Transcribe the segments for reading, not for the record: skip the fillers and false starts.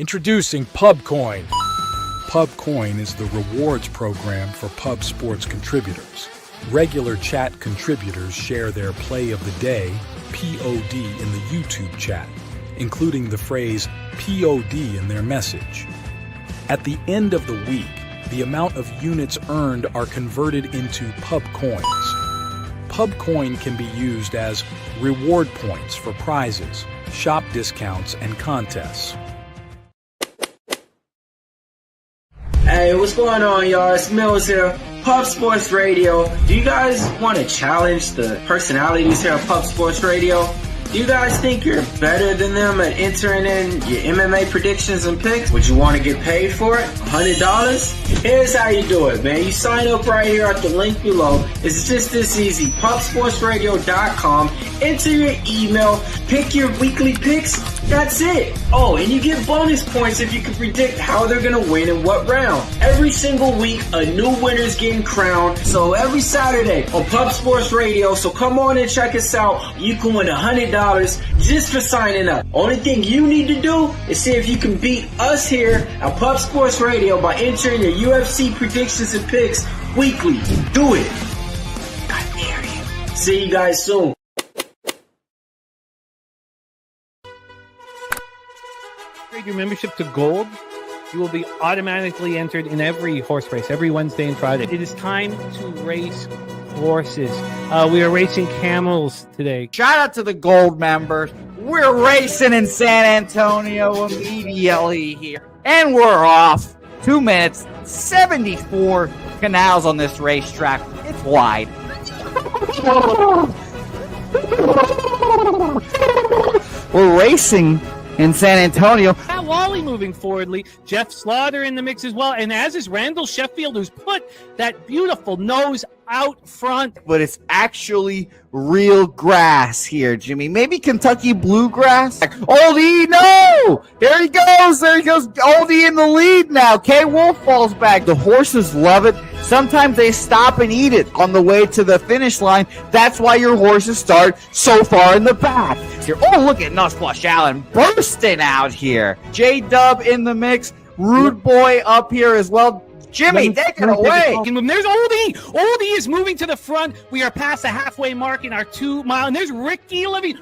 Introducing PubCoin. PubCoin is the rewards program for pub sports contributors. Regular chat contributors share their play of the day, POD, in the YouTube chat, including the phrase POD in their message. At the end of the week, the amount of units earned are converted into PubCoins. PubCoin can be used as reward points for prizes, shop discounts, and contests. Hey, what's going on, y'all? It's Mills here, Pub Sports Radio. Do you guys want to challenge the personalities here at Pub Sports Radio? Do you guys think you're better than them at entering in your MMA predictions and picks? Would you want to get paid for it? $100? Here's how you do it, man. You sign up right here at the link below. It's just this easy. PubSportsRadio.com. Enter your email. Pick your weekly picks. That's it. Oh, and you get bonus points if you can predict how they're going to win in what round. Every single week, a new winner's getting crowned. So every Saturday on Pub Sports Radio. So come on and check us out. You can win $100 just for signing up. Only thing you need to do is see if you can beat us here at Pub Sports Radio by entering your UFC predictions and picks weekly. Do it. I dare you. See you guys soon. Upgrade your membership to Gold. You will be automatically entered in every horse race, every Wednesday and Friday. It is time to race horses. We are racing camels today. Shout out to the Gold members. We're racing in San Antonio immediately here. And we're off. 2 minutes, 74 canals on this racetrack. It's wide. We're racing in San Antonio. Matt Wally moving forwardly. Jeff Slaughter in the mix as well. And as is Randall Sheffield, who's put that beautiful nose out front. But it's actually real grass here, Jimmy. Maybe Kentucky bluegrass. Oldie, no! There he goes. Oldie in the lead now. K. Wolf falls back. The horses love it. Sometimes they stop and eat it on the way to the finish line. That's why your horses start so far in the back. Here. Oh, look at Nussflush Allen bursting out here. J-Dub in the mix. Rude Boy up here as well. Jimmy, take it away. There's Oldie. Oldie is moving to the front. We are past the halfway mark in our 2 mile. And there's Ricky Levy.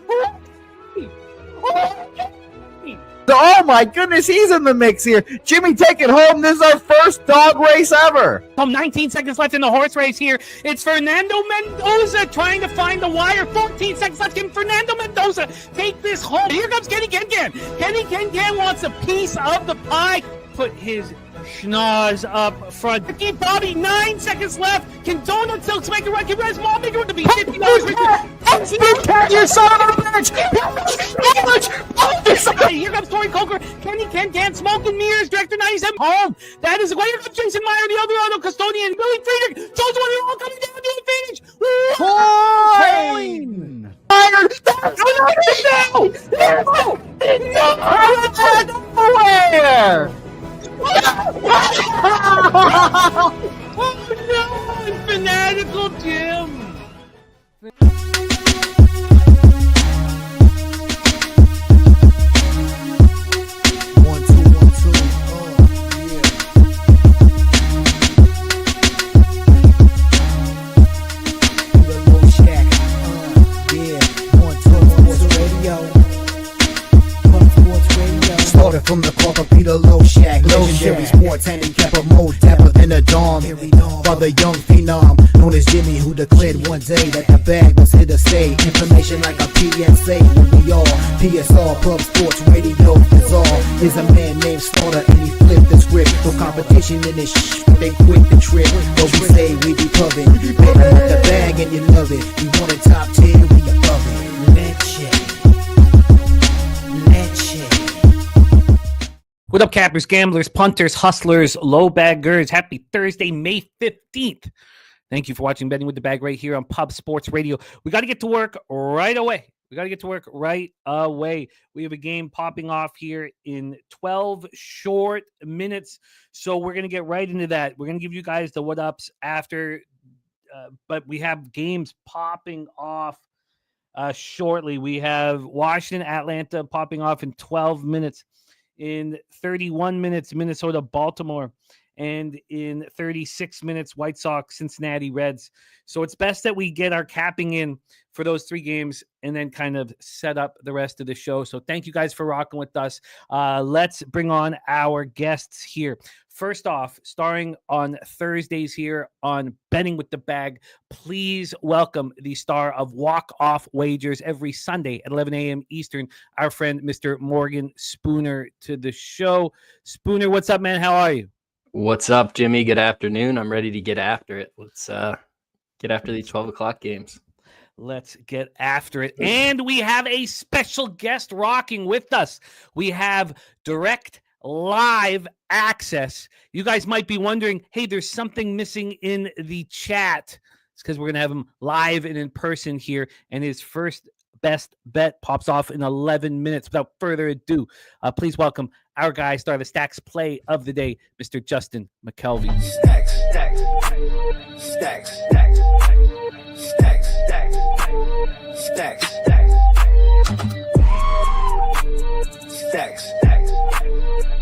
Oh my goodness, he's in the mix here. Jimmy, take it home. This is our first dog race ever. 19 seconds left in the horse race here. It's Fernando Mendoza trying to find the wire. 14 seconds left. Can Fernando Mendoza take this home? Here comes Kenny Can. Kenny Can wants a piece of the pie. Put his schnoz up front. Ricky Bobby, 9 seconds left. Can Donut Silks make a run? Can Res Mall make a run to be $50? You son of a bitch! Here comes Tori Coker. Kenny Can Smoke and Mirrors. Director 97 home. That is way. Here comes Jason Meyer, the Eldorado custodian. Billy Friedrich. Jones one all coming down the finish. Coin! Nowhere! Oh no! Fanatical Jim! From the Corker Peter Low Shack, legendary sports handicapper, more dapper than a Dom. Father young phenom, known as Jimmy, who declared one day that the bag was here to stay. Information like a PSA, when we all PSR Pub Sports Radio is all. Is a man named Slaughter and he flipped the script. No competition in this they quit the trip. But we say we be pubbing, better with the bag and you love it. We want a top 10, we above it. Let's What up, cappers, gamblers, punters, hustlers, low baggers? Happy Thursday, May 15th. Thank you for watching Betting with the Bag right here on Pub Sports Radio. We got to get to work right away. We have a game popping off here in 12 short minutes. So we're going to get right into that. We're going to give you guys the what-ups after, but we have games popping off shortly. We have Washington, Atlanta popping off in 12 minutes. In 31 minutes, Minnesota, Baltimore. And in 36 minutes, White Sox, Cincinnati Reds. So it's best that we get our capping in for those 3 games and then kind of set up the rest of the show. So thank you guys for rocking with us. Let's bring on our guests here. First off, starring on Thursdays here on Betting with the Bag, please welcome the star of Walk-Off Wagers every Sunday at 11 a.m. Eastern, our friend, Mr. Morgan Spooner, to the show. Spooner, what's up, man? How are you? What's up, Jimmy? Good afternoon. I'm ready to get after it. Let's get after these 12 o'clock games. Let's get after it. And we have a special guest rocking with us. We have direct live access. You guys might be wondering, hey, there's something missing in the chat. It's because we're going to have him live and in person here. And his first best bet pops off in 11 minutes. Without further ado, please welcome our guy, star of the Stacks play of the day, Mr. Justin McCelvy. Stacks, stacks, stacks, stacks, stacks, stacks, stacks, stacks,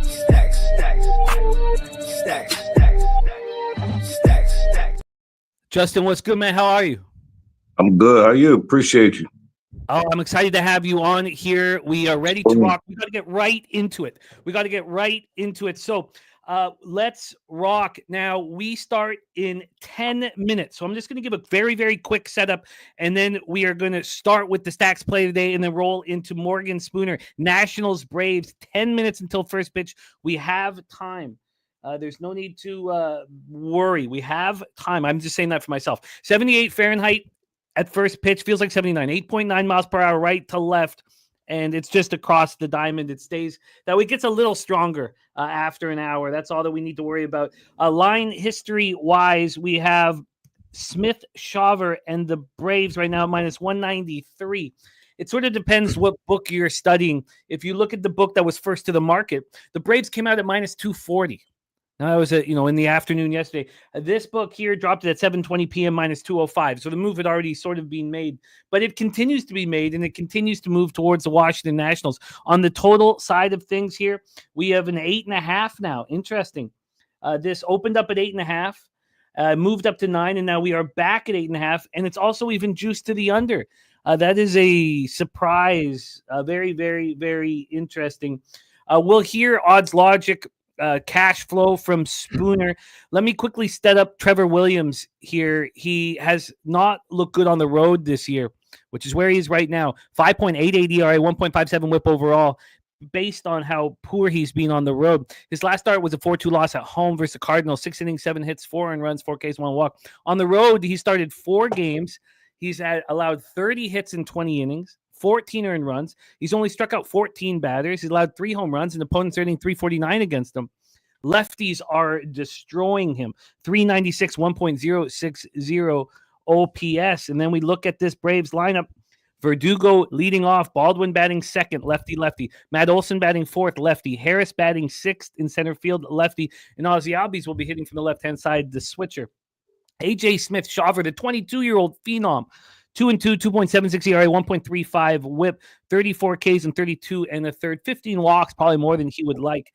stacks, stacks, stacks, stacks. Justin, what's good, man? How are you? I'm good. How are you? Appreciate you. Oh, I'm excited to have you on here. We are ready to rock. We got to get right into it. So let's rock. Now, we start in 10 minutes. So I'm just going to give a very, very quick setup, and then we are going to start with the Stacks play today and then roll into Morgan Spooner. Nationals, Braves, 10 minutes until first pitch. We have time. There's no need to worry. We have time. I'm just saying that for myself. 78 Fahrenheit. At first pitch, feels like 79, 8.9 miles per hour right to left, and it's just across the diamond. It stays that way. It gets a little stronger after an hour. That's all that we need to worry about. Line history-wise, we have Smith, Shawver, and the Braves right now minus 193. It sort of depends what book you're studying. If you look at the book that was first to the market, the Braves came out at minus 240. Now, that was in the afternoon yesterday. This book here dropped it at 7:20 p.m. minus 205. So the move had already sort of been made, but it continues to be made, and it continues to move towards the Washington Nationals. On the total side of things here, we have an 8.5 now. Interesting. This opened up at 8.5, moved up to 9, and now we are back at 8.5, and it's also even juiced to the under. That is a surprise. Very, very, very interesting. We'll hear odds logic. Cash flow from Spooner. Let me quickly set up Trevor Williams here. He has not looked good on the road this year, which is where he is right now. 5.88 ERA, 1.57 whip overall, based on how poor he's been on the road. His last start was a 4-2 loss at home versus the Cardinals. 6 innings, 7 hits, 4 earned runs, 4 Ks, 1 walk. On the road, he started 4 games. He's allowed 30 hits in 20 innings. 14 earned runs. He's only struck out 14 batters. He's allowed 3 home runs, and opponents are hitting 349 against him. Lefties are destroying him. 396, 1.060 OPS. And then we look at this Braves lineup. Verdugo leading off. Baldwin batting second, lefty. Matt Olson batting fourth, lefty. Harris batting sixth in center field, lefty. And Ozzy Albies will be hitting from the left-hand side, the switcher. AJ Smith, Shawver, the 22-year-old phenom. 2-2, 2.76 ERA, 1.35 whip, 34 Ks and 32 and a third, 15 walks, probably more than he would like.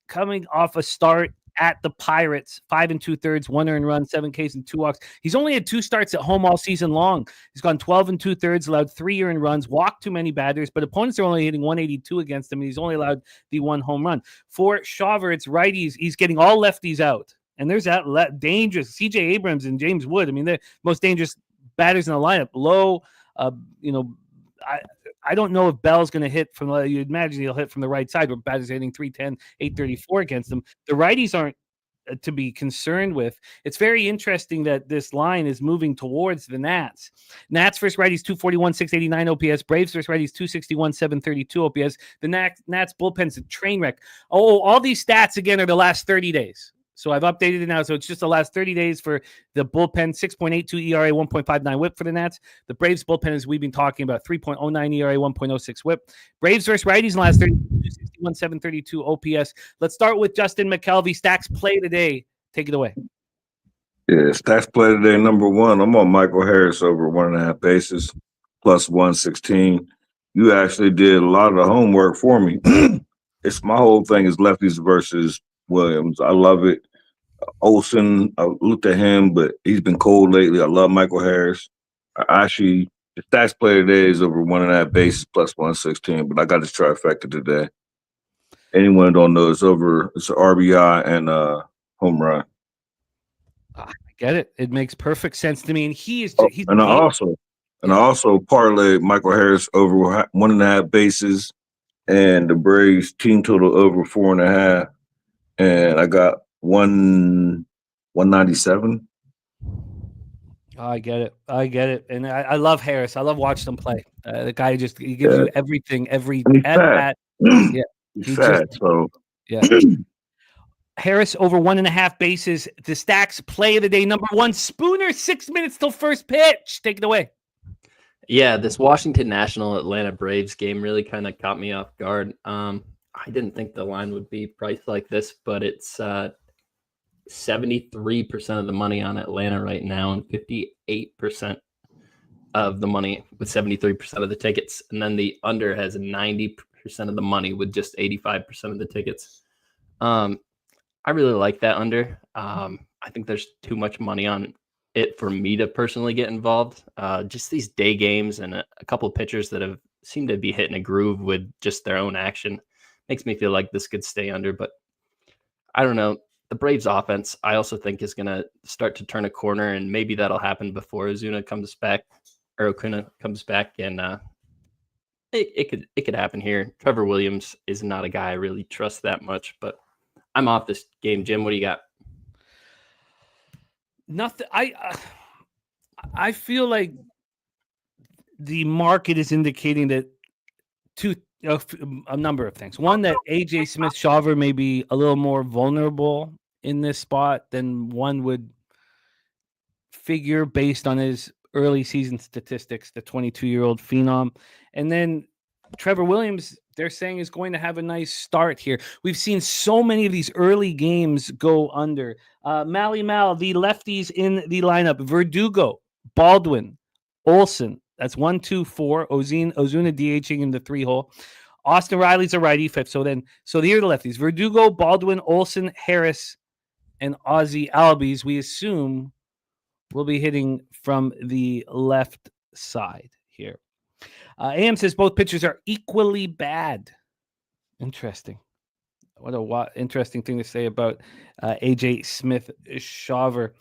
Coming off a start at the Pirates, 5 2/3, 1 earned run, 7 Ks and 2 walks. He's only had 2 starts at home all season long. He's gone 12 2/3, allowed 3 earned runs, walked too many batters, but opponents are only hitting 182 against him, and he's only allowed the 1 home run. For Shawver, it's righties. He's getting all lefties out, and there's that dangerous CJ Abrams and James Wood. I mean, they're most dangerous batters in the lineup. Low, I don't know if Bell's going to hit from – you'd imagine he'll hit from the right side where batters are hitting 310, 834 against them. The righties aren't to be concerned with. It's very interesting that this line is moving towards the Nats. Nats versus righties, 241, 689 OPS. Braves versus righties, 261, 732 OPS. The Nats bullpen's a train wreck. Oh, all these stats, again, are the last 30 days. So I've updated it now. So it's just the last 30 days for the bullpen, 6.82 ERA, 1.59 whip for the Nats. The Braves bullpen, as we've been talking about, 3.09 ERA, 1.06 whip. Braves versus righties in the last 30 days, 261, 732 OPS. Let's start with Justin McCelvy. Stacks play today. Take it away. Yeah, Stacks play today, number 1. I'm on Michael Harris over 1.5 bases, plus 116. You actually did a lot of the homework for me. it's my whole thing is lefties versus Williams. I love it. Olsen, I looked at him, but he's been cold lately. I love Michael Harris. I actually, the stats player today is over 1.5 bases plus 116, but I got this trifecta today. Anyone who don't know, it's an RBI and home run. I get it. It makes perfect sense to me. And he's And I also parlayed Michael Harris over 1.5 bases and the Braves team total over 4.5. And I got 197. I get it. And I love Harris. I love watching him play. The guy he gives you everything, every at bat. Yeah. He's fat, yeah. Harris over 1.5 bases. The Stacks play of the day. Number 1, Spooner, 6 minutes till first pitch. Take it away. Yeah, this Washington National Atlanta Braves game really kind of caught me off guard. I didn't think the line would be priced like this, but it's 73% of the money on Atlanta right now and 58% of the money with 73% of the tickets. And then the under has 90% of the money with just 85% of the tickets. I really like that under. I think there's too much money on it for me to personally get involved. Just these day games and a couple of pitchers that have seemed to be hitting a groove with just their own action makes me feel like this could stay under, but I don't know. The Braves offense, I also think, is going to start to turn a corner, and maybe that'll happen before Ozuna comes back, or Acuna comes back, and it could happen here. Trevor Williams is not a guy I really trust that much, but I'm off this game. Jim, what do you got? Nothing. I feel like the market is indicating that a number of things. One, that AJ Smith-Shawver may be a little more vulnerable in this spot than one would figure based on his early season statistics, the 22-year-old phenom. And then Trevor Williams, they're saying, is going to have a nice start here. We've seen so many of these early games go under. Mally Mal, the lefties in the lineup: Verdugo, Baldwin, Olsen. That's 1, 2, 4. Ozuna DHing in the 3-hole. Austin Riley's a righty, 5th. So here are the lefties: Verdugo, Baldwin, Olsen, Harris, and Ozzy Albies. We assume will be hitting from the left side here. AM says both pitchers are equally bad. Interesting. What a interesting thing to say about AJ Smith-Shawver.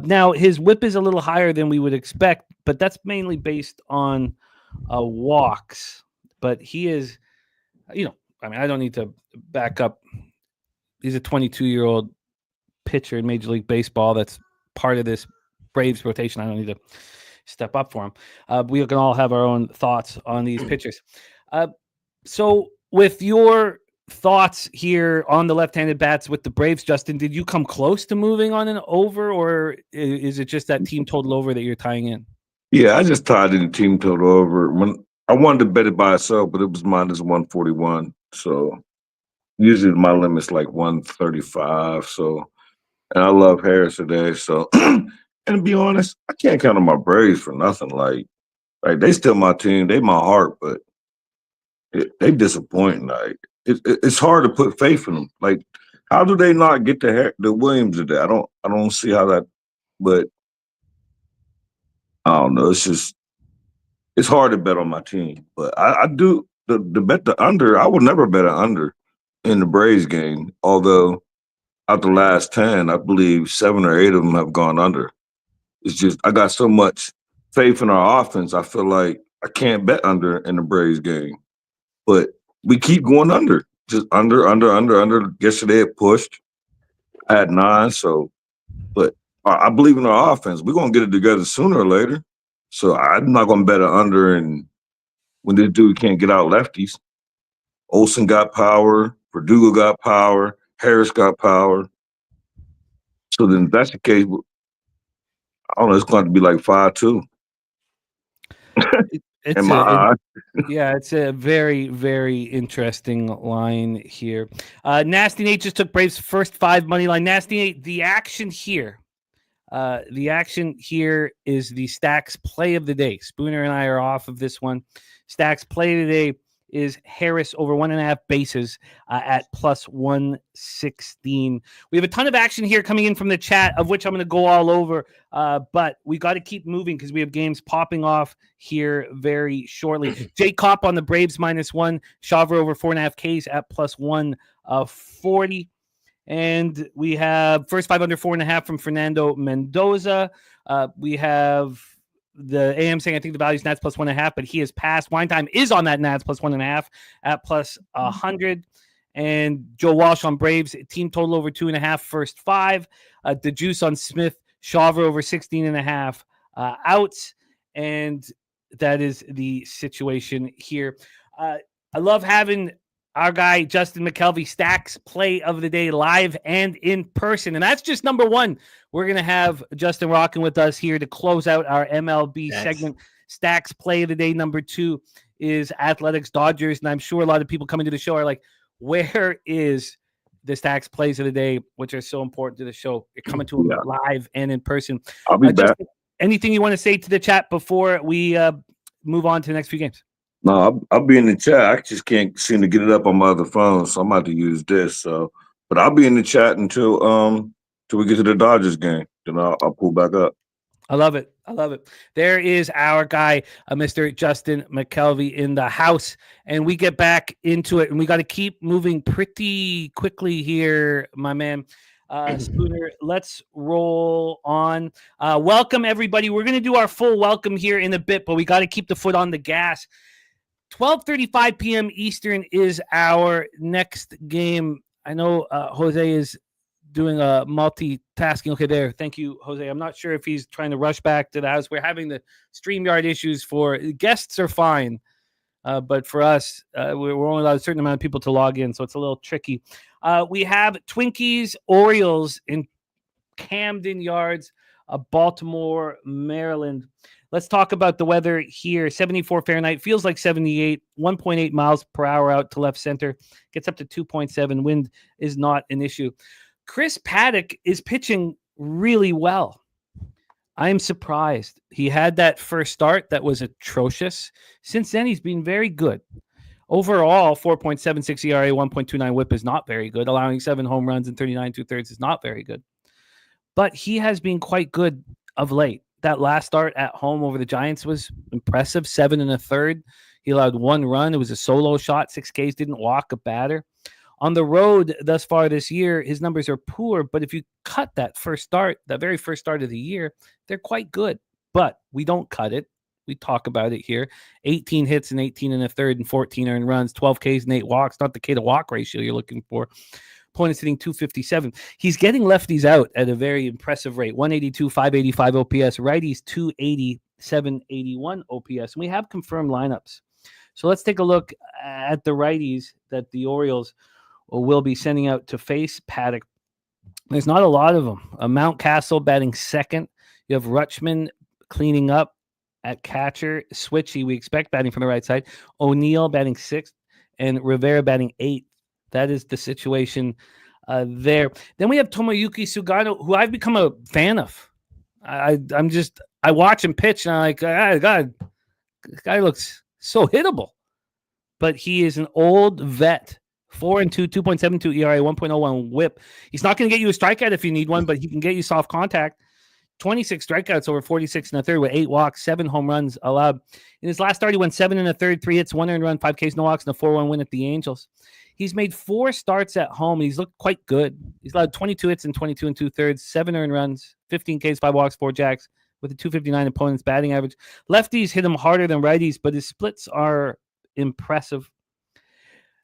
Now, his whip is a little higher than we would expect, but that's mainly based on walks. But he is, I don't need to back up. He's a 22-year-old pitcher in Major League Baseball that's part of this Braves rotation. I don't need to step up for him. We can all have our own thoughts on these pitchers. So with your thoughts here on the left-handed bats with the Braves, Justin, did you come close to moving on an over, or is it just that team total over that you're tying in? Yeah, I just tied in the team total over. When I wanted to bet it by itself, but it was minus 141. So usually my limit's like 135. So, and I love Harris today. So, and to be honest, I can't count on my Braves for nothing. Like they still my team, they my heart, but they disappointing. Like it's hard to put faith in them. Like, how do they not get the Williams today? I don't see how that. But I don't know. It's hard to bet on my team. But I do the bet the under. I would never bet an under in the Braves game. Although out the last 10, I believe 7 or 8 of them have gone under. It's just I got so much faith in our offense. I feel like I can't bet under in the Braves game. But we keep going under. Just under. Yesterday it pushed. I had 9, so but I believe in our offense. We're gonna get it together sooner or later. So I'm not gonna bet an under, and when this dude can't get out lefties. Olsen got power, Verdugo got power, Harris got power. So then if that's the case, I don't know, it's going to be like 5-2. It's a very, very interesting line here. Nasty Nate just took Braves' first 5 money line. Nasty Nate, the action here is the Stacks play of the day. Spooner and I are off of this one. Stacks play today is Harris over 1.5 bases at plus 116. We have a ton of action here coming in from the chat, of which I'm going to go all over, but we got to keep moving because we have games popping off here very shortly. Jay Kopp on the Braves -1, Schaver over 4.5 Ks at plus 140. And we have first 5 under 4.5 from Fernando Mendoza. We have the AM saying I think the value is Nats plus 1.5, but he has passed. Wine Time is on that Nats plus 1.5 at plus 100. And Joe Walsh on Braves, team total over 2.5 first 5. The juice on Smith, Schaver over 16.5 outs. And that is the situation here. I love having our guy, Justin McCelvy, Stacks play of the day live and in person. And that's just number one. We're going to have Justin rocking with us here to close out our MLB segment. Stacks play of the day number 2 is Athletics Dodgers. And I'm sure a lot of people coming to the show are like, where is the Stacks plays of the day, which are so important to the show? You're coming to them live and in person. I'll be back. Justin, anything you want to say to the chat before we move on to the next few games? No, I'll be in the chat. I just can't seem to get it up on my other phone, so I'm about to use this. So, but I'll be in the chat until we get to the Dodgers game. Then I'll pull back up. I love it. I love it. There is our guy, Mr. Justin McCelvy in the house, and we get back into it, and we got to keep moving pretty quickly here, my man. Spooner, let's roll on. Welcome, everybody. We're going to do our full welcome here in a bit, but we got to keep the foot on the gas. 12:35 p.m. Eastern is our next game. I know Jose is doing a multitasking. Okay, there. Thank you, Jose. I'm not sure if he's trying to rush back to the house. We're having the StreamYard issues for guests are fine, but for us, we're only allowed a certain amount of people to log in, so it's a little tricky. We have Twinkies, Orioles in Camden Yards, Baltimore, Maryland. Let's talk about the weather here. 74 Fahrenheit, feels like 78, 1.8 miles per hour out to left center, gets up to 2.7. Wind is not an issue. Chris Paddock is pitching really well. I'm surprised. He had that first start that was atrocious. Since then, he's been very good. Overall, 4.76 ERA, 1.29 whip is not very good. Allowing 7 home runs and 39 2/3 is not very good. But he has been quite good of late. That last start at home over the Giants was impressive, 7 1/3. He allowed 1 run. It was a solo shot, 6 Ks, didn't walk a batter. On the road thus far this year, his numbers are poor, but if you cut that first start, that very first start of the year, they're quite good. But we don't cut it. We talk about it here. 18 hits and 18 1/3 and 14 earned runs, 12 Ks and 8 walks, not the K to walk ratio you're looking for. Opponent's hitting 257. He's getting lefties out at a very impressive rate. 182, 585 OPS. Righties 280, 781 OPS. And we have confirmed lineups. So let's take a look at the righties that the Orioles will be sending out to face Paddock. There's not a lot of them. Mountcastle batting second. You have Rutschman cleaning up at catcher. Switchy, we expect, batting from the right side. O'Neill batting sixth. And Rivera batting eighth. That is the situation there. Then we have Tomoyuki Sugano, who I've become a fan of. I watch him pitch, and I'm like, God, this guy looks so hittable. But he is an old vet. 4-2, 2.72 ERA, 1.01 whip. He's not going to get you a strikeout if you need one, but he can get you soft contact. 26 strikeouts over 46 1/3 with 8 walks, 7 home runs allowed. In his last start, he went 7 1/3, 3 hits, 1 earned run, 5 Ks, no walks, and a 4-1 win at the Angels. He's made 4 starts at home. He's looked quite good. He's allowed 22 hits and 22 2/3, 7 earned runs, 15 Ks, 5 walks, 4 jacks with a 259 opponent's batting average. Lefties hit him harder than righties, but his splits are impressive.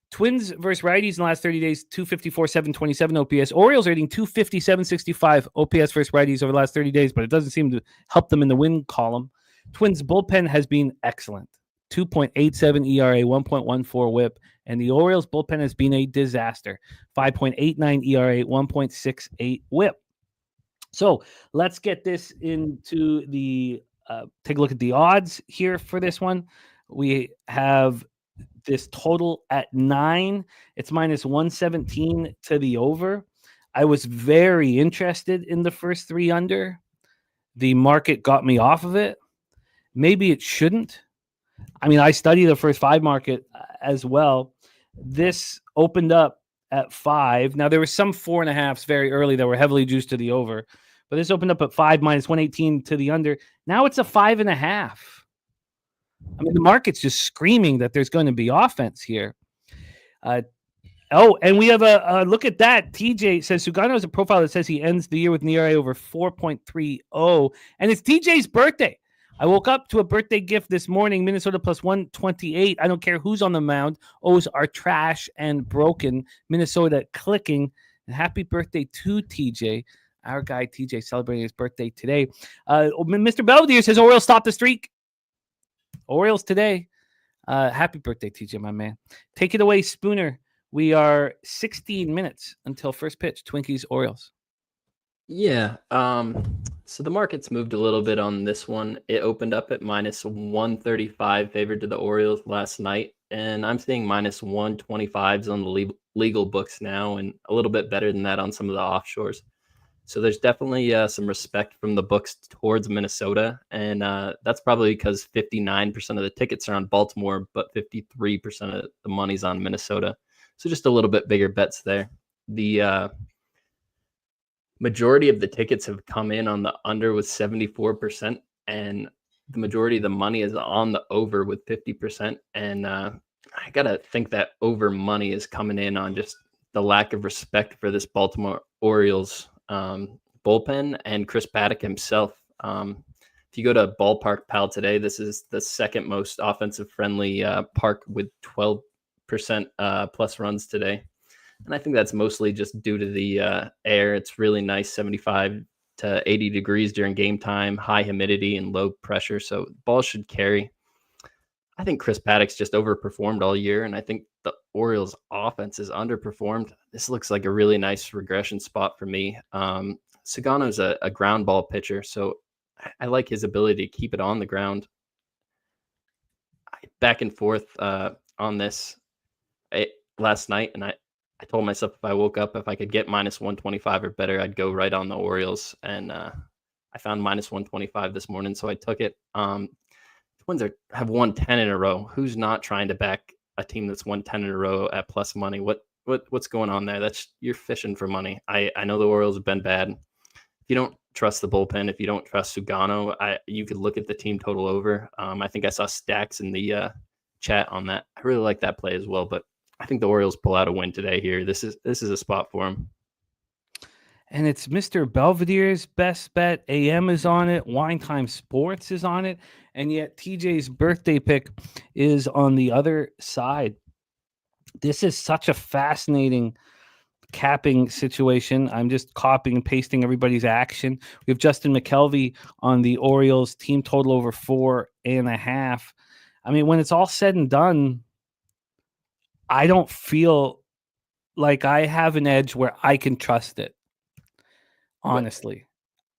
Twins versus righties in the last 30 days, 254, 727 OPS. Orioles are hitting 250, 765 OPS versus righties over the last 30 days, but it doesn't seem to help them in the win column. Twins bullpen has been excellent. 2.87 ERA, 1.14 whip, and the Orioles bullpen has been a disaster. 5.89 ERA, 1.68 whip. So let's get this into the take a look at the odds here for this one. We have this total at 9. It's minus 117 to the over. I was very interested in the first 3 under. The market got me off of it. Maybe it shouldn't. I mean, I study the first 5 market as well. This opened up at 5. Now, there were some 4.5s very early that were heavily juiced to the over, but this opened up at 5 minus 118 to the under. Now it's a 5.5. I mean, the market's just screaming that there's going to be offense here. And we have a look at that. TJ says Sugano has a profile that says he ends the year with an ERA over 4.30, and it's TJ's birthday. I woke up to a birthday gift this morning, Minnesota plus 128. I don't care who's on the mound. O's are trash and broken. Minnesota clicking. And happy birthday to TJ. Our guy TJ celebrating his birthday today. Mr. Belvedere says Orioles stop the streak. Orioles today. Happy birthday, TJ, my man. Take it away, Spooner. We are 16 minutes until first pitch. Twinkies, Orioles. Yeah. So the market's moved a little bit on this one. It opened up at minus 135 favored to the Orioles last night. And I'm seeing minus 125s on the legal books now, and a little bit better than that on some of the offshores. So there's definitely some respect from the books towards Minnesota. And that's probably because 59% of the tickets are on Baltimore, but 53% of the money's on Minnesota. So just a little bit bigger bets there. The majority of the tickets have come in on the under with 74%, and the majority of the money is on the over with 50%. And I got to think that over money is coming in on just the lack of respect for this Baltimore Orioles bullpen and Chris Paddock himself. If you go to Ballpark Pal today, this is the second most offensive friendly park with 12% plus runs today. And I think that's mostly just due to the air. It's really nice, 75 to 80 degrees during game time, high humidity and low pressure. So balls should carry. I think Chris Paddock's just overperformed all year, and I think the Orioles offense is underperformed. This looks like a really nice regression spot for me. Sugano's a ground ball pitcher, so I like his ability to keep it on the ground. Back and forth on this last night, and I told myself if I woke up, if I could get minus 125 or better, I'd go right on the Orioles. And I found minus 125 this morning, so I took it. Twins have won 10 in a row. Who's not trying to back a team that's won 10 in a row at plus money? What's going on there? You're fishing for money. I know the Orioles have been bad. If you don't trust the bullpen, if you don't trust Sugano, you could look at the team total over. I think I saw Stacks in the chat on that. I really like that play as well, but I think the Orioles pull out a win today here. This is a spot for them. And it's Mr. Belvedere's best bet. AM is on it. Wine Time Sports is on it. And yet TJ's birthday pick is on the other side. This is such a fascinating capping situation. I'm just copying and pasting everybody's action. We have Justin McCelvy on the Orioles team total over 4.5. I mean, when it's all said and done, I don't feel like I have an edge where I can trust it. Honestly.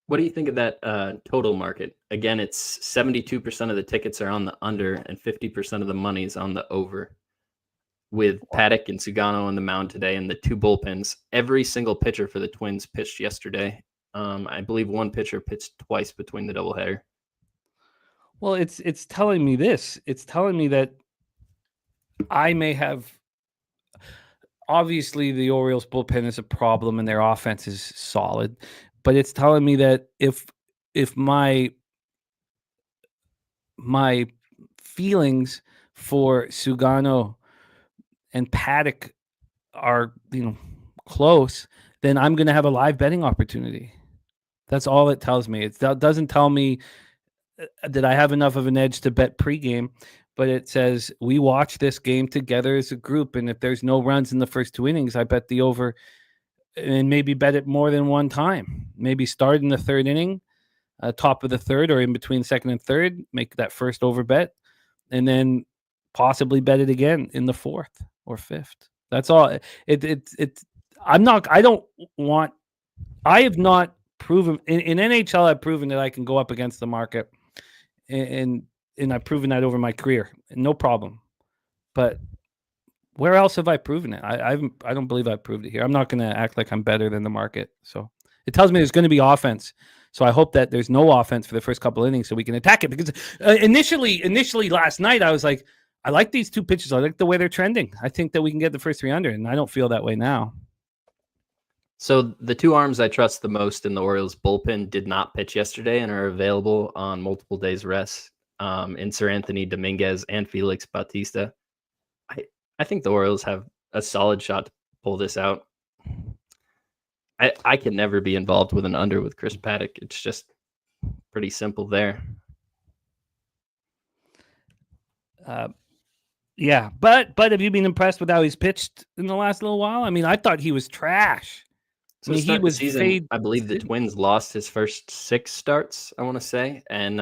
What do you think of that total market? Again, it's 72% of the tickets are on the under and 50% of the money is on the over. With Paddock and Sugano on the mound today and the two bullpens, every single pitcher for the Twins pitched yesterday. I believe one pitcher pitched twice between the doubleheader. Well, it's telling me this. It's telling me that I may have. Obviously, the Orioles bullpen is a problem and their offense is solid, but it's telling me that if my feelings for Sugano and Paddock are close, then I'm going to have a live betting opportunity. That's all it tells me. It doesn't tell me that I have enough of an edge to bet pregame. But it says we watch this game together as a group, and if there's no runs in the first 2 innings, I bet the over, and maybe bet it more than one time. Maybe start in the third inning, top of the third, or in between second and third, make that first over bet, and then possibly bet it again in the fourth or fifth. That's all. I have not proven in NHL. I've proven that I can go up against the market, and I've proven that over my career, no problem. But where else have I proven it? I don't believe I've proved it here. I'm not going to act like I'm better than the market. So it tells me there's going to be offense. So I hope that there's no offense for the first couple innings so we can attack it. Because initially last night, I was like, I like these two pitches. I like the way they're trending. I think that we can get the first 3 under, and I don't feel that way now. So the two arms I trust the most in the Orioles bullpen did not pitch yesterday and are available on multiple days rest in Sir Anthony Dominguez and Felix Bautista. I think the Orioles have a solid shot to pull this out. I can never be involved with an under with Chris Paddock. It's just pretty simple there. Yeah, but have you been impressed with how he's pitched in the last little while? I mean, I thought he was trash. So he was season, I believe the Twins lost his first 6 starts, I want to say, and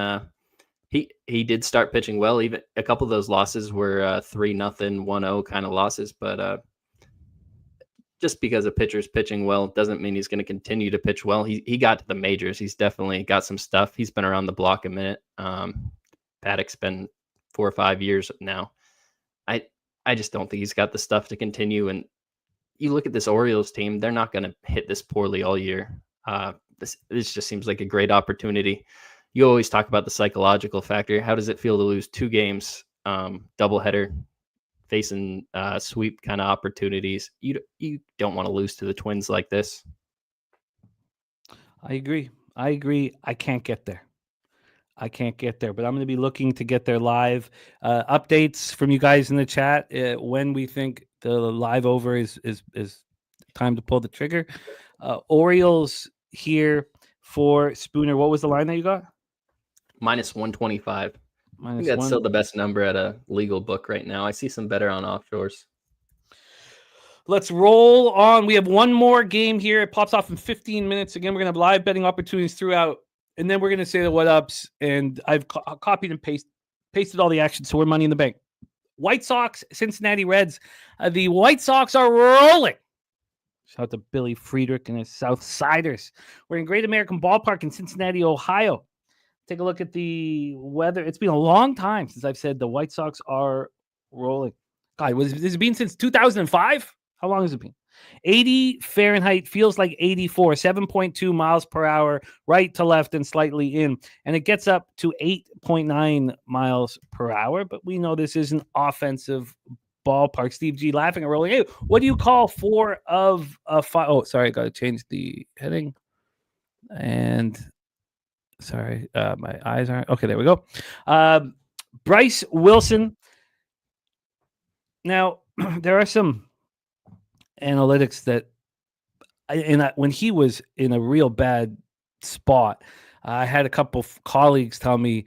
he did start pitching well. Even a couple of those losses were 3-0, 1-0 kind of losses, but just because a pitcher's pitching well doesn't mean he's going to continue to pitch well. He got to the majors. He's definitely got some stuff. He's been around the block a minute. Paddock's been 4 or 5 years now. I just don't think he's got the stuff to continue. And you look at this Orioles team, they're not going to hit this poorly all year. This just seems like a great opportunity. You always talk about the psychological factor. How does it feel to lose 2 games, doubleheader, facing sweep kind of opportunities? You don't want to lose to the Twins like this. I agree. I can't get there. But I'm going to be looking to get their live updates from you guys in the chat when we think the live over is time to pull the trigger. Orioles here for Spooner. What was the line that you got? -125. I think that's still the best number at a legal book right now. I see some better on offshores. Let's roll on. We have one more game here. It pops off in 15 minutes. Again, we're going to have live betting opportunities throughout. And then we're going to say the what ups, and I've copied and pasted all the action, so we're money in the bank. White Sox, Cincinnati Reds. The White Sox are rolling. Shout out to Billy Friedrich and his Southsiders. We're in Great American Ballpark in Cincinnati, Ohio. Take a look at the weather. It's been a long time since I've said the White Sox are rolling. God, has it been since 2005? How long has it been? 80 Fahrenheit, feels like 84, 7.2 miles per hour, right to left and slightly in. And it gets up to 8.9 miles per hour. But we know this is an offensive ballpark. Steve G laughing and rolling. Hey, what do you call 4 of 5? Oh, sorry, I got to change the heading. And sorry, my eyes aren't. Okay, there we go. Bryce Wilson. Now, there are some analytics that when he was in a real bad spot, I had a couple of colleagues tell me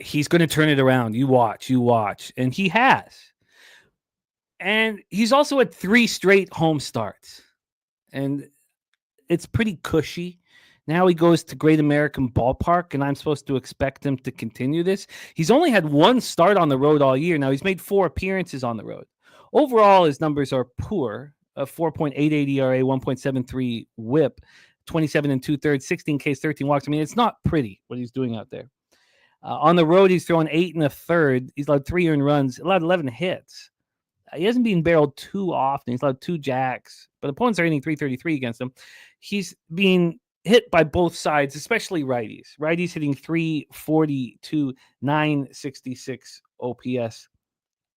he's going to turn it around. You watch. And he has. And he's also had 3 straight home starts. And it's pretty cushy. Now he goes to Great American Ballpark, and I'm supposed to expect him to continue this. He's only had 1 start on the road all year. Now he's made 4 appearances on the road. Overall, his numbers are poor. 4.88 ERA, 1.73 WHIP, 27 2/3, 16 Ks, 13 walks. I mean, it's not pretty what he's doing out there. On the road, he's throwing 8 1/3. He's allowed 3 earned runs, allowed 11 hits. He hasn't been barreled too often. He's allowed 2 jacks, but opponents are hitting 333 against him. He's being hit by both sides, especially righties. Righties hitting 342, 966 OPS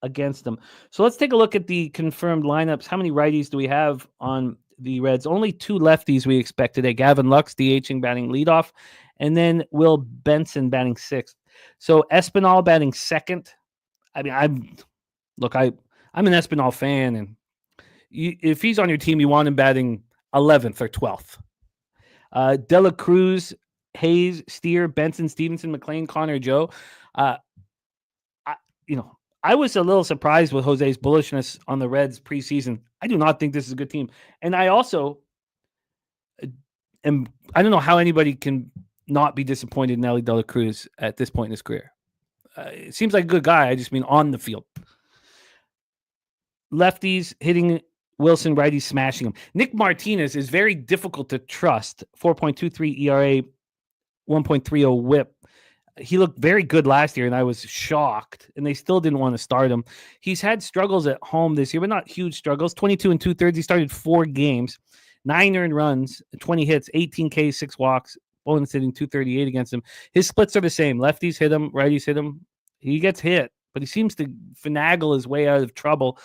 against them. So let's take a look at the confirmed lineups. How many righties do we have on the Reds? Only 2 lefties we expect today. Gavin Lux, DHing, batting leadoff, and then Will Benson batting 6th. So Espinal batting 2nd. I mean, I'm an Espinal fan, and if he's on your team, you want him batting 11th or 12th. De La Cruz, Hayes, Steer, Benson, Stevenson, McLean, Connor, Joe. I was a little surprised with Jose's bullishness on the Reds preseason. I do not think this is a good team. And I also I don't know how anybody can not be disappointed in Ellie De La Cruz at this point in his career. It seems like a good guy. I just mean on the field. Lefties hitting Wilson, righties smashing him. Nick Martinez is very difficult to trust. 4.23 ERA, 1.30 WHIP. He looked very good last year, and I was shocked, and they still didn't want to start him. He's had struggles at home this year, but not huge struggles. 22 2/3. He started 4 games, 9 earned runs, 20 hits, 18 Ks, 6 walks, opponents hitting 238 against him. His splits are the same. Lefties hit him, righties hit him. He gets hit, but he seems to finagle his way out of trouble.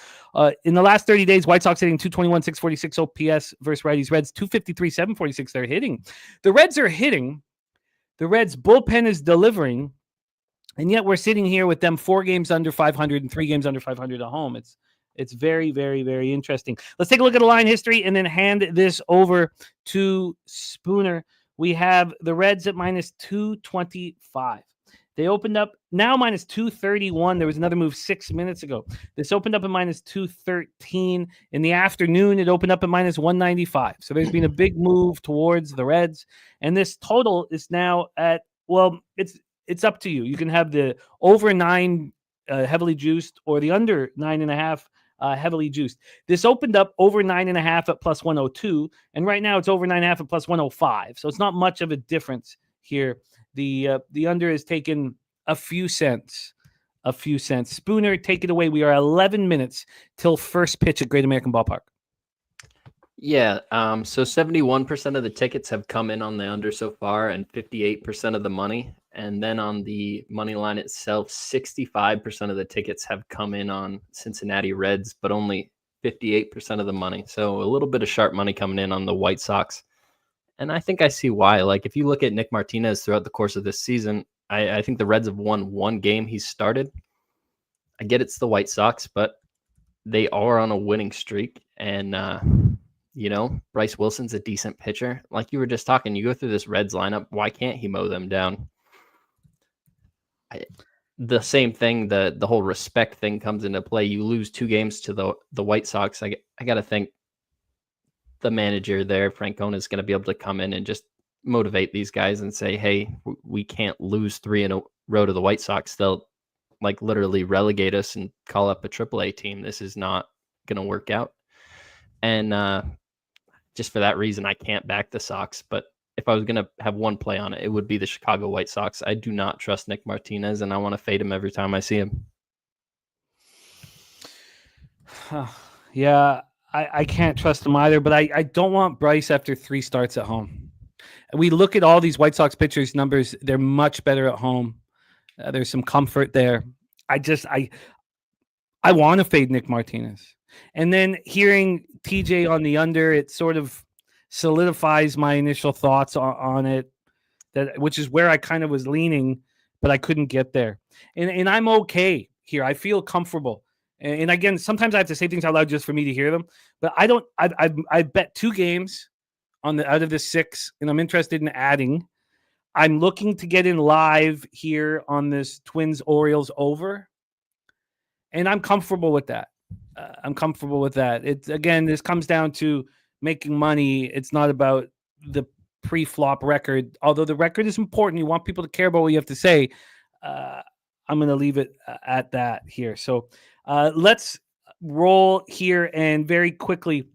In the last 30 days, White Sox hitting 221, 646 OPS versus righties. Reds 253, 746. They're hitting. The Reds are hitting. The Reds bullpen is delivering. And yet we're sitting here with them 4 games under 500 and 3 games under 500 at home. It's very, very, very interesting. Let's take a look at the line history and then hand this over to Spooner. We have the Reds at minus 225. They opened up now minus 231. There was another move 6 minutes ago. This opened up at minus 213. In the afternoon, it opened up at minus 195. So there's been a big move towards the Reds. And this total is now at, well, it's up to you. You can have the over 9 heavily juiced or the under 9.5 heavily juiced. This opened up over 9.5 at plus 102. And right now it's over 9.5 at plus 105. So it's not much of a difference here. The under is taken a few cents. Spooner, take it away. We are 11 minutes till first pitch at Great American Ballpark. Yeah. So 71% of the tickets have come in on the under so far, and 58% of the money. And then on the money line itself, 65% of the tickets have come in on Cincinnati Reds, but only 58% of the money. So a little bit of sharp money coming in on the White Sox. And I think I see why. Like, if you look at Nick Martinez throughout the course of this season, I think the Reds have won 1 game he's started. I get it's the White Sox, but they are on a winning streak. And, Bryce Wilson's a decent pitcher. Like you were just talking, you go through this Reds lineup, why can't he mow them down? The same thing, the whole respect thing comes into play. You lose 2 games to the White Sox. I got to think the manager there, Francona, is going to be able to come in and just motivate these guys and say, hey, we can't lose 3 in a row to the White Sox. They'll like literally relegate us and call up a AAA team. This is not going to work out. And just for that reason, I can't back the Sox. But if I was going to have one play on it, it would be the Chicago White Sox. I do not trust Nick Martinez, and I want to fade him every time I see him. Yeah, I can't trust him either, but I don't want Bryce after 3 starts at home. We look at all these White Sox pitchers' numbers. They're much better at home. There's some comfort there. I want to fade Nick Martinez. And then hearing TJ on the under, it sort of solidifies my initial thoughts on it, which is where I kind of was leaning, but I couldn't get there. And I'm okay here. I feel comfortable. And again, sometimes I have to say things out loud just for me to hear them. But I bet 2 games out of the 6, and I'm interested in adding. I'm looking to get in live here on this Twins Orioles over, and I'm comfortable with that. It's again, this comes down to making money. It's not about the pre-flop record, although the record is important. You want people to care about what you have to say. I'm going to leave it at that here. So let's roll here, and very quickly,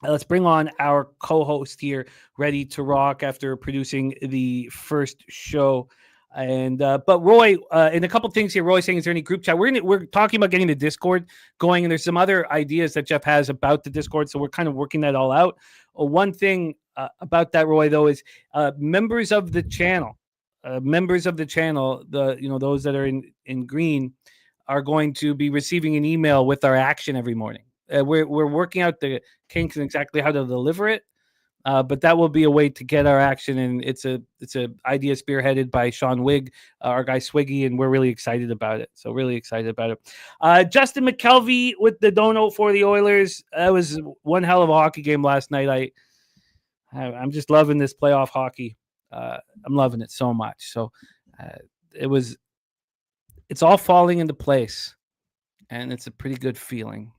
let's bring on our co-host here, ready to rock after producing the first show. And but Roy, and a couple things here. Roy saying, is there any group chat? We're talking about getting the Discord going, and there's some other ideas that Jeff has about the Discord, so we're kind of working that all out. One thing about that, Roy, though, is members of the channel, those that are in green, are going to be receiving an email with our action every morning. We're working out the kinks and exactly how to deliver it. But that will be a way to get our action, and it's a idea spearheaded by Sean Wigg, our guy Swiggy, and we're really excited about it. Justin McCelvy with the dono for the Oilers. That was one hell of a hockey game last night. I'm just loving this playoff hockey. I'm loving it so much. So it's all falling into place, and it's a pretty good feeling.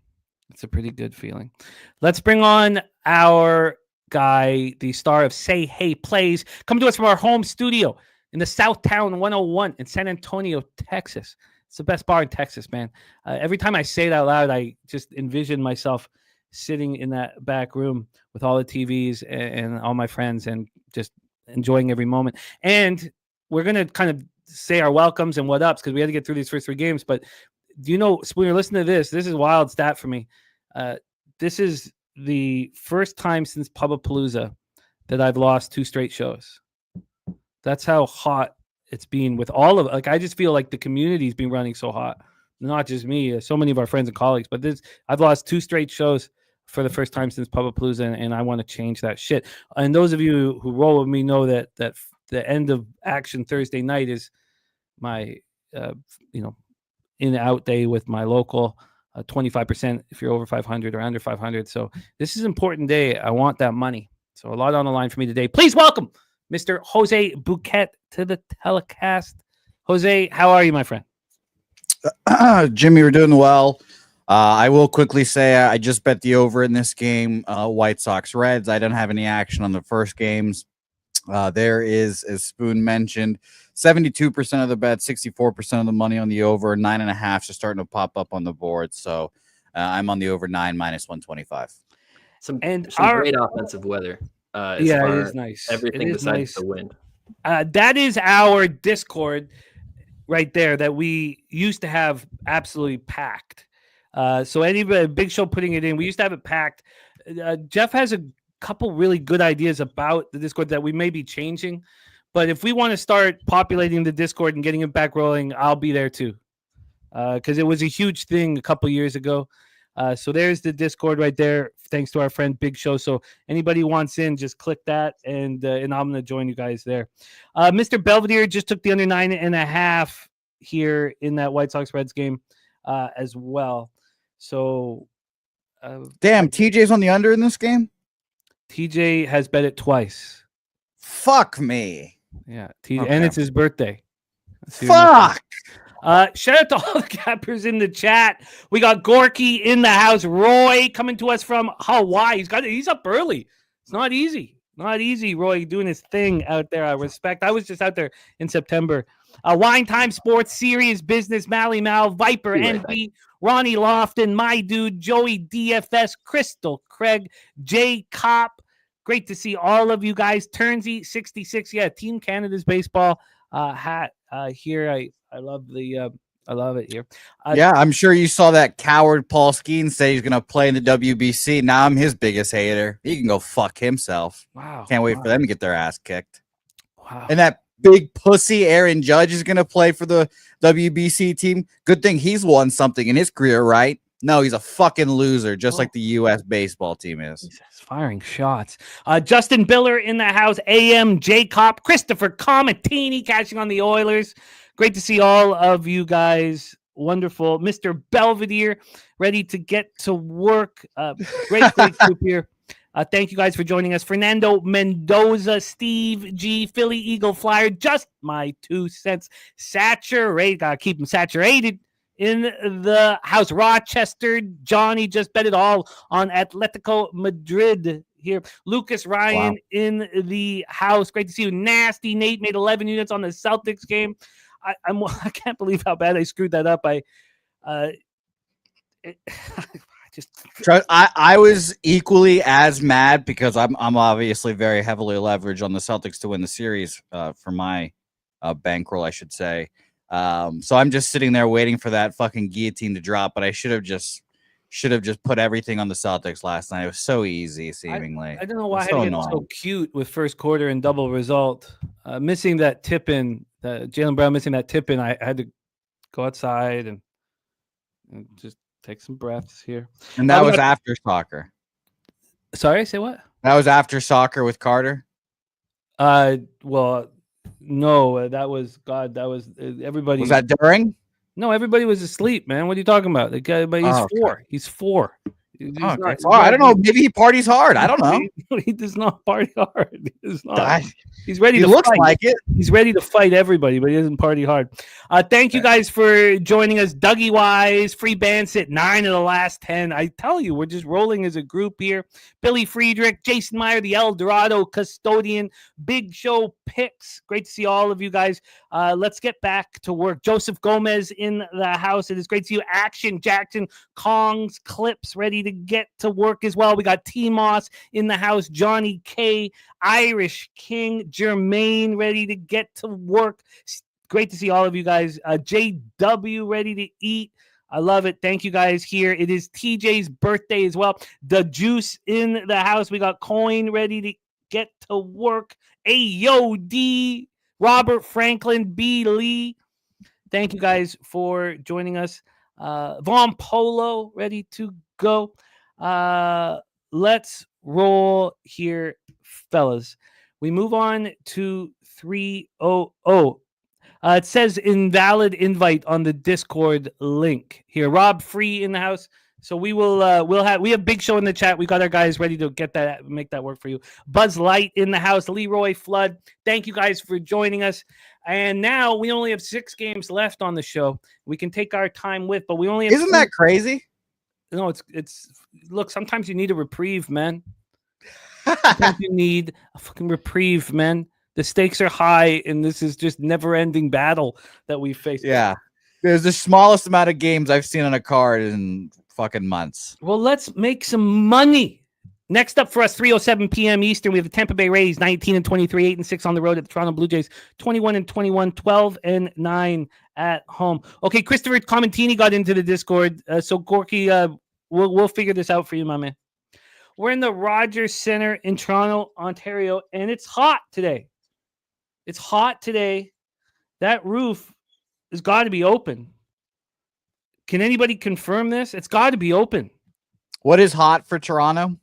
Let's bring on our guy, the star of Say Hey Plays, coming to us from our home studio in the Southtown 101 in San Antonio, Texas. It's the best bar in Texas, man. Every time I say it out loud, I just envision myself sitting in that back room with all the TVs and all my friends and just enjoying every moment. And we're going to kind of say our welcomes and what ups because we had to get through these first 3 games. But do you know, Spooner, listen to this. This is a wild stat for me. This is the first time since Pubapalooza that I've lost 2 straight shows. That's how hot it's been with all of like. I just feel like the community's been running so hot. Not just me, so many of our friends and colleagues. But I've lost 2 straight shows for the first time since Pubapalooza, and I want to change that shit. And those of you who roll with me know that the end of Action Thursday night is my in and out day with my local 25% if you're over 500 or under 500. So this is an important day. I want that money. So a lot on the line for me today. Please welcome Mr. Jose Bouquet to the telecast. Jose, how are you, my friend? Jimmy, we're doing well. I will quickly say I just bet the over in this game, White Sox Reds. I don't have any action on the first games. There is, as Spoon mentioned, 72% of the bet, 64% of the money on the over, 9.5 are starting to pop up on the board. So I'm on the over 9 minus 125. Some great offensive weather. It is nice. Everything besides the wind. That is our Discord right there that we used to have absolutely packed. So anybody, Big Show putting it in, we used to have it packed. Jeff has a couple really good ideas about the Discord that we may be changing. But if we want to start populating the Discord and getting it back rolling, I'll be there too. Because it was a huge thing a couple years ago. So there's the Discord right there, thanks to our friend Big Show. So anybody who wants in, just click that, and I'm going to join you guys there. Mr. Belvedere just took the under 9.5 here in that White Sox Reds game as well. So, damn, TJ's on the under in this game? TJ has bet it twice. Fuck me. Yeah, TJ, and it's his birthday. Fuck. Shout out to all the cappers in the chat. We got Gorky in the house. Roy coming to us from Hawaii. He's up early. It's not easy. Not easy, Roy, doing his thing out there. I respect. I was just out there in September. Wine Time Sports, Serious Business, Mally Mal, Viper, NB, Ronnie Lofton, My Dude, Joey DFS, Crystal, Craig, Jay Kopp. Great to see all of you guys. Turnsy 66. Yeah, Team Canada's baseball hat here. I love I love it here. Yeah, I'm sure you saw that coward Paul Skeen say he's going to play in the WBC. Now I'm his biggest hater. He can go fuck himself. Wow. Can't wait for them to get their ass kicked. Wow. And that big pussy Aaron Judge is going to play for the WBC team. Good thing he's won something in his career, right? No, he's a fucking loser, just like the U.S. baseball team is. Jesus, firing shots. Justin Biller in the house. AM, Jacob, Christopher Comatini catching on the Oilers. Great to see all of you guys. Wonderful. Mr. Belvedere ready to get to work. Great group here. Thank you guys for joining us. Fernando Mendoza, Steve G, Philly Eagle Flyer, just my 2 cents. Saturate, gotta keep them saturated in the house. Rochester, Johnny just bet it all on Atletico Madrid here. Lucas Ryan in the house. Great to see you. Nasty Nate made 11 units on the Celtics game. I can't believe how bad I screwed that up. I was equally as mad because I'm obviously very heavily leveraged on the Celtics to win the series for my bankroll, I should say. So I'm just sitting there waiting for that fucking guillotine to drop, but I should have just put everything on the Celtics last night. It was so easy, seemingly. I don't know why I had to get so cute with first quarter and double result. Missing that tip in, Jaylen Brown missing that tip in. I had to go outside and just take some breaths here. And that was after soccer. Sorry, say what? That was after soccer with Carter? Well, no, that was everybody. Was that during? No, everybody was asleep, man. What are you talking about? The guy, but he's four. I don't know. Maybe he parties hard. I don't know. He does not party hard. He does not. He's ready to looks fight. Like it. He's ready to fight everybody, but he doesn't party hard. Thank you guys for joining us. Dougie Wise, Free Bandsit, 9 of the last 10. I tell you, we're just rolling as a group here. Billy Friedrich, Jason Meyer, the El Dorado custodian, Big Show picks. Great to see all of you guys. Let's get back to work. Joseph Gomez in the house. It is great to see you. Action Jackson, Kong's Clips ready to get to work as well. We got T Moss in the house, Johnny K, Irish King, Jermaine ready to get to work. Great to see all of you guys. JW ready to eat. I love it. Thank you guys here. It is TJ's birthday as well. The Juice in the house. We got Coin ready to get to work. Ayo D Robert Franklin, B. Lee. Thank you guys for joining us. Von Polo, ready to go. Let's roll here, fellas. We move on to 300. It says invalid invite on the Discord link here. Rob Free in the house. So we will we have Big Show in the chat. We got our guys ready to make that work for you. Buzz Light in the house. Leroy Flood. Thank you guys for joining us. And now we only have 6 games left on the show. We can take our time with, but we only have Isn't that crazy? No, it's look, sometimes you need a reprieve, man. Sometimes you need a fucking reprieve, man. The stakes are high, and this is just never-ending battle that we face. Yeah. There's the smallest amount of games I've seen on a card in fucking months. Well, let's make some money. Next up for us, 3:07 p.m. Eastern, we have the Tampa Bay Rays, 19-23, 8-6 on the road at the Toronto Blue Jays, 21-21, 12-9 at home. Okay, Christopher Comentini got into the Discord, so Gorky, we'll figure this out for you, my man. We're in the Rogers Center in Toronto, Ontario, and it's hot today. It's hot today. That roof has got to be open. Can anybody confirm this? It's got to be open. What is hot for Toronto?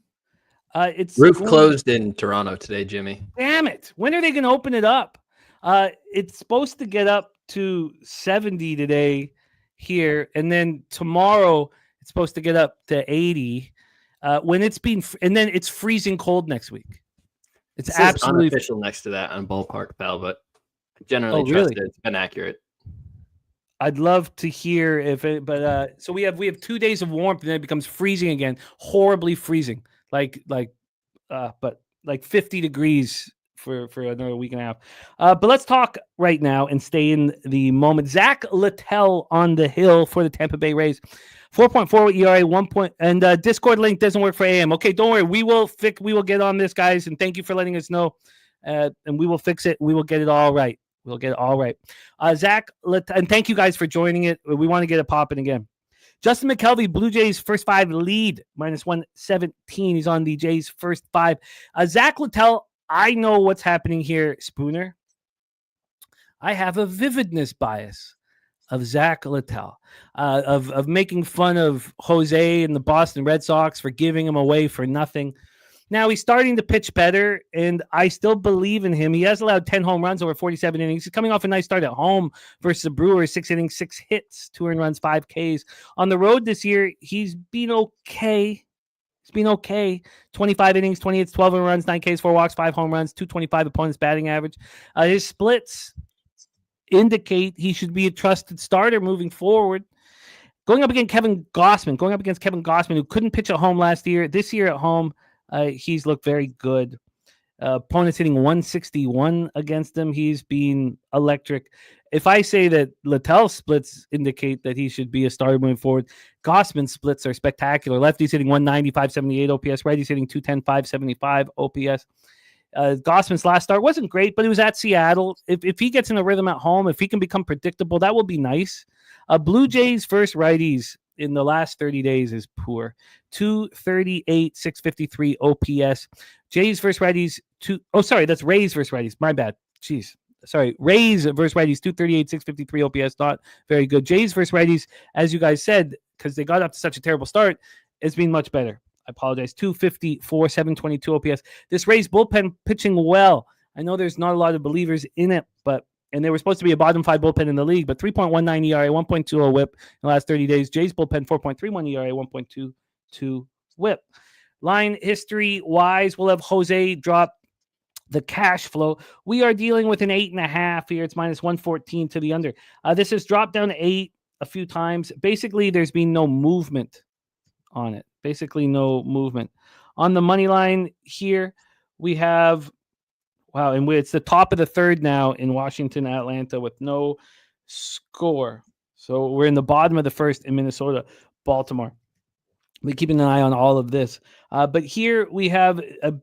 It's Roof closed in Toronto today, Jimmy. Damn it. When are they going to open it up? It's supposed to get up to 70 today here. And then tomorrow it's supposed to get up to 80. And then it's freezing cold next week. It's absolutely unofficial next to that on Ballpark Pal, but generally trusted. It's been accurate. I'd love to hear if it, but so we have 2 days of warmth and then it becomes freezing again, horribly freezing, but 50 degrees for another week and a half. But let's talk right now and stay in the moment. Zach Littell on the hill for the Tampa Bay Rays, 4.4 ERA, 1 point, and Discord link doesn't work for AM. Okay, don't worry, we will get on this, guys, and thank you for letting us know, and we will fix it. We will get it all right. We'll get it all right. Zach, and thank you guys for joining it. We want to get it popping again. Justin McCelvy, Blue Jays first 5 lead, -117. He's on the Jays first 5. Zach Littell, I know what's happening here, Spooner. I have a vividness bias of Zach Littell, of making fun of Jose and the Boston Red Sox for giving him away for nothing. Now he's starting to pitch better, and I still believe in him. He has allowed 10 home runs over 47 innings. He's coming off a nice start at home versus the Brewers, 6 innings, 6 hits, 2 earned runs, 5 Ks. On the road this year, he's been okay. 25 innings, 20 hits, 12 earned runs, 9 Ks, 4 walks, 5 home runs, 225 opponent's batting average. His splits indicate he should be a trusted starter moving forward. Going up against Kevin Gausman, who couldn't pitch at home last year. This year at home, he's looked very good. Opponents hitting 161 against him. He's been electric. If I say that Littell's splits indicate that he should be a starter moving forward, Gausman's splits are spectacular. Lefty's hitting 190, 578 OPS. Righty's hitting 210, 575 OPS. Gausman's last start wasn't great, but it was at Seattle. If he gets in a rhythm at home, if he can become predictable, that will be nice. Blue Jays versus righties in the last 30 days is poor. 238, 653 OPS. Jays versus righties, that's Rays versus righties. My bad. Jeez. Sorry. Rays versus righties, 238, 653 OPS. Not very good. Jays versus righties, as you guys said, because they got up to such a terrible start, it's been much better. I apologize. 254, 722 OPS. This Rays bullpen pitching well. I know there's not a lot of believers in it, and they were supposed to be a bottom 5 bullpen in the league, but 3.19 ERA, 1.20 whip in the last 30 days. Jays bullpen, 4.31 ERA, 1.22 whip. Line history wise, we'll have Jose drop the cash flow. We are dealing with an 8.5 here. It's -114 to the under. This has dropped down to 8 a few times. Basically, there's been no movement on it. On the money line here, we have and it's the top of the third now in Washington, Atlanta with no score. So we're in the bottom of the first in Minnesota, Baltimore. We're keeping an eye on all of this. But here we have a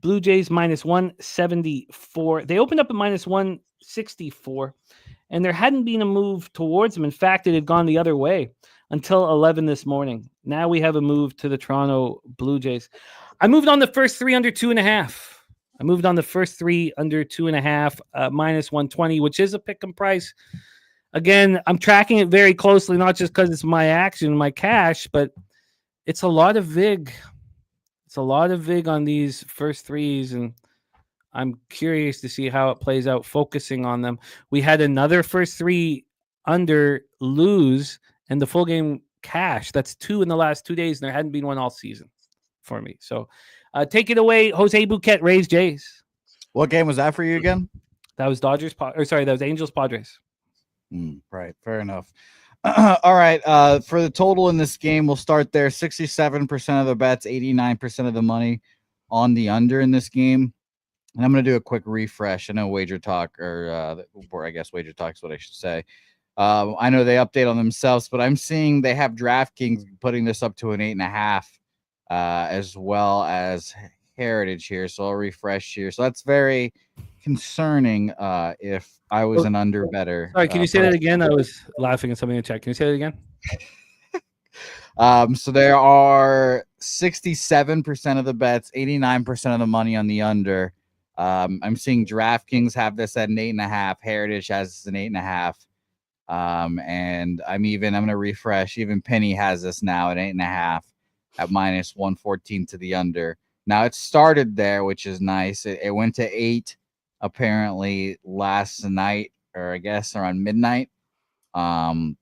Blue Jays -174. They opened up at -164, and there hadn't been a move towards them. In fact, it had gone the other way until 11 this morning. Now we have a move to the Toronto Blue Jays. I moved on the first 3 under 2.5. I moved on the first 3 under 2.5, minus 120, which is a pick 'em price. Again, I'm tracking it very closely, not just because it's my action, my cash, but it's a lot of VIG. It's a lot of VIG on these first 3s, and I'm curious to see how it plays out, focusing on them. We had another first 3 under lose, and the full game cash. That's 2 in the last 2 days, and there hadn't been one all season for me. So take it away, Jose Bouquet, Rays Jays. What game was that for you again? That was that was Angels Padres. Right, fair enough. All right, for the total in this game, we'll start there. 67% of the bets, 89% of the money on the under in this game. And I'm going to do a quick refresh. I know Wager Talk, or I guess Wager Talk is what I should say. I know they update on themselves, but I'm seeing they have DraftKings putting this up to an 8.5, as well as Heritage here. So I'll refresh here. So that's very concerning if I was an under better. Sorry, can you say that again? I was laughing at something in the chat. Can you say that again? So there are 67% of the bets, 89% of the money on the under. I'm seeing DraftKings have this at an 8.5. Heritage has this an 8.5. And I'm going to refresh. Even Penny has this now at 8.5 at minus 114 to the under. Now it started there, which is nice. It went to 8 apparently last night, or I guess around midnight. So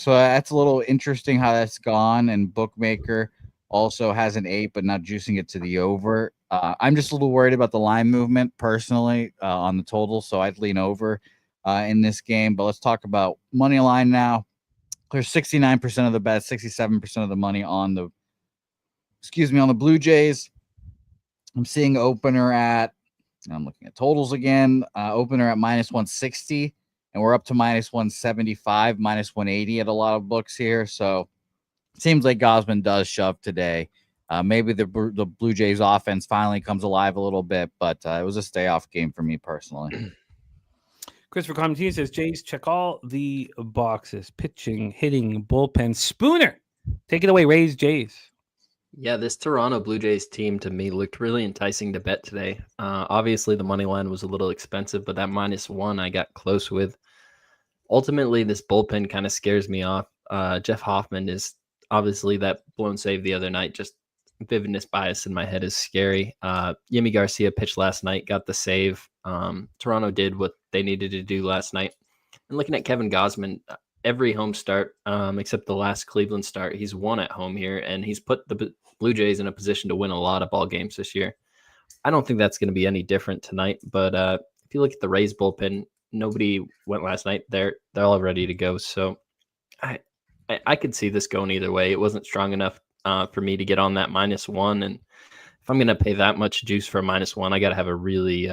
that's a little interesting how that's gone. And Bookmaker also has an 8, but not juicing it to the over. I'm just a little worried about the line movement personally on the total, so I'd lean over in this game. But let's talk about money line now. There's 69% of the bets, 67% of the money on the Blue Jays. I'm seeing opener at, I'm looking at totals again, opener at minus 160, and we're up to minus 175, minus 180 at a lot of books here. So it seems like Gausman does shove today. Maybe the Blue Jays offense finally comes alive a little bit, but it was a stay off game for me personally. Christopher Comtine says, Jays, check all the boxes. Pitching, hitting, bullpen. Spooner, take it away, Rays, Jays. Yeah, this Toronto Blue Jays team to me looked really enticing to bet today. Obviously, the money line was a little expensive, but that -1 I got close with. Ultimately, this bullpen kind of scares me off. Jeff Hoffman is obviously that blown save the other night. Just vividness bias in my head is scary. Yimi Garcia pitched last night, got the save. Toronto did what they needed to do last night. And looking at Kevin Gausman, every home start, except the last Cleveland start, he's won at home here, and he's put the Blue Jays in a position to win a lot of ball games this year. I don't think that's going to be any different tonight, but if you look at the Rays bullpen, nobody went last night. They're all ready to go. So I could see this going either way. It wasn't strong enough for me to get on that -1, and if I'm going to pay that much juice for a -1, I got to have a really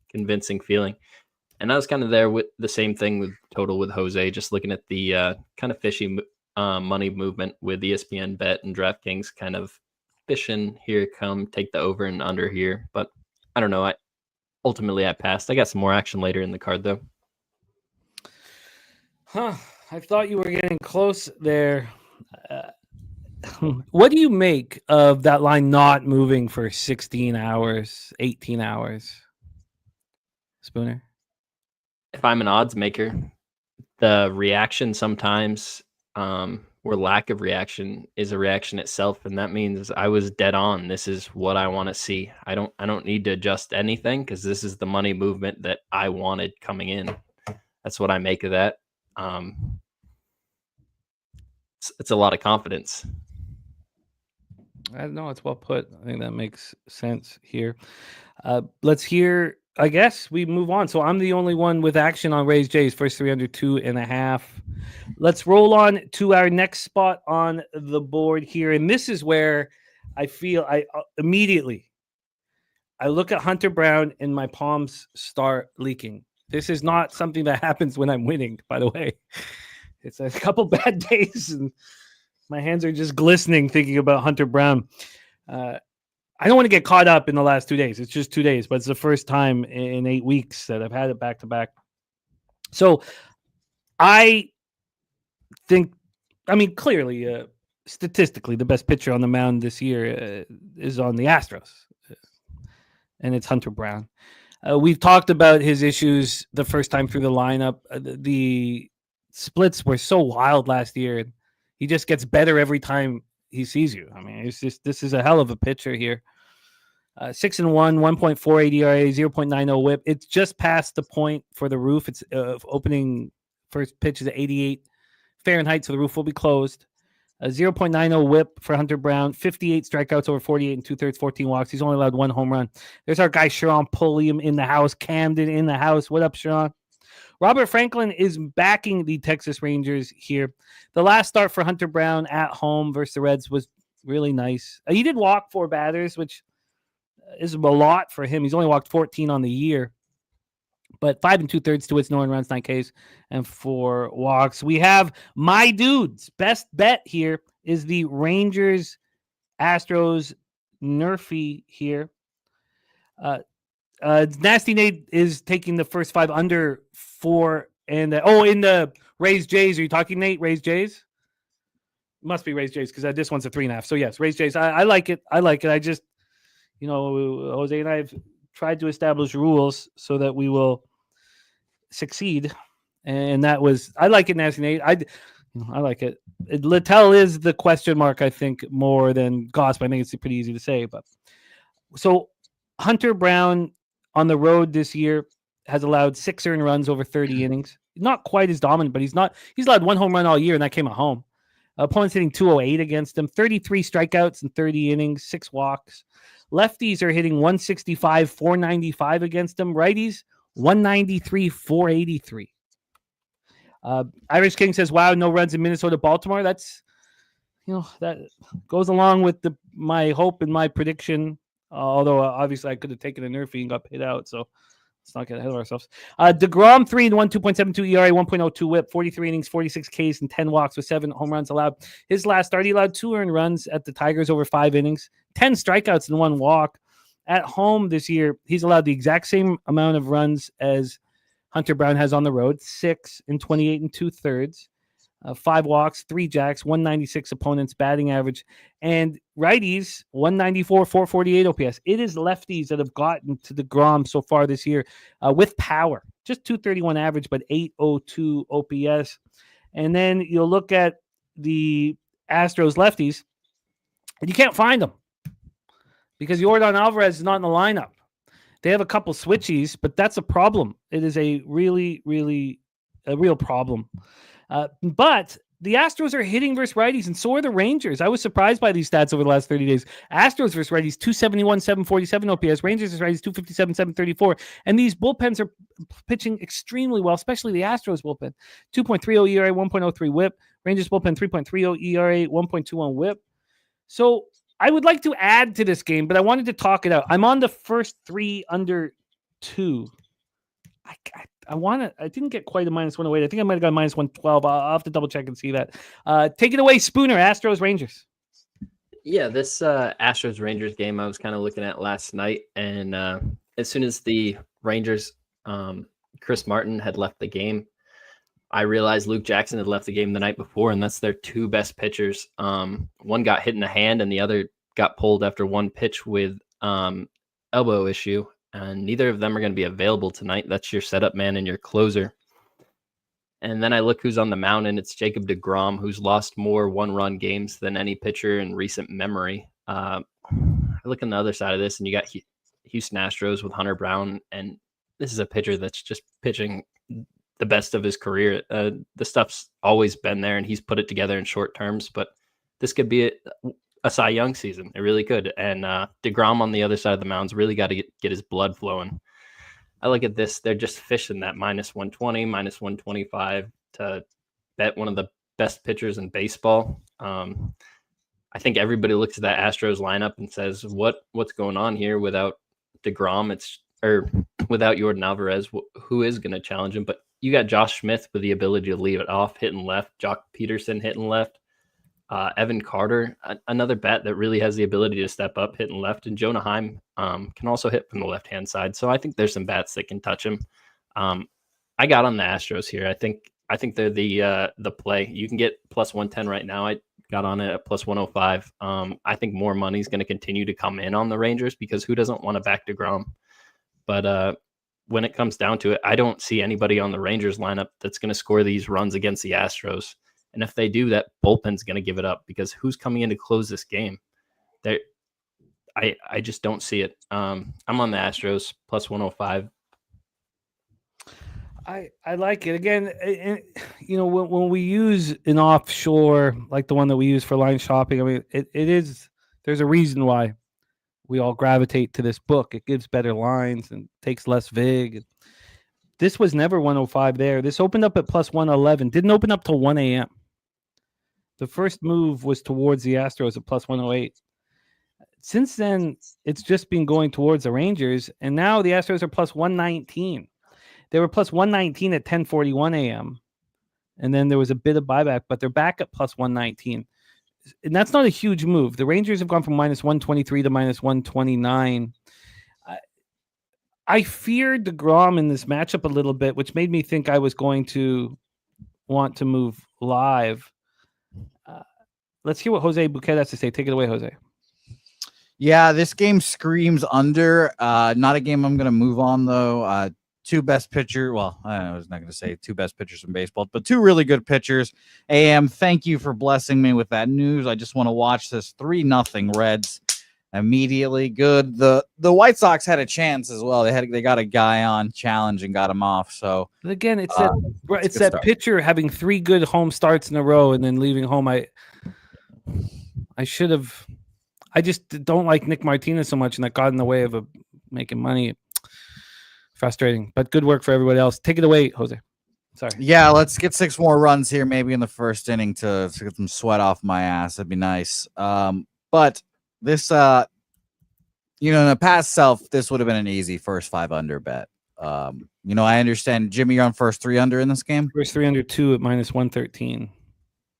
convincing feeling. And I was kind of there with the same thing with total with Jose, just looking at the kind of fishy money movement with ESPN Bet and DraftKings kind of fishing, here come, take the over and under here. But I don't know. Ultimately I passed. I got some more action later in the card, though. I thought you were getting close there. What do you make of that line not moving for 16 hours, 18 hours? Spooner? If I'm an odds maker, the reaction sometimes, or lack of reaction, is a reaction itself, and that means I was dead on. This is what I want to see. I don't need to adjust anything because this is the money movement that I wanted coming in. That's what I make of that. It's a lot of confidence. I don't know. It's well put. I think that makes sense here. Let's hear. I guess we move on. So I'm the only one with action on Rays Jays. First 3 under 2.5. Let's roll on to our next spot on the board here. And this is where I feel I look at Hunter Brown and my palms start leaking. This is not something that happens when I'm winning, by the way. It's a couple bad days and my hands are just glistening thinking about Hunter Brown. I don't want to get caught up in the last 2 days. It's just 2 days, but it's the first time in 8 weeks that I've had it back to back. So I think, clearly, statistically, the best pitcher on the mound this year is on the Astros. and it's Hunter Brown. We've talked about his issues the first time through the lineup. The splits were so wild last year. He just gets better every time he sees you. I mean, this is a hell of a pitcher here. 6-1, 1.48 ERA, 0.90 WHIP. It's just past the point for the roof. It's opening first pitch is at 88 Fahrenheit, so the roof will be closed. 0.90 WHIP for Hunter Brown, 58 strikeouts over 48 and 2/3, 14 walks. He's only allowed 1 home run. There's our guy Sharon Pulliam in the house, Camden in the house. What up, Sharon? Robert Franklin is backing the Texas Rangers here. The last start for Hunter Brown at home versus the Reds was really nice. He did walk 4 batters, which is a lot for him. He's only walked 14 on the year. But 5 2/3 to its no runs, 9 Ks, and 4 walks. We have my dudes. Best bet here is the Rangers Astros Nerfy here. Nasty Nate is taking the first 5 under 4. And in the Rays Jays, are you talking, Nate? Rays Jays? Must be Rays Jays because this one's a 3.5. So yes, Rays Jays. I like it. I just, Jose and I have tried to establish rules so that we will succeed, and that was I like it. Nasty Nate, I like it. Littell is the question mark, I think, more than Goss, but I think it's pretty easy to say. But so Hunter Brown on the road this year has allowed 6 earned runs over 30 innings. Not quite as dominant, but he's allowed 1 home run all year, and that came at home. Opponents hitting 208 against him, 33 strikeouts in 30 innings, 6 walks. Lefties are hitting 165, 495 against him. Righties, 193, 483. Irish King says, wow, no runs in Minnesota, Baltimore. That's, that goes along with my hope and my prediction. Although, obviously, I could have taken a Nerfy and got paid out. So let's not get ahead of ourselves. DeGrom, 3-1, 2.72 ERA, 1.02 WHIP, 43 innings, 46 Ks, and 10 walks with 7 home runs allowed. His last start, he allowed 2 earned runs at the Tigers over 5 innings, 10 strikeouts and 1 walk. At home this year, he's allowed the exact same amount of runs as Hunter Brown has on the road, 6 in 28 and 2/3, 5 walks, 3 jacks, 196 opponents batting average, and righties 194, 448 OPS. It is lefties that have gotten to the Grom so far this year with power, just 231 average, but 802 OPS. And then you'll look at the Astros lefties, and you can't find them because Yordan Alvarez is not in the lineup. They have a couple switchies, but that's a problem. It is a really, really a real problem. But the Astros are hitting versus righties, and so are the Rangers. I was surprised by these stats over the last 30 days. Astros versus righties, 271, 747 OPS. Rangers versus righties, 257, 734. And these bullpens are pitching extremely well, especially the Astros bullpen. 2.30 ERA, 1.03 WHIP. Rangers bullpen, 3.30 ERA, 1.21 WHIP. So I would like to add to this game, but I wanted to talk it out. I'm on the first 3 under 2. I didn't get quite a -108. I think I might have got -112. I'll have to double check and see that. Take it away, Spooner. Astros Rangers. Yeah, this Astros Rangers game I was kind of looking at last night, and as soon as the Rangers, Chris Martin had left the game, I realized Luke Jackson had left the game the night before, and that's their 2 best pitchers. One got hit in the hand, and the other got pulled after 1 pitch with elbow issue. And neither of them are going to be available tonight. That's your setup man and your closer. And then I look who's on the mound, and it's Jacob deGrom, who's lost more 1-run games than any pitcher in recent memory. I look on the other side of this, and you got Houston Astros with Hunter Brown, and this is a pitcher that's just pitching the best of his career. The stuff's always been there, and he's put it together in short terms, but this could be a Cy Young season. It really could. And deGrom on the other side of the mound's really got to get his blood flowing. I look at this. They're just fishing that -120, -125 to bet one of the best pitchers in baseball. I think everybody looks at that Astros lineup and says, what's going on here without deGrom? Or without Yordan Alvarez, who is going to challenge him? But you got Josh Smith with the ability to leave it off, hitting left, Jock Peterson hitting left. Evan Carter, another bat that really has the ability to step up, hitting left, and Jonah Heim can also hit from the left-hand side. So I think there's some bats that can touch him. I got on the Astros here. I think they're the play. You can get +110 right now. I got on it at plus 105. I think more money is going to continue to come in on the Rangers because who doesn't want to back DeGrom? But when it comes down to it, I don't see anybody on the Rangers lineup that's going to score these runs against the Astros. And if they do, that bullpen's going to give it up because who's coming in to close this game? I just don't see it. I'm on the Astros plus 105. I like it. Again, when we use an offshore like the one that we use for line shopping, I mean, there's a reason why we all gravitate to this book. It gives better lines and takes less vig. This was never 105 there. This opened up at plus 111. Didn't open up till 1 a.m. The first move was towards the Astros at plus 108. Since then, it's just been going towards the Rangers, and now the Astros are plus 119. They were plus 119 at 10:41 a.m., and then there was a bit of buyback, but they're back at plus 119. And that's not a huge move. The Rangers have gone from minus 123 to minus 129. I feared DeGrom in this matchup a little bit, which made me think I was going to want to move live. Let's hear what Jose Bouquet has to say. Take it away, Jose. Yeah, this game screams under. Not a game I'm going to move on, though. Two best pitcher. Well, I was not going to say two best pitchers in baseball, but two really good pitchers. AM, thank you for blessing me with that news. I just want to watch this 3-0 Reds immediately. Good. The White Sox had a chance as well. They got a guy on challenge and got him off. So but again, it's that pitcher having 3 good home starts in a row and then leaving home. I should have. I just don't like Nick Martinez so much, and that got in the way of making money. Frustrating, but good work for everybody else. Take it away, Jose. Sorry. Yeah, let's get 6 more runs here, maybe in the first inning to get some sweat off my ass. That'd be nice. But this, in the past self, this would have been an easy first 5 under bet. I understand, Jimmy, you're on first 3 under in this game. First 3 under 2 at minus 113.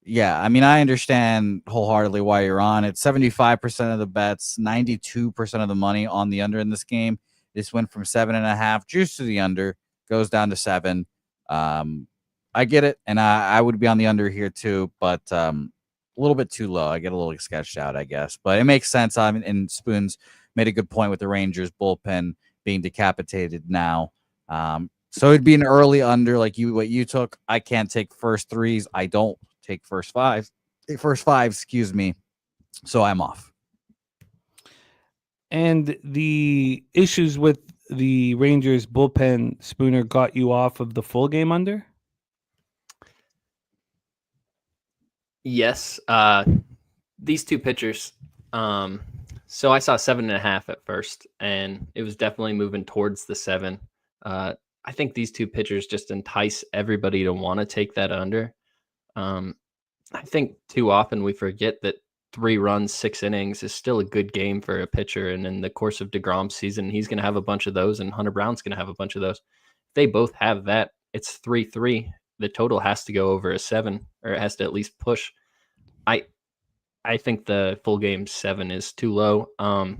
Yeah, I mean, I understand wholeheartedly why you're on it. 75% of the bets, 92% of the money on the under in this game. This went from 7.5 juice to the under, goes down to 7. I get it, and I would be on the under here too, but a little bit too low. I get a little sketched out, I guess, but it makes sense. And Spoons made a good point with the Rangers bullpen being decapitated now. So it'd be an early under like what you took. I can't take first 3s. I don't take first 5, excuse me. So I'm off. And the issues with the Rangers bullpen, Spooner, got you off of the full game under? Yes. These two pitchers. So I saw 7.5 at first, and it was definitely moving towards the 7. I think these two pitchers just entice everybody to want to take that under. I think too often we forget that 3 runs, 6 innings is still a good game for a pitcher. And in the course of DeGrom's season, he's going to have a bunch of those, and Hunter Brown's going to have a bunch of those. If they both have that, it's 3-3. The total has to go over a 7, or it has to at least push. I think the full game 7 is too low. The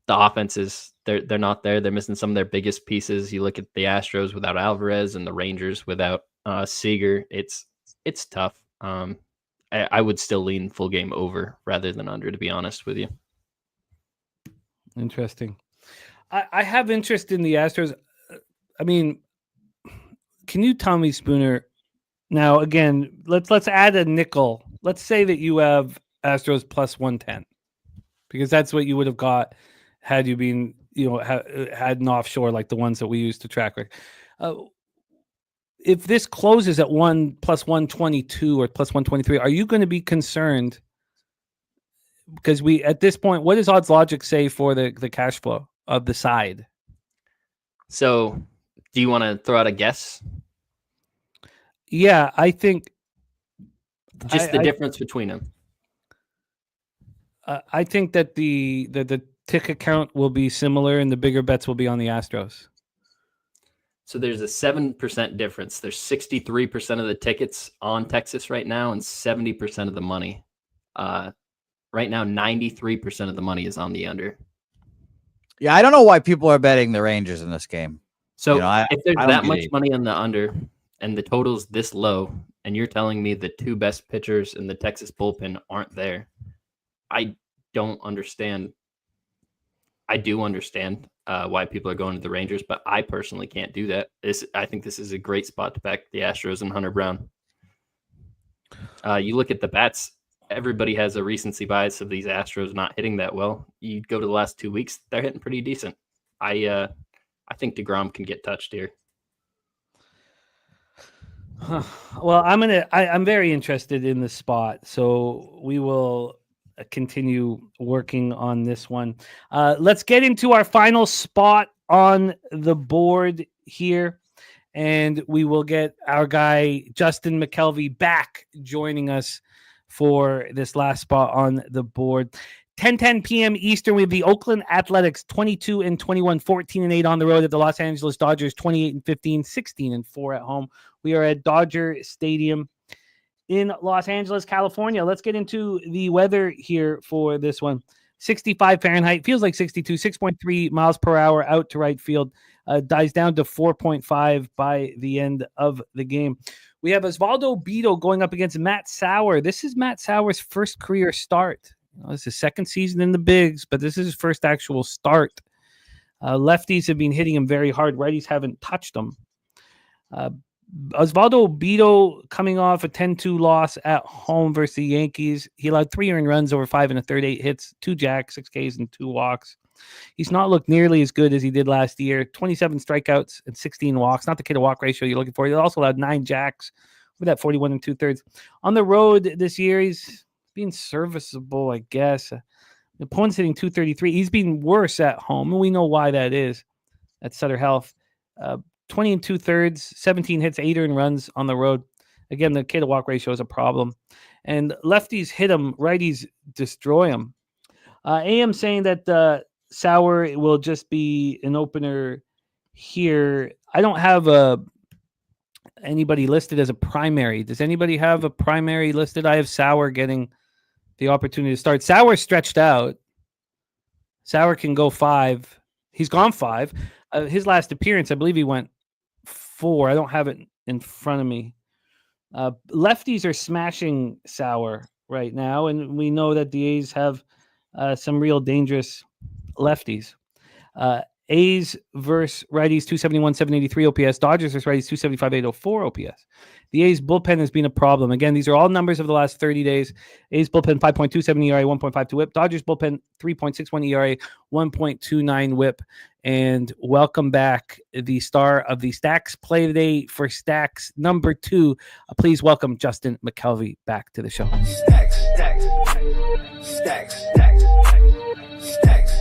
offenses, they're not there. They're missing some of their biggest pieces. You look at the Astros without Alvarez and the Rangers without Seager. It's tough. I would still lean full game over rather than under, to be honest with you. Interesting. I have interest in the Astros. I mean, can you tell me, Spooner? Now, again, let's add a nickel. Let's say that you have Astros plus 110, because that's what you would have got had you been, had an offshore like the ones that we use to track. If this closes at 1 plus 122 or plus 123, are you going to be concerned? Because at this point, what does odds logic say for the cash flow of the side? So do you want to throw out a guess? Yeah, I think just the difference between them. I think that the ticket count will be similar and the bigger bets will be on the Astros. So there's a 7% difference. There's 63% of the tickets on Texas right now and 70% of the money. Right now, 93% of the money is on the under. Yeah, I don't know why people are betting the Rangers in this game. So if there's that much money on the under and the total's this low and you're telling me the two best pitchers in the Texas bullpen aren't there. I don't understand. I do understand why people are going to the Rangers, but I personally can't do that. I think this is a great spot to back the Astros and Hunter Brown. You look at the bats, everybody has a recency bias of these Astros not hitting that well. You go to the last 2 weeks, they're hitting pretty decent. I think DeGrom can get touched here. Well, I'm very interested in the spot, so we will continue working on this one. Let's get into our final spot on the board here, and we will get our guy Justin McCelvy back joining us for this last spot on the board. 10:10 p.m. Eastern, we have the Oakland Athletics 22-21, 14-8 on the road at the Los Angeles Dodgers 28-15, 16-4 at home. We are at Dodger Stadium in Los Angeles, California. Let's get into the weather here for this one. 65 Fahrenheit, feels like 62, 6.3 miles per hour out to right field. Dies down to 4.5 by the end of the game. We have Osvaldo Bido going up against Matt Sauer. This is Matt Sauer's first career start. This is his second season in the bigs, but this is his first actual start. Lefties have been hitting him very hard. Righties haven't touched him. Osvaldo Bido coming off a 10-2 loss at home versus the Yankees. He allowed 3 earned runs over 5 1/3, 8 hits, 2 jacks, 6 Ks, and 2 walks. He's not looked nearly as good as he did last year. 27 strikeouts and 16 walks. Not the K-to-walk ratio you're looking for. He also allowed 9 jacks with that 41 2/3. On the road this year, he's been serviceable, I guess. The opponent's hitting 233. He's been worse at home, and we know why that is. That's Sutter Health. 20 2/3, 17 hits, 8 earned runs on the road. Again, the K-to-walk ratio is a problem. And lefties hit him, righties destroy him. AM saying that Sauer will just be an opener here. I don't have anybody listed as a primary. Does anybody have a primary listed? I have Sauer getting the opportunity to start. Sauer stretched out. Sauer can go 5. He's gone 5. His last appearance, I believe he went 4. I don't have it in front of me. Lefties are smashing Sauer right now, and we know that the A's have some real dangerous lefties. A's versus righties, 271, 783 OPS. Dodgers versus righties, 275, 804 OPS. The A's bullpen has been a problem. Again, these are all numbers of the last 30 days. A's bullpen, 5.27 ERA, 1.52 whip. Dodgers bullpen, 3.61 ERA, 1.29 whip. And welcome back, the star of the Stacks Play Today for Stacks number 2. Please welcome Justin McCelvy back to the show. Stacks, stacks, stacks, stacks, stacks, stacks,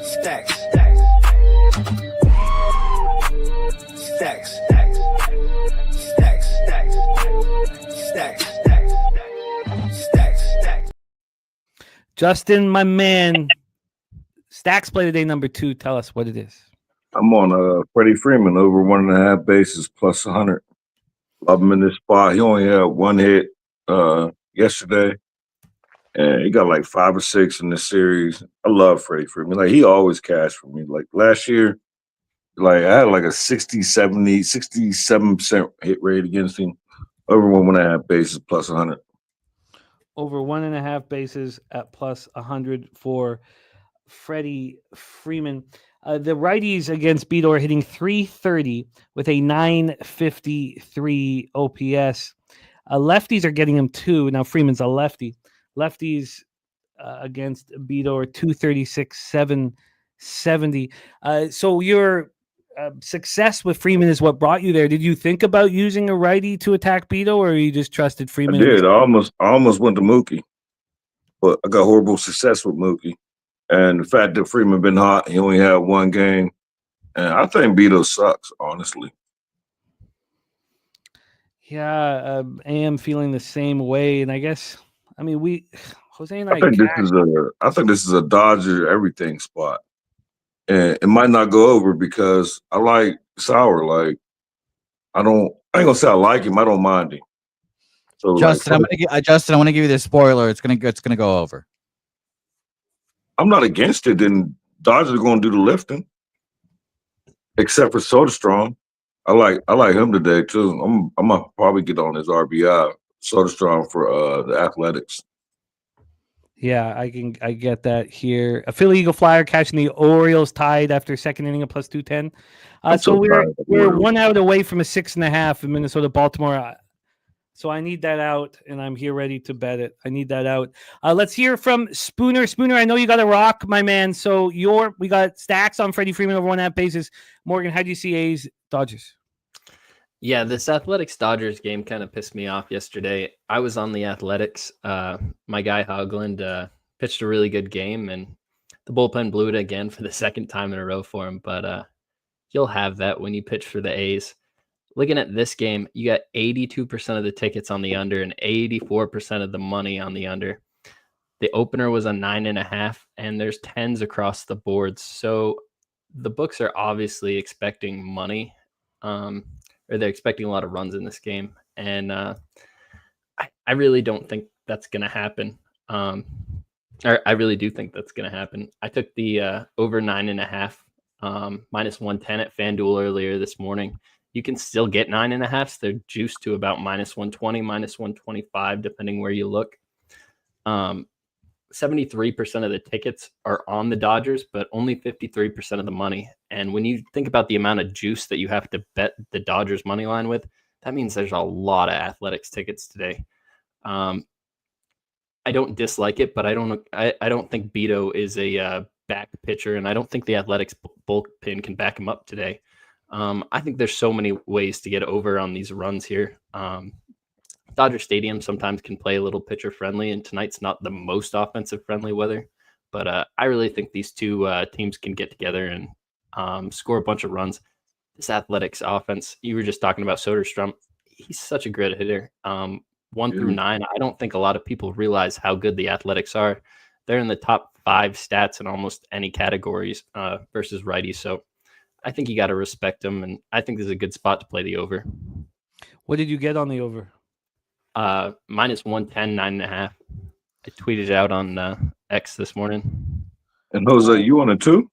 stacks, stacks, stacks, stacks, stacks, stacks, stacks. Justin, my man, Stacks Play Today number 2. Tell us what it is. I'm on Freddie Freeman over 1.5 bases plus 100. Love him in this spot. He only had 1 hit yesterday, and he got like 5 or 6 in this series. I love Freddie Freeman. Like, he always cashed for me. Like last year, like I had like a 67% hit rate against him. Over 1.5 bases plus 100. Over 1.5 bases at plus 100 for Freddie Freeman. The righties against Bido are hitting 330 with a 953 OPS. Lefties are getting him 2. Now Freeman's a lefty. Lefties against Bido are 236, 770. So your success with Freeman is what brought you there. Did you think about using a righty to attack Bido, or you just trusted Freeman? I did. I almost went to Mookie, but I got horrible success with Mookie. And the fact that Freeman been hot, he only had 1 game. And I think Bido sucks, honestly. Yeah, I am feeling the same way. And I guess, I mean, Jose and I think this is a Dodger everything spot. And it might not go over because I like Sauer. Like, I ain't gonna say I like him. I don't mind him. So Justin, I want to give you this spoiler. It's gonna go over. I'm not against it. Then Dodgers are going to do the lifting, except for Soderstrom. I like him today too. I'm gonna probably get on his RBI. Soderstrom for the Athletics. Yeah, I get that here. A Philly Eagle Flyer catching the Orioles tied after second inning of plus 210. So we're 1 out away from a 6.5 in Minnesota Baltimore. So I need that out, and I'm here ready to bet it. I need that out. Let's hear from Spooner. Spooner, I know you got a rock, my man. So we got stacks on Freddie Freeman over 1.5 bases. Morgan, how do you see A's Dodgers? Yeah, this Athletics Dodgers game kind of pissed me off yesterday. I was on the Athletics. My guy Hogland pitched a really good game, and the bullpen blew it again for the second time in a row for him. But you'll have that when you pitch for the A's. Looking at this game, you got 82% of the tickets on the under and 84% of the money on the under. The opener was a 9.5, and there's 10s across the board. So the books are obviously expecting money. Or they're expecting a lot of runs in this game. And I really don't think that's going to happen. Or I really do think that's going to happen. I took the over 9.5, minus 110 at FanDuel earlier this morning. You can still get 9.5s. They're juiced to about minus 120, minus 125, depending where you look. 73% of the tickets are on the Dodgers, but only 53% of the money. And when you think about the amount of juice that you have to bet the Dodgers money line with, that means there's a lot of Athletics tickets today. I don't dislike it, but I don't think Beto is a back pitcher, and I don't think the Athletics bullpen can back him up today. I think there's so many ways to get over on these runs here. Dodger Stadium sometimes can play a little pitcher friendly, and tonight's not the most offensive friendly weather. But I really think these two teams can get together and score a bunch of runs. This Athletics offense, you were just talking about Soderstrom. He's such a great hitter. 1 through 9, I don't think a lot of people realize how good the Athletics are. They're in the top 5 stats in almost any categories versus righties. So I think you got to respect them, and I think this is a good spot to play the over. What did you get on the over? Minus 110, 9.5. I tweeted it out on X this morning. And Jose, you on it too?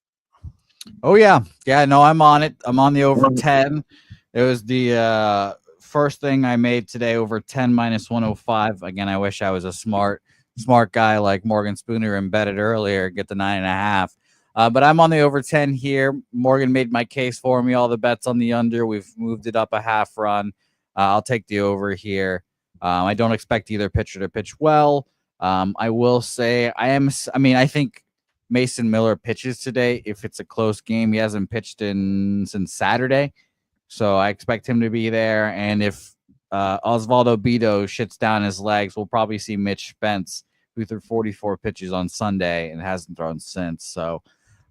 Oh, yeah. Yeah, no, I'm on it. I'm on the over 10. It was the first thing I made today, over 10 minus 105. Again, I wish I was a smart guy like Morgan Spooner and bet it earlier, get the 9.5. But I'm on the over 10 here. Morgan made my case for me. All the bets on the under. We've moved it up a half run. I'll take the over here. I don't expect either pitcher to pitch well. I will say I think Mason Miller pitches today. If it's a close game, he hasn't pitched since Saturday. So I expect him to be there. And if Osvaldo Beto shits down his legs, we'll probably see Mitch Spence, who threw 44 pitches on Sunday and hasn't thrown since. So,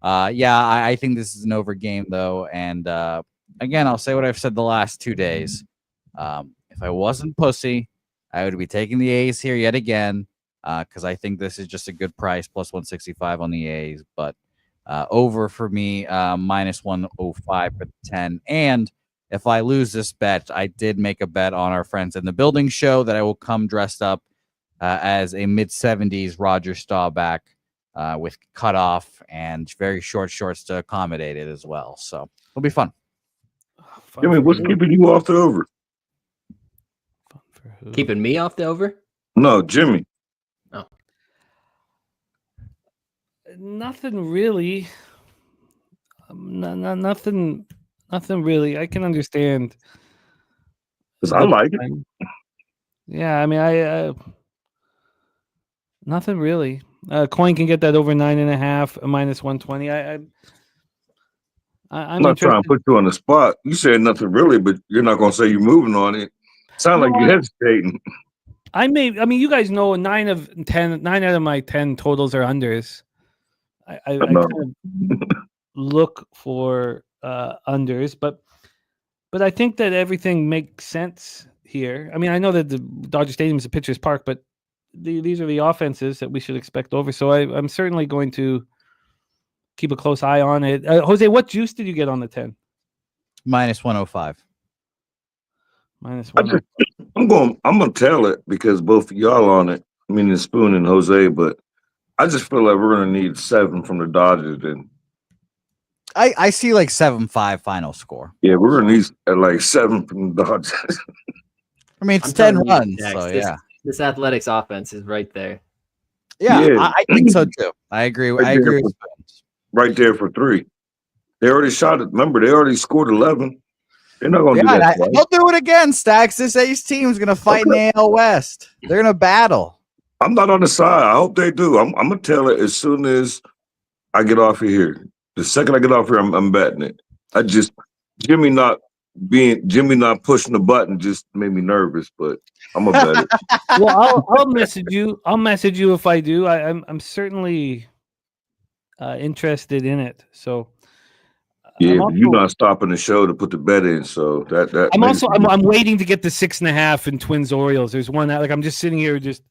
I think this is an over game, though. And again, I'll say what I've said the last 2 days. If I wasn't pussy, I would be taking the A's here yet again because I think this is just a good price, plus 165 on the A's. But over for me, minus 105 for the 10. And if I lose this bet, I did make a bet on our Friends in the Building show that I will come dressed up as a mid-70s Roger Staubach with cutoff and very short shorts to accommodate it as well. So it'll be fun. Jimmy, what's keeping you off the over? Keeping me off the over? No, Jimmy. Oh. Nothing really. Nothing really. I can understand. Because I like it. Yeah, I mean, nothing really. Coin can get that over 9.5, a minus 120. I'm not trying to put you on the spot. You said nothing really, but you're not going to say you're moving on it. Sound like you're hesitating. I mean, you guys know 9 out of my 10 totals are unders. I kind of look for unders, but I think that everything makes sense here. I mean, I know that the Dodger Stadium is a pitcher's park, but these are the offenses that we should expect over. So I'm certainly going to keep a close eye on it. Jose, what juice did you get on the 10? Minus 105. Minus 105. I'm gonna tell it because both of y'all on it, meaning Spoon and Jose, but I just feel like we're gonna need 7 from the Dodgers. And I see like 7-5 final score. Yeah, we're in these at like 7 from the Dodgers. I mean, it's I'm 10 telling you, runs, Jax, so this, yeah. this athletics offense is right there. Yeah, Yeah. I think so too. I agree. Right I agree there with for- Spoons. right there for 3. They already shot it. Remember, they already scored 11. They're not going to do Yeah, that twice. they'll do it again, Stacks. This Ace team is going to fight in the AL West. They're going to battle. I'm not on the side. I hope they do. I'm going to tell it as soon as I get off of here. The second I get off here, I'm betting it. Jimmy not pushing the button just made me nervous, but I'm gonna bet it. Well, I'll message you. I'll message you if I do. I'm certainly interested in it. So Yeah, but you're not stopping the show to put the bet in, so that. I'm waiting to get the 6.5 in Twins Orioles. There's one that I'm just sitting here just.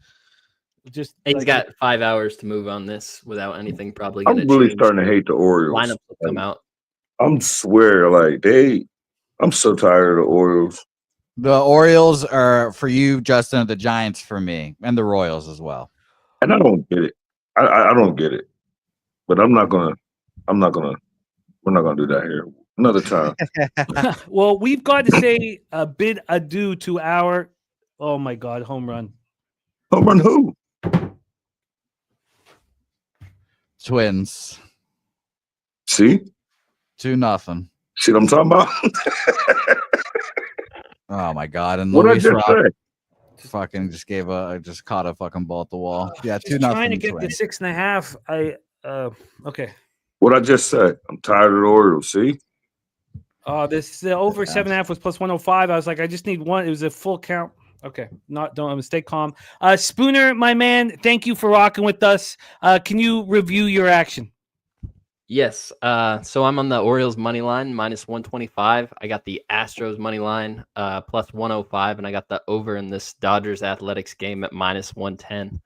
He's like, got 5 hours to move on this without anything probably I'm going to really change. starting to hate the Orioles. Lineups will come out. I'm swear, I'm so tired of the Orioles. The Orioles are for you, Justin, the Giants for me, and the Royals as well. And I don't get it. I don't get it. But we're not gonna do that here. Another time. Well, we've got to say a bid adieu to our oh my god, home run. Home run who? Twins. See? 2-0. See what I'm talking about? Oh my god! And What I Luis just Rock say? fucking just caught a fucking ball at the wall. Yeah, Just 2-0. trying to get the Twins. 6.5. Okay. What I just said. I'm tired of the Orioles. See? This over 7.5 was plus 105. I was like, I just need one. It was a full count. Okay, don't stay calm. Spooner, my man, thank you for rocking with us. Can you review your action? Yes. So I'm on the Orioles money line minus 125. I got the Astros money line plus 105, and I got the over in this Dodgers Athletics game at minus 110.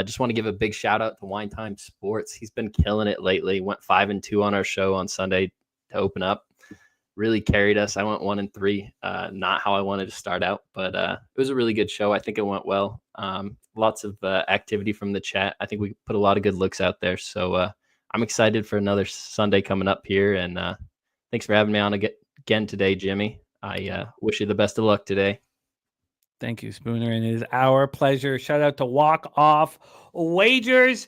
Just want to give a big shout out to Wine Time Sports. He's been killing it lately. Went 5-2 on our show on Sunday to open up. Really carried us. I went 1-3. Not how I wanted to start out, but it was a really good show. I think it went well. Lots of activity from the chat. I think we put a lot of good looks out there. So I'm excited for another Sunday coming up here. And thanks for having me on again today, Jimmy. I wish you the best of luck today. Thank you, Spooner. And it is our pleasure. Shout out to Walk Off Wagers.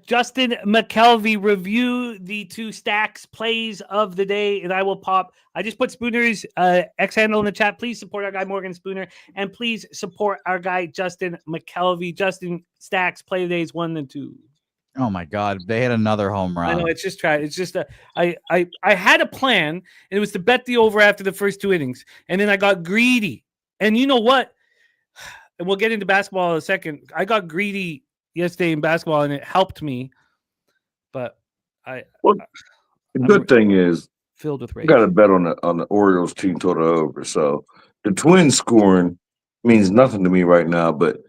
Justin McCelvy, review the 2 stacks plays of the day, and I will pop. I just put Spooner's X handle in the chat. Please support our guy Morgan Spooner, and please support our guy Justin McCelvy. Justin stacks play of the days 1 and 2. Oh my god, they hit another home run. I know it's just try. It's just I had a plan, and it was to bet the over after the first 2 innings, and then I got greedy. And you know what? And we'll get into basketball in a second. I got greedy yesterday in basketball, and it helped me. But the good thing is filled with rage. I got to bet on the Orioles team total over. So the Twins scoring means nothing to me right now. But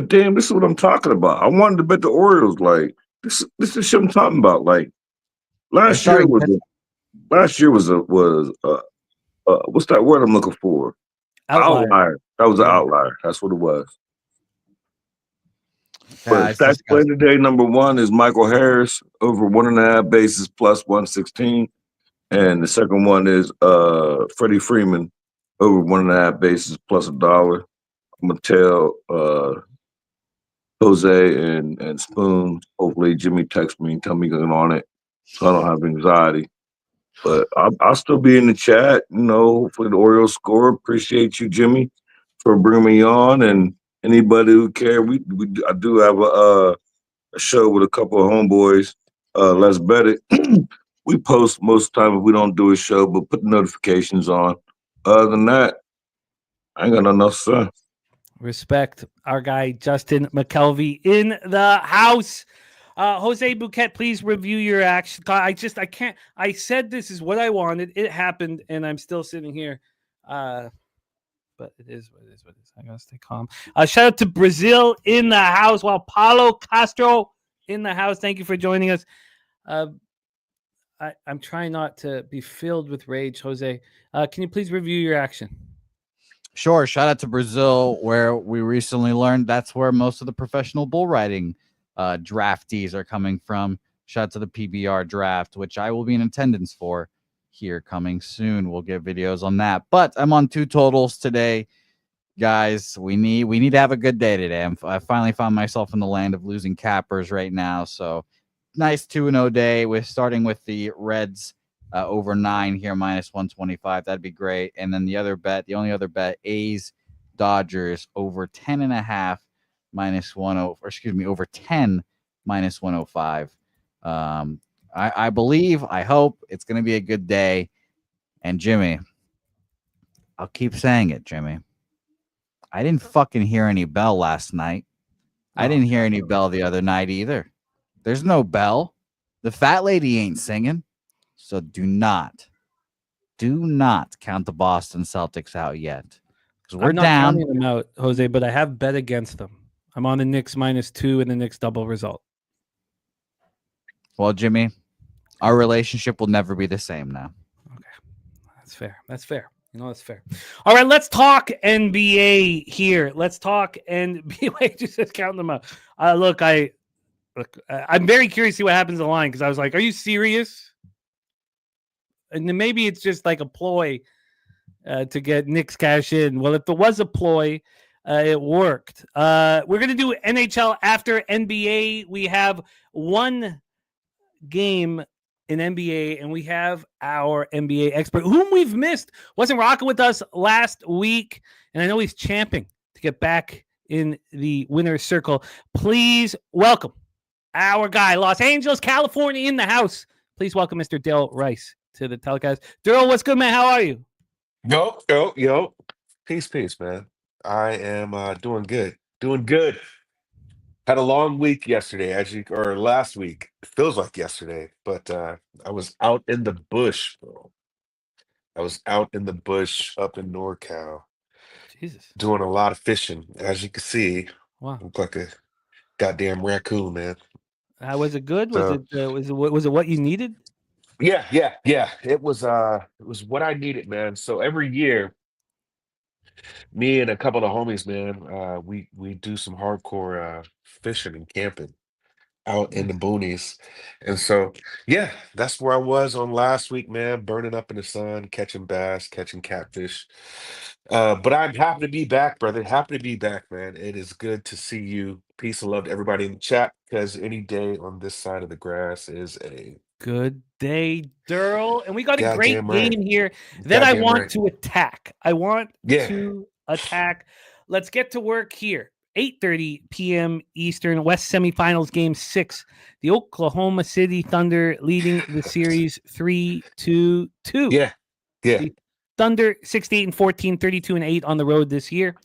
damn, this is what I'm talking about. I wanted to bet the Orioles. Like this is shit I'm talking about. Like last year was a what's that word I'm looking for? Outlier. That was an outlier. That's what it was. But stats play today, number 1 is Michael Harris over 1.5 bases plus 116. And the second one is Freddie Freeman over 1.5 bases plus $1. I'm gonna tell Jose and Spoon. Hopefully Jimmy texts me and tell me get on it so I don't have anxiety. But I'll still be in the chat, hopefully the Orioles score. Appreciate you, Jimmy, for bringing me on, and anybody who care. I do have a show with a couple of homeboys. Let's bet it. We post most of the time if we don't do a show, but put the notifications on. Other than that, I ain't got nothing else to say. Respect our guy Justin McCelvy in the house. Jose Bouquet, please review your action. I can't. I said this is what I wanted. It happened, and I'm still sitting here. But it is what it is. I gotta stay calm. Shout out to Brazil in the house. While Paulo Castro in the house. Thank you for joining us. I'm trying not to be filled with rage, Jose. Can you please review your action? Sure. Shout out to Brazil, where we recently learned that's where most of the professional bull riding draftees are coming from. Shout out to the PBR draft, which I will be in attendance for here coming soon. We'll get videos on that. But I'm on 2 totals today. Guys, we need to have a good day today. I finally found myself in the land of losing cappers right now. So nice 2-0 day. We're starting with the Reds over 9 here, -125. That'd be great. And then the only other bet, A's Dodgers over 10.5 -10, or excuse me, over 10 -105. I believe, I hope it's going to be a good day. And Jimmy, I'll keep saying it, Jimmy. I didn't fucking hear any bell last night. I didn't hear any bell the other night either. There's no bell. The fat lady ain't singing. So do not count the Boston Celtics out yet. Because we're I'm not down. counting them out, Jose, but I have bet against them. I'm on the Knicks -2 and the Knicks double result. Well, Jimmy, our relationship will never be the same now. Okay. That's fair. That's fair. That's fair. All right, let's talk NBA here. Let's talk NBA. Just says counting them out. I'm very curious to see what happens in the line because I was like, "Are you serious?" And then maybe it's just like a ploy to get Knicks cash in. Well, if there was a ploy, it worked. We're gonna do NHL after NBA. We have one game in NBA, and we have our NBA expert, whom we've missed, wasn't rocking with us last week, and I know he's champing to get back in the winner's circle. Please welcome our guy, Los Angeles, California, in the house. Please welcome Mr. Derl Rice to the telecast. Derl, what's good, man? How are you? Yo. Peace, man. I am doing good. Had a long week yesterday, or last week. It feels like yesterday, but I was out in the bush, bro. I was out in the bush up in NorCal Jesus. doing a lot of fishing. As you can see, Wow. look like a goddamn raccoon, man. Was it good? So, Was it what you needed? yeah. It was what I needed, man. So every year, me and a couple of homies, man, we do some hardcore fishing and camping out in the boonies. And so, yeah, that's where I was on last week, man, burning up in the sun, catching bass, catching catfish. But I'm happy to be back, brother. Happy to be back, man. It is good to see you. Peace and love to everybody in the chat, because any day on this side of the grass is a Good day, Darryl. And we got a great goddamn right. game here that I Goddamn want right. to attack. I want Yeah. to attack. Let's get to work here. 8:30 p.m. Eastern, West Semifinals, Game 6. The Oklahoma City Thunder leading the series 3-2. Yeah. The Thunder 68-14, 32-8 on the road this year,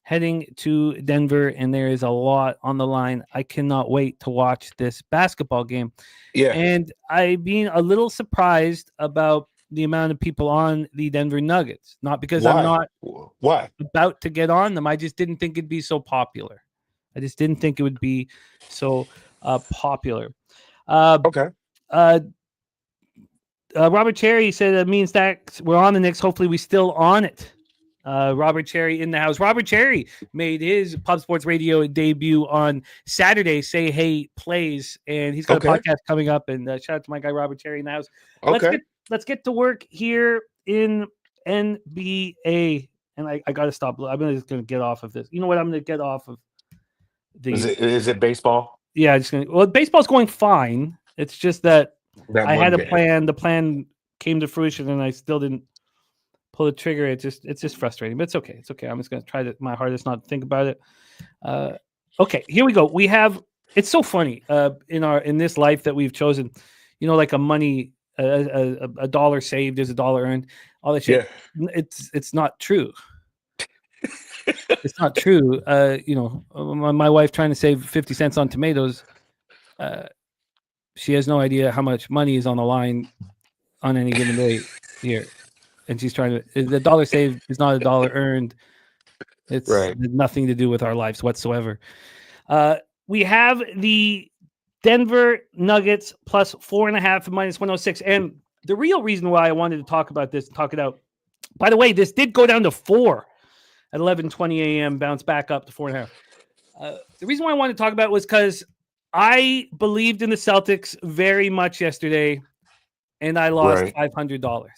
heading to Denver, and there is a lot on the line. I cannot wait to watch this basketball game. Yeah. And I've been a little surprised about the amount of people on the Denver Nuggets. Not because I'm not about to get on them. I just didn't think it'd be so popular. I just didn't think it would be so popular. Okay. Robert Cherry said, me and Stacks, we're on the Knicks. Hopefully we still on it. Robert Cherry in the house. Robert Cherry made his Pub Sports Radio debut on Saturday. Say Hey Plays, and he's got a podcast coming up. And shout out to my guy Robert Cherry in the house. Okay. Let's get to work here in NBA. And I got to stop. I'm just going to get off of this. You know what? I'm going to get off of the. Is it baseball? Yeah, baseball's going fine. It's just that I had a game. plan. The plan came to fruition, and I still didn't pull the trigger. It's just frustrating, but it's okay. It's okay. I'm just going to try my hardest not to think about it. Okay, here we go. It's so funny in this life that we've chosen, like a money, a dollar saved is a dollar earned, all that shit. Yeah. It's not true. It's not true. My wife trying to save 50 cents on tomatoes. She has no idea how much money is on the line on any given day here. And she's trying to, the dollar saved is not a dollar earned. It's nothing to do with our lives whatsoever. We have the Denver Nuggets plus 4.5 -106. And the real reason why I wanted to talk about this, talk it out. By the way, this did go down to 4 at 11:20 a.m., bounce back up to 4.5. The reason why I wanted to talk about it was because I believed in the Celtics very much yesterday, and I lost Right. $500.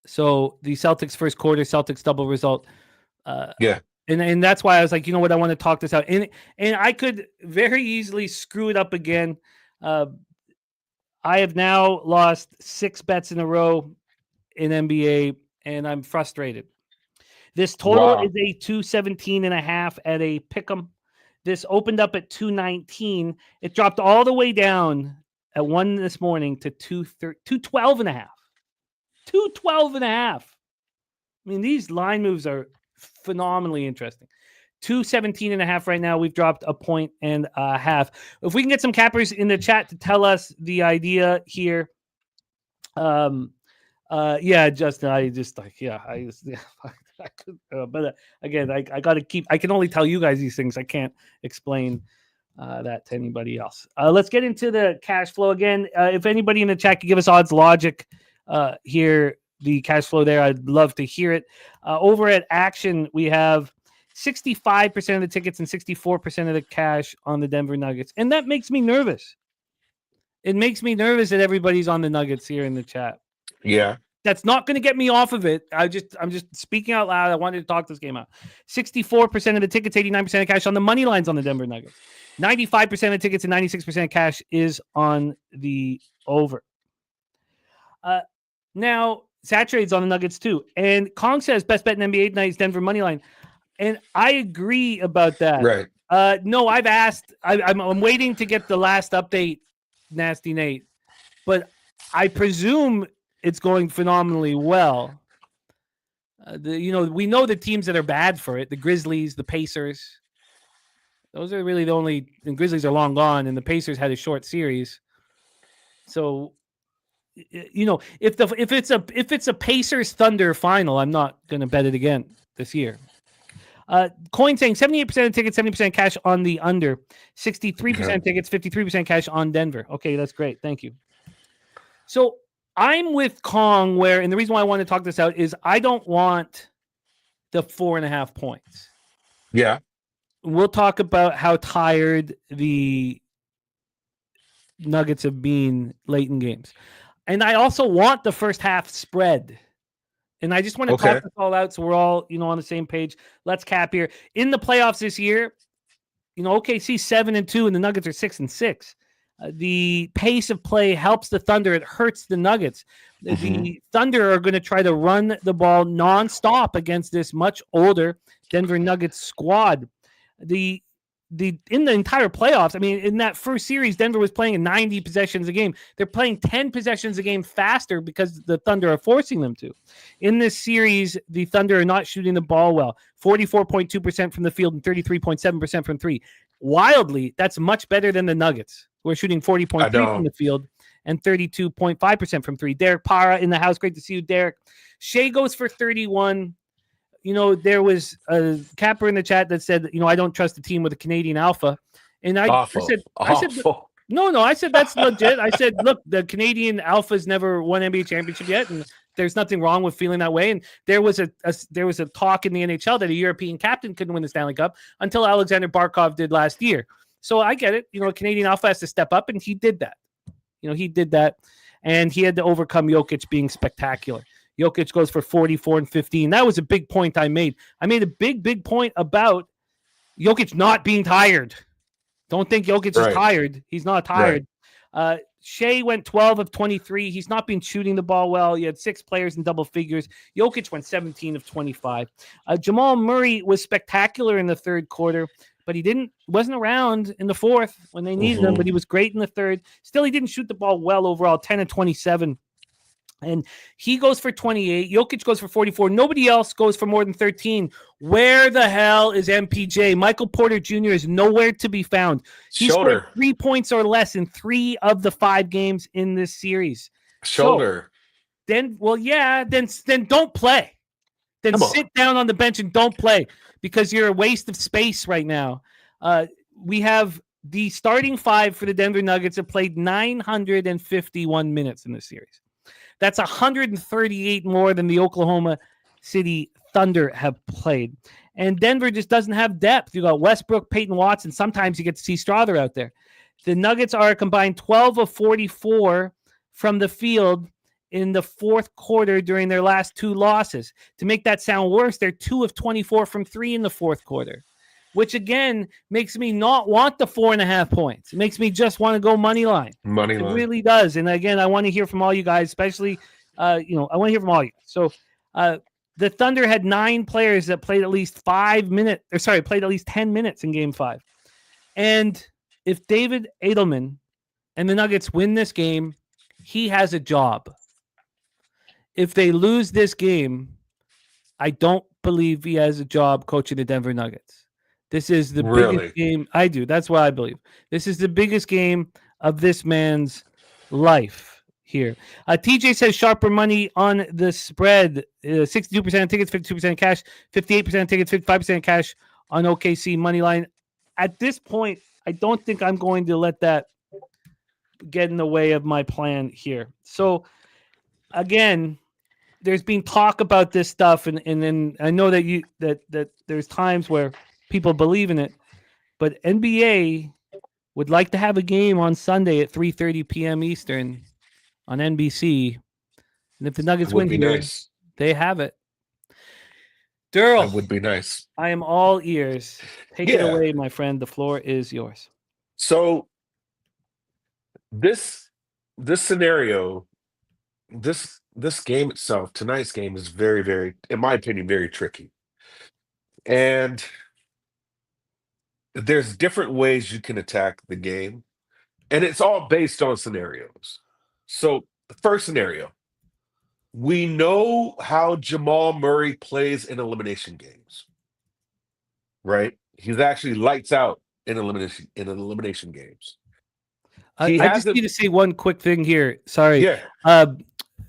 So the Celtics first quarter, Celtics double result. Yeah. And that's why I was like, you know what, I want to talk this out. And I could very easily screw it up again. I have now lost 6 bets in a row in NBA, and I'm frustrated. This total Wow. is a 217.5 at a pick'em. This opened up at 219. It dropped all the way down at 1 this morning to 212.5. 212.5. I mean, these line moves are phenomenally interesting. 217.5 right now. We've dropped a point and a half. If we can get some cappers in the chat to tell us the idea here. Yeah, Justin, I just like, yeah, I could, but again, I got to keep, I can only tell you guys these things. I can't explain that to anybody else. Let's get into the cash flow again. If anybody in the chat can give us odds logic here, the cash flow there, I'd love to hear it. Over at Action, we have 65% of the tickets and 64% of the cash on the Denver Nuggets. And that makes me nervous. It makes me nervous that everybody's on the Nuggets here in the chat. Yeah. That's not going to get me off of it. I'm just speaking out loud. I wanted to talk this game out. 64% of the tickets, 89% of cash on the money lines on the Denver Nuggets. 95% of tickets and 96% of cash is on the over. Now, Saturate's on the Nuggets too. And Kong says best bet in NBA tonight is Denver money line. And I agree about that. Right. No, I've asked. I'm waiting to get the last update, Nasty Nate. But I presume it's going phenomenally well. We know the teams that are bad for it: the Grizzlies, the Pacers. Those are really the only. The Grizzlies are long gone, and the Pacers had a short series. So, if it's a Pacers Thunder final, I'm not going to bet it again this year. Coin saying 78% of tickets, 70% cash on the under, 63% tickets, 53% cash on Denver. Okay, that's great. Thank you. So I'm with Kong and the reason why I want to talk this out is I don't want the 4.5 points. Yeah. We'll talk about how tired the Nuggets have been late in games. And I also want the first half spread. And I just want to talk this all out so we're all, on the same page. Let's cap here. In the playoffs this year, OKC 7-2 and the Nuggets are 6-6. The pace of play helps the Thunder. It hurts the Nuggets. The Thunder are going to try to run the ball nonstop against this much older Denver Nuggets squad. In the entire playoffs, I mean, in that first series, Denver was playing 90 possessions a game. They're playing 10 possessions a game faster because the Thunder are forcing them to. In this series, the Thunder are not shooting the ball well. 44.2% from the field and 33.7% from three. Wildly, that's much better than the Nuggets, who are shooting 40.3 from the field and 32.5% from three. Derek Parra in the house. Great to see you, Derek. Shea goes for 31. There was a capper in the chat that said, I don't trust the team with a Canadian alpha. And I said, no, I said, that's legit. I said, look, the Canadian alpha's never won NBA championship yet. And there's nothing wrong with feeling that way. And there was a talk in the NHL that a European captain couldn't win the Stanley Cup until Alexander Barkov did last year. So I get it. A Canadian alpha has to step up, and he did that. He did that. And he had to overcome Jokic being spectacular. Jokic goes for 44 and 15. That was a big point I made. I made a big point about Jokic not being tired. Don't think Jokic is tired. He's not tired. Right. Shea went 12 of 23. He's not been shooting the ball well. He had 6 players in double figures. Jokic went 17 of 25. Jamal Murray was spectacular in the third quarter, but he wasn't around in the fourth when they needed him, but he was great in the third. Still, he didn't shoot the ball well overall, 10 of 27. And he goes for 28. Jokic goes for 44. Nobody else goes for more than 13. Where the hell is MPJ? Michael Porter Jr. is nowhere to be found. He scored 3 points or less in 3 of the 5 games in this series. Shoulder. So, then don't play. Then sit down on the bench and don't play because you're a waste of space right now. We have the starting 5 for the Denver Nuggets have played 951 minutes in this series. That's 138 more than the Oklahoma City Thunder have played. And Denver just doesn't have depth. You got Westbrook, Peyton Watson. Sometimes you get to see Strother out there. The Nuggets are combined 12 of 44 from the field in the fourth quarter during their last 2 losses. To make that sound worse, they're 2 of 24 from 3 in the fourth quarter, which again makes me not want the 4.5 points. It makes me just want to go money line. Money It line. really does. And again, I want to hear from all you guys, especially, I want to hear from all you guys. So the Thunder had 9 players that played at least 10 minutes in game 5. And if David Edelman and the Nuggets win this game, he has a job. If they lose this game, I don't believe he has a job coaching the Denver Nuggets. This is the biggest game. I do. That's what I believe. This is the biggest game of this man's life here. TJ says sharper money on the spread. 62% of tickets, 52% cash, 58% of tickets, 55% cash on OKC money line. At this point, I don't think I'm going to let that get in the way of my plan here. So, again, there's been talk about this stuff, and then I know that there's times where people believe in it, but NBA would like to have a game on Sunday at 3:30 p.m. Eastern on NBC, and if the Nuggets win here, they have it. Derl, that would be nice. I am all ears. Take it away, my friend. The floor is yours. So this scenario, this game itself, tonight's game is very, very, in my opinion, very tricky. And there's different ways you can attack the game. And it's all based on scenarios. So the first scenario, we know how Jamal Murray plays in elimination games, right? He's actually lights out in elimination games. I just need to say one quick thing here. Sorry. Yeah.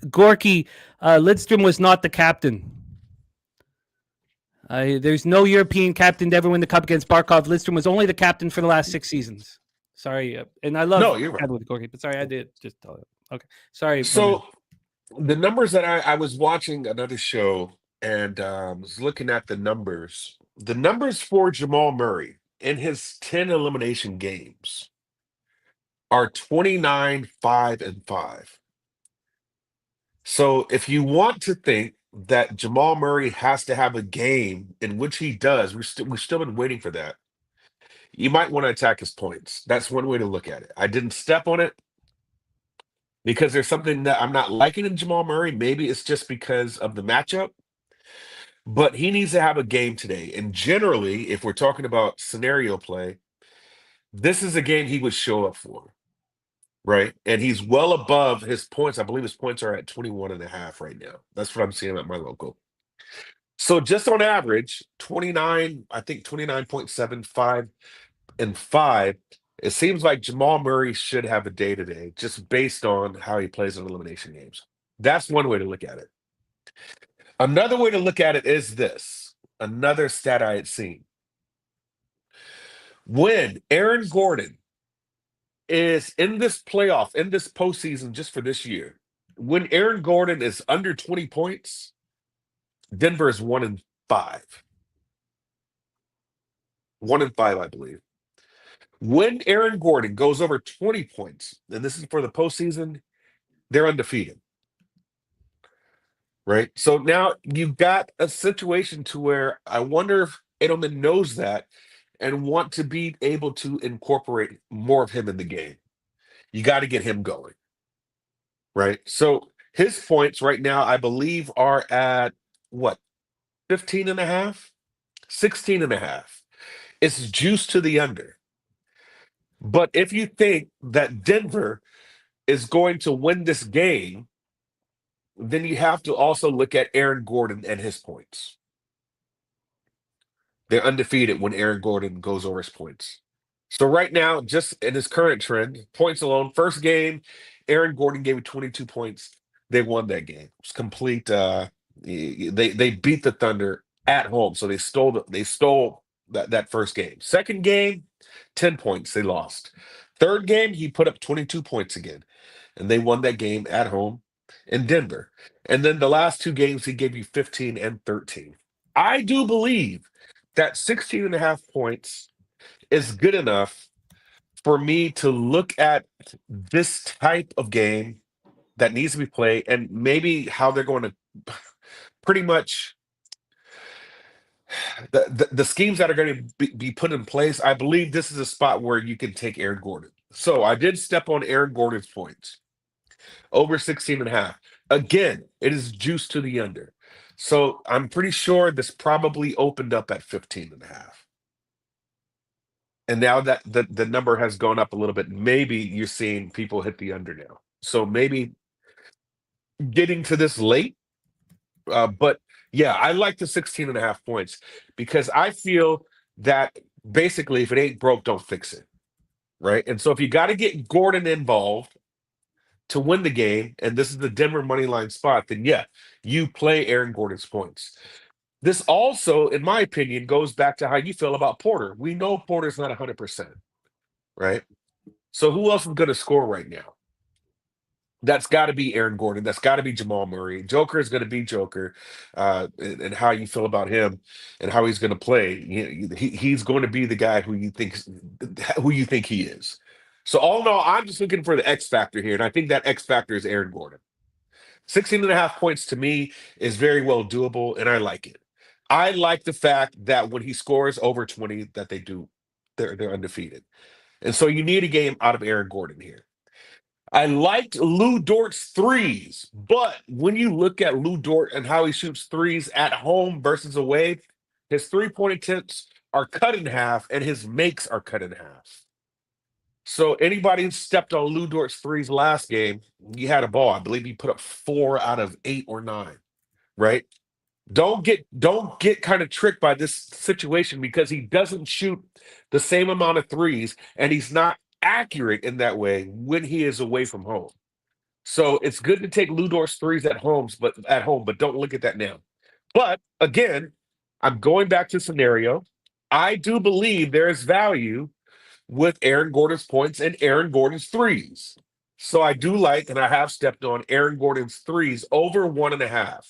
Gorky, Lidstrom was not the captain. There's no European captain to ever win the cup against Barkov. Lidstrom was only the captain for the last 6 seasons. Sorry. And I love you're right. with Gorky, but sorry, I did just tell it. Okay. Sorry. So the numbers that I was watching another show and was looking at the numbers for Jamal Murray in his 10 elimination games are 29, 5, and 5. So if you want to think that Jamal Murray has to have a game in which he does, we've still been waiting for that. You might want to attack his points. That's one way to look at it. I didn't step on it because there's something that I'm not liking in Jamal Murray. Maybe it's just because of the matchup, but he needs to have a game today. And generally, if we're talking about scenario play, this is a game he would show up for, right? And he's well above his points. I believe his points are at 21.5 right now. That's what I'm seeing at my local. So just on average, 29, I think 29.75 and 5. It seems like Jamal Murray should have a day today just based on how he plays in elimination games. That's one way to look at it. Another way to look at it is this. Another stat I had seen. When Aaron Gordon is in this playoff, in this postseason just for this year, when Aaron Gordon is under 20 points, Denver is 1-5. 1-5, I believe. When Aaron Gordon goes over 20 points, and this is for the postseason, they're undefeated. Right? So now you've got a situation to where I wonder if Edelman knows that and want to be able to incorporate more of him in the game. You got to get him going. Right? So his points right now, I believe, are at what? 15.5? 16.5. It's juice to the under. But if you think that Denver is going to win this game, then you have to also look at Aaron Gordon and his points. They're undefeated when Aaron Gordon goes over his points. So right now, just in his current trend, points alone, first game, Aaron Gordon gave it 22 points. They won that game. It was complete. They beat the Thunder at home, so they stole that first game. Second game, 10 points. They lost. Third game, he put up 22 points again, and they won that game at home in Denver. And then the last 2 games, he gave you 15 and 13. I do believe that 16 and a half points is good enough for me to look at this type of game that needs to be played and maybe how they're going to pretty much the schemes that are going to be put in place. I believe this is a spot where you can take Aaron Gordon. So I did step on Aaron Gordon's points over 16 and a half. Again, it is juice to the under. So I'm pretty sure this probably opened up at 15 and a half. And now that the number has gone up a little bit, maybe you're seeing people hit the under now. So maybe getting to this late. But yeah, I like the 16 and a half points because I feel that basically if it ain't broke, don't fix it. Right. And so if you got to get Gordon involved to win the game, and this is the Denver money line spot, then yeah, you play Aaron Gordon's points. This also, in my opinion, goes back to how you feel about Porter. We know Porter's not 100%, right? So who else is going to score right now? That's got to be Aaron Gordon. That's got to be Jamal Murray. Joker is going to be Joker, and how you feel about him and how he's going to play. He's going to be the guy who you think he is. So all in all, I'm just looking for the X factor here, and I think that X factor is Aaron Gordon. 16 and a half points to me is very well doable, and I like it. I like the fact that when he scores over 20, that they're undefeated. And so you need a game out of Aaron Gordon here. I liked Lou Dort's threes, but when you look at Lou Dort and how he shoots threes at home versus away, his three-point attempts are cut in half and his makes are cut in half. So anybody who stepped on Lou Dort's threes last game, he had a ball. I believe he put up 4 out of 8 or 9, right? Don't get kind of tricked by this situation because he doesn't shoot the same amount of threes and he's not accurate in that way when he is away from home. So it's good to take Lou Dort's threes at home, but don't look at that now. But again, I'm going back to scenario. I do believe there is value with Aaron Gordon's points and Aaron Gordon's threes. So I do like, and I have stepped on Aaron Gordon's threes over 1.5.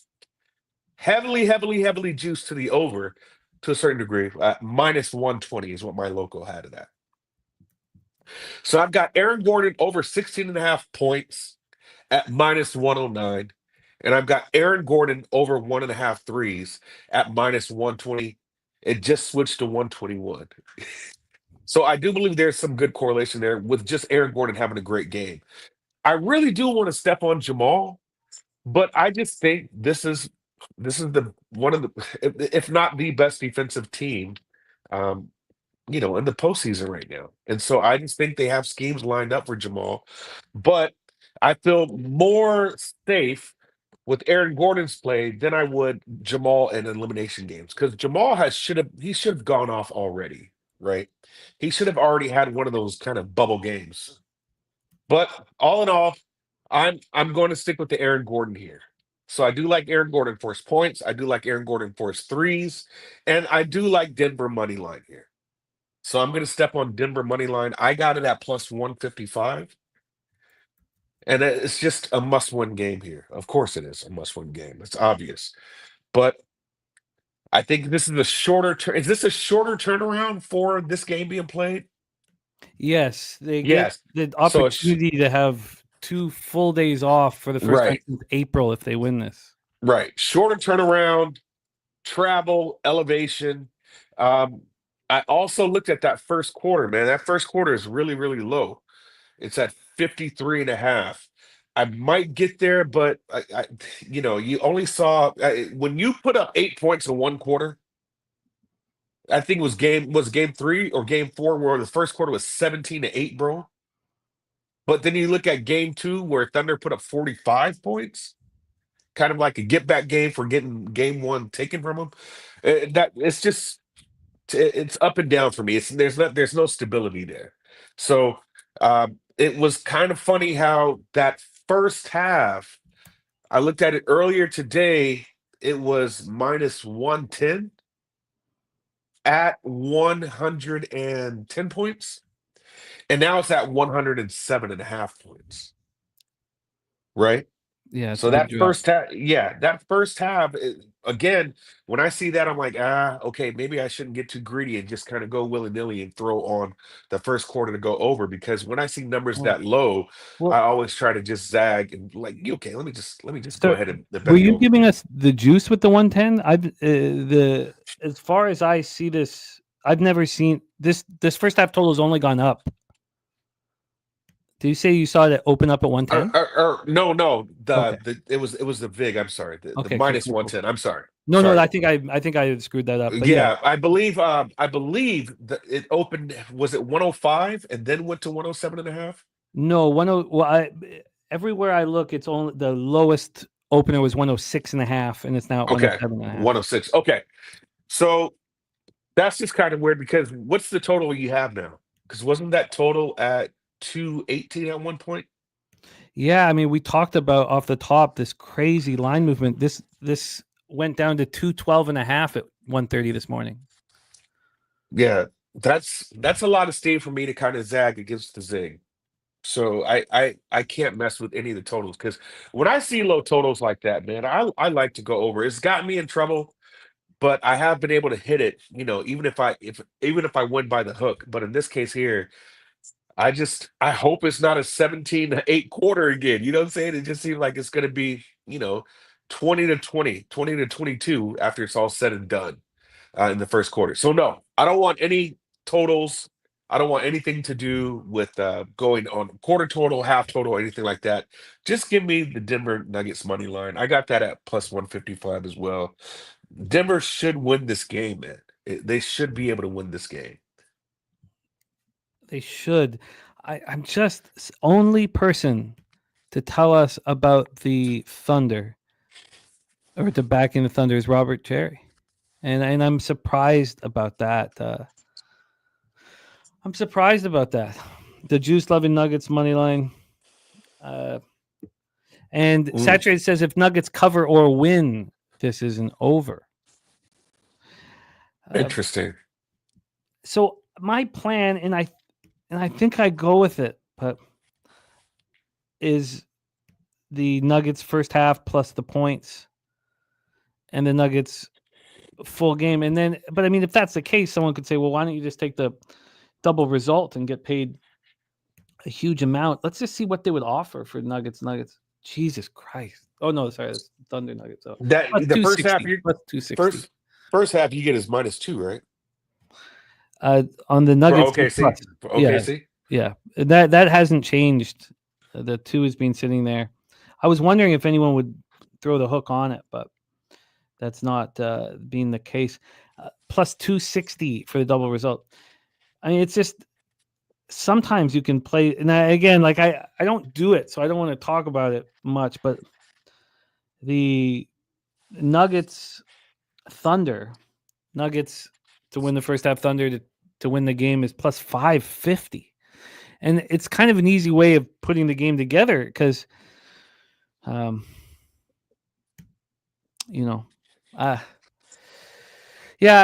Heavily juiced to the over to a certain degree. Minus 120 is what my local had it at. So I've got Aaron Gordon over 16 and a half points at minus 109. And I've got Aaron Gordon over 1.5 threes at minus 120. It just switched to 121. So I do believe there's some good correlation there with just Aaron Gordon having a great game. I really do want to step on Jamal, but I just think this is the one of the, if not the best defensive team, in the postseason right now. And so I just think they have schemes lined up for Jamal, but I feel more safe with Aaron Gordon's play than I would Jamal in elimination games because Jamal should have gone off already, right? He should have already had one of those kind of bubble games. But all in all, I'm going to stick with the Aaron Gordon here. So I do like Aaron Gordon for his points. I do like Aaron Gordon for his threes. And I do like Denver money line here. So I'm going to step on Denver money line. I got it at plus 155. And it's just a must-win game here. Of course it is a must-win game. It's obvious. But I think this is a shorter is this a shorter turnaround for this game being played? Yes, they get the opportunity to have 2 full days off for the first time since April if they win this. Right. Shorter turnaround, travel, elevation. I also looked at that first quarter, man. That first quarter is really, really low. It's at 53.5. I might get there, but you only saw when you put up 8 points in one quarter. I think it was game 3 or game 4 where the first quarter was 17-8, bro. But then you look at game 2 where Thunder put up 45 points, kind of like a get back game for getting game 1 taken from them. It's up and down for me. There's no stability there. So it was kind of funny how that first half, I looked at it earlier today, it was minus 110 at 110 points. And now it's at 107.5 points. Right? Yeah. So that first half, again, when I see that, I'm like, okay, maybe I shouldn't get too greedy and just kind of go willy-nilly and throw on the first quarter to go over, because when I see numbers Well, that low, I well, always try to just zag and like, okay, let me just go so ahead and were bet the you over. giving us the juice with the 110? The as far as I see this, I've never seen this. This first half total has only gone up. Did you say you saw it open up at 110? No, Okay. it was the VIG. I'm sorry, the Okay. Cool. minus Cool. Cool. 110. I'm sorry. No. Sorry. I think I screwed that up. But yeah, Yeah, I believe that it opened, was it 105 and then went to 107 and a half? no. Well, everywhere I look, it's only the lowest opener was 106 and a half, and it's now at Okay, 107 and a half. 106. Okay, so that's just kind of weird, because what's the total you have now? Because wasn't that total at 218 at one point? Yeah, I mean, we talked about off the top this crazy line movement. This went down to 212 and a half at 1:30 this morning. Yeah, that's a lot of steam for me to kind of zag against the zig. So I can't mess with any of the totals, because when I see low totals like that, man, I like to go over. It's gotten me in trouble, but I have been able to hit it, even if I win by the hook. But in this case here, I hope it's not a 17-8 quarter again. You know what I'm saying? It just seems like it's gonna be, 20 to 20, 20 to 22 after it's all said and done in the first quarter. So no, I don't want any totals. I don't want anything to do with going on quarter total, half total, anything like that. Just give me the Denver Nuggets money line. I got that at plus 155 as well. Denver should win this game, man. They should be able to win this game. They should. I'm just only person to tell us about the Thunder or to back in the Thunder is Robert Cherry, and I'm surprised about that. I'm surprised about that. The Juice loving Nuggets money line. And Saturated says if Nuggets cover or win, this isn't over. Interesting. So my plan, and I think I go with it, but is the Nuggets first half plus the points, and the Nuggets full game, and then. But I mean, if that's the case, someone could say, well, why don't you just take the double result and get paid a huge amount? Let's just see what they would offer for Nuggets. Jesus Christ! Oh no, sorry, that's Thunder Nuggets. So That plus the first half, 260. first half you get is -2, right? On the For Nuggets. OKC. Plus. For OKC. Yeah, that hasn't changed. The 2 has been sitting there. I was wondering if anyone would throw the hook on it, but that's not being the case. Plus 260 for the double result. I mean, it's just sometimes you can play. And again, like I don't do it, so I don't want to talk about it much. But the Nuggets to win the first half, Thunder to win the game is plus 550. And it's kind of an easy way of putting the game together because, yeah,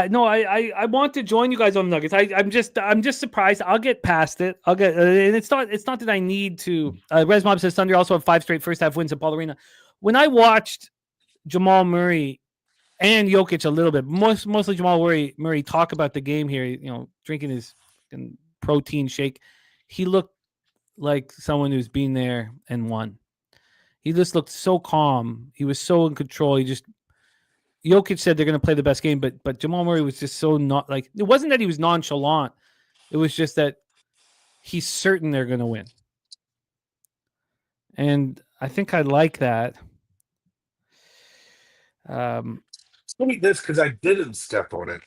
no, I want to join you guys on Nuggets. I'm just surprised. I'll get past it. And it's not that I need to. Resmob says Thunder also have 5 straight first half wins at Ball Arena. When I watched Jamal Murray and Jokic a little bit, mostly Jamal Murray talk about the game here, drinking his protein shake, he looked like someone who's been there and won. He just looked so calm. He was so in control. Jokic said they're going to play the best game, but Jamal Murray was just so not like, it wasn't that he was nonchalant. It was just that he's certain they're going to win. And I think I like that. Let me this, because I didn't step on it,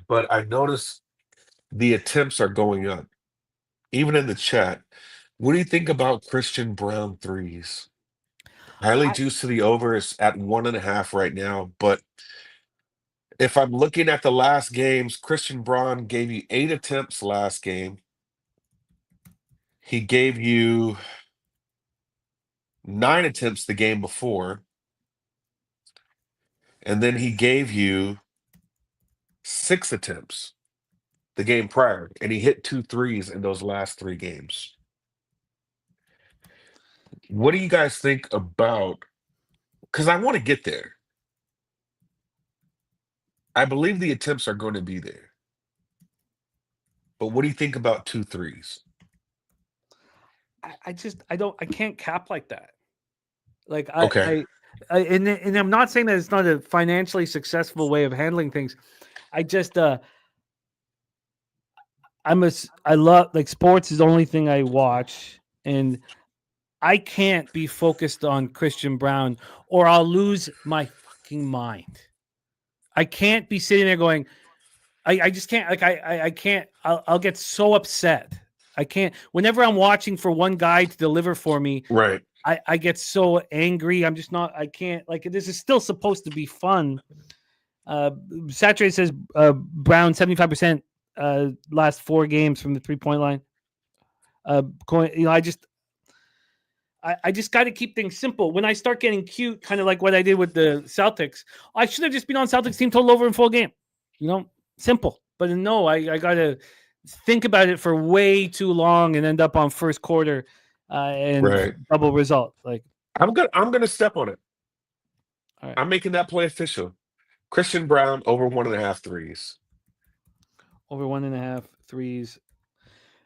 but I noticed the attempts are going up, even in the chat. What do you think about Christian Brown threes? Highly juiced to the over is at 1.5 right now, but if I'm looking at the last games, Christian Braun gave you 8 attempts last game. He gave you 9 attempts the game before. And then he gave you 6 attempts the game prior. And he hit 2 threes in those last 3 games. What do you guys think about? Because I want to get there. I believe the attempts are going to be there. But what do you think about 2 threes? I can't cap like that. Like Okay. and I'm not saying that it's not a financially successful way of handling things. I just I love, like, sports is the only thing I watch, and I can't be focused on Christian Brown or I'll lose my fucking mind. I can't be sitting there going, I just can't, like, I can't, I'll get so upset. I can't, whenever I'm watching for one guy to deliver for me, Right. I get so angry. I'm just not, I can't, like, this is still supposed to be fun. Saturday says Brown 75% last 4 games from the 3-point line. I just got to keep things simple. When I start getting cute, kind of like what I did with the Celtics, I should have just been on Celtics team total over in full game. Simple. But no, I got to think about it for way too long and end up on first quarter and double result. Like, I'm gonna step on it. all right. I'm making that play official. Christian Brown over 1.5 threes. Over 1.5 threes.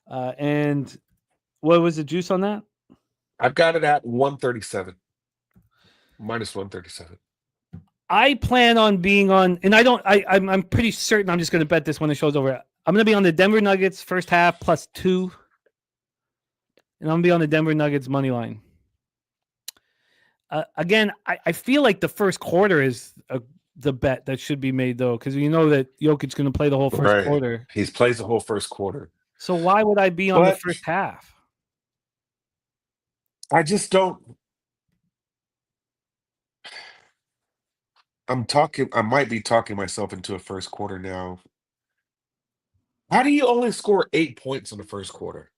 And what was the juice on that? I've got it at 137. Minus 137. I plan on being on, and I'm pretty certain I'm just going to bet this when the show's over. I'm going to be on the Denver Nuggets first half +2. And I'm going to be on the Denver Nuggets money line. Again, I feel like the first quarter is the bet that should be made, though, because you know that Jokic's going to play the whole first quarter. He plays the whole first quarter. So why would I be on the first half? I just don't. I might be talking myself into a first quarter now. How do you only score 8 points in the first quarter?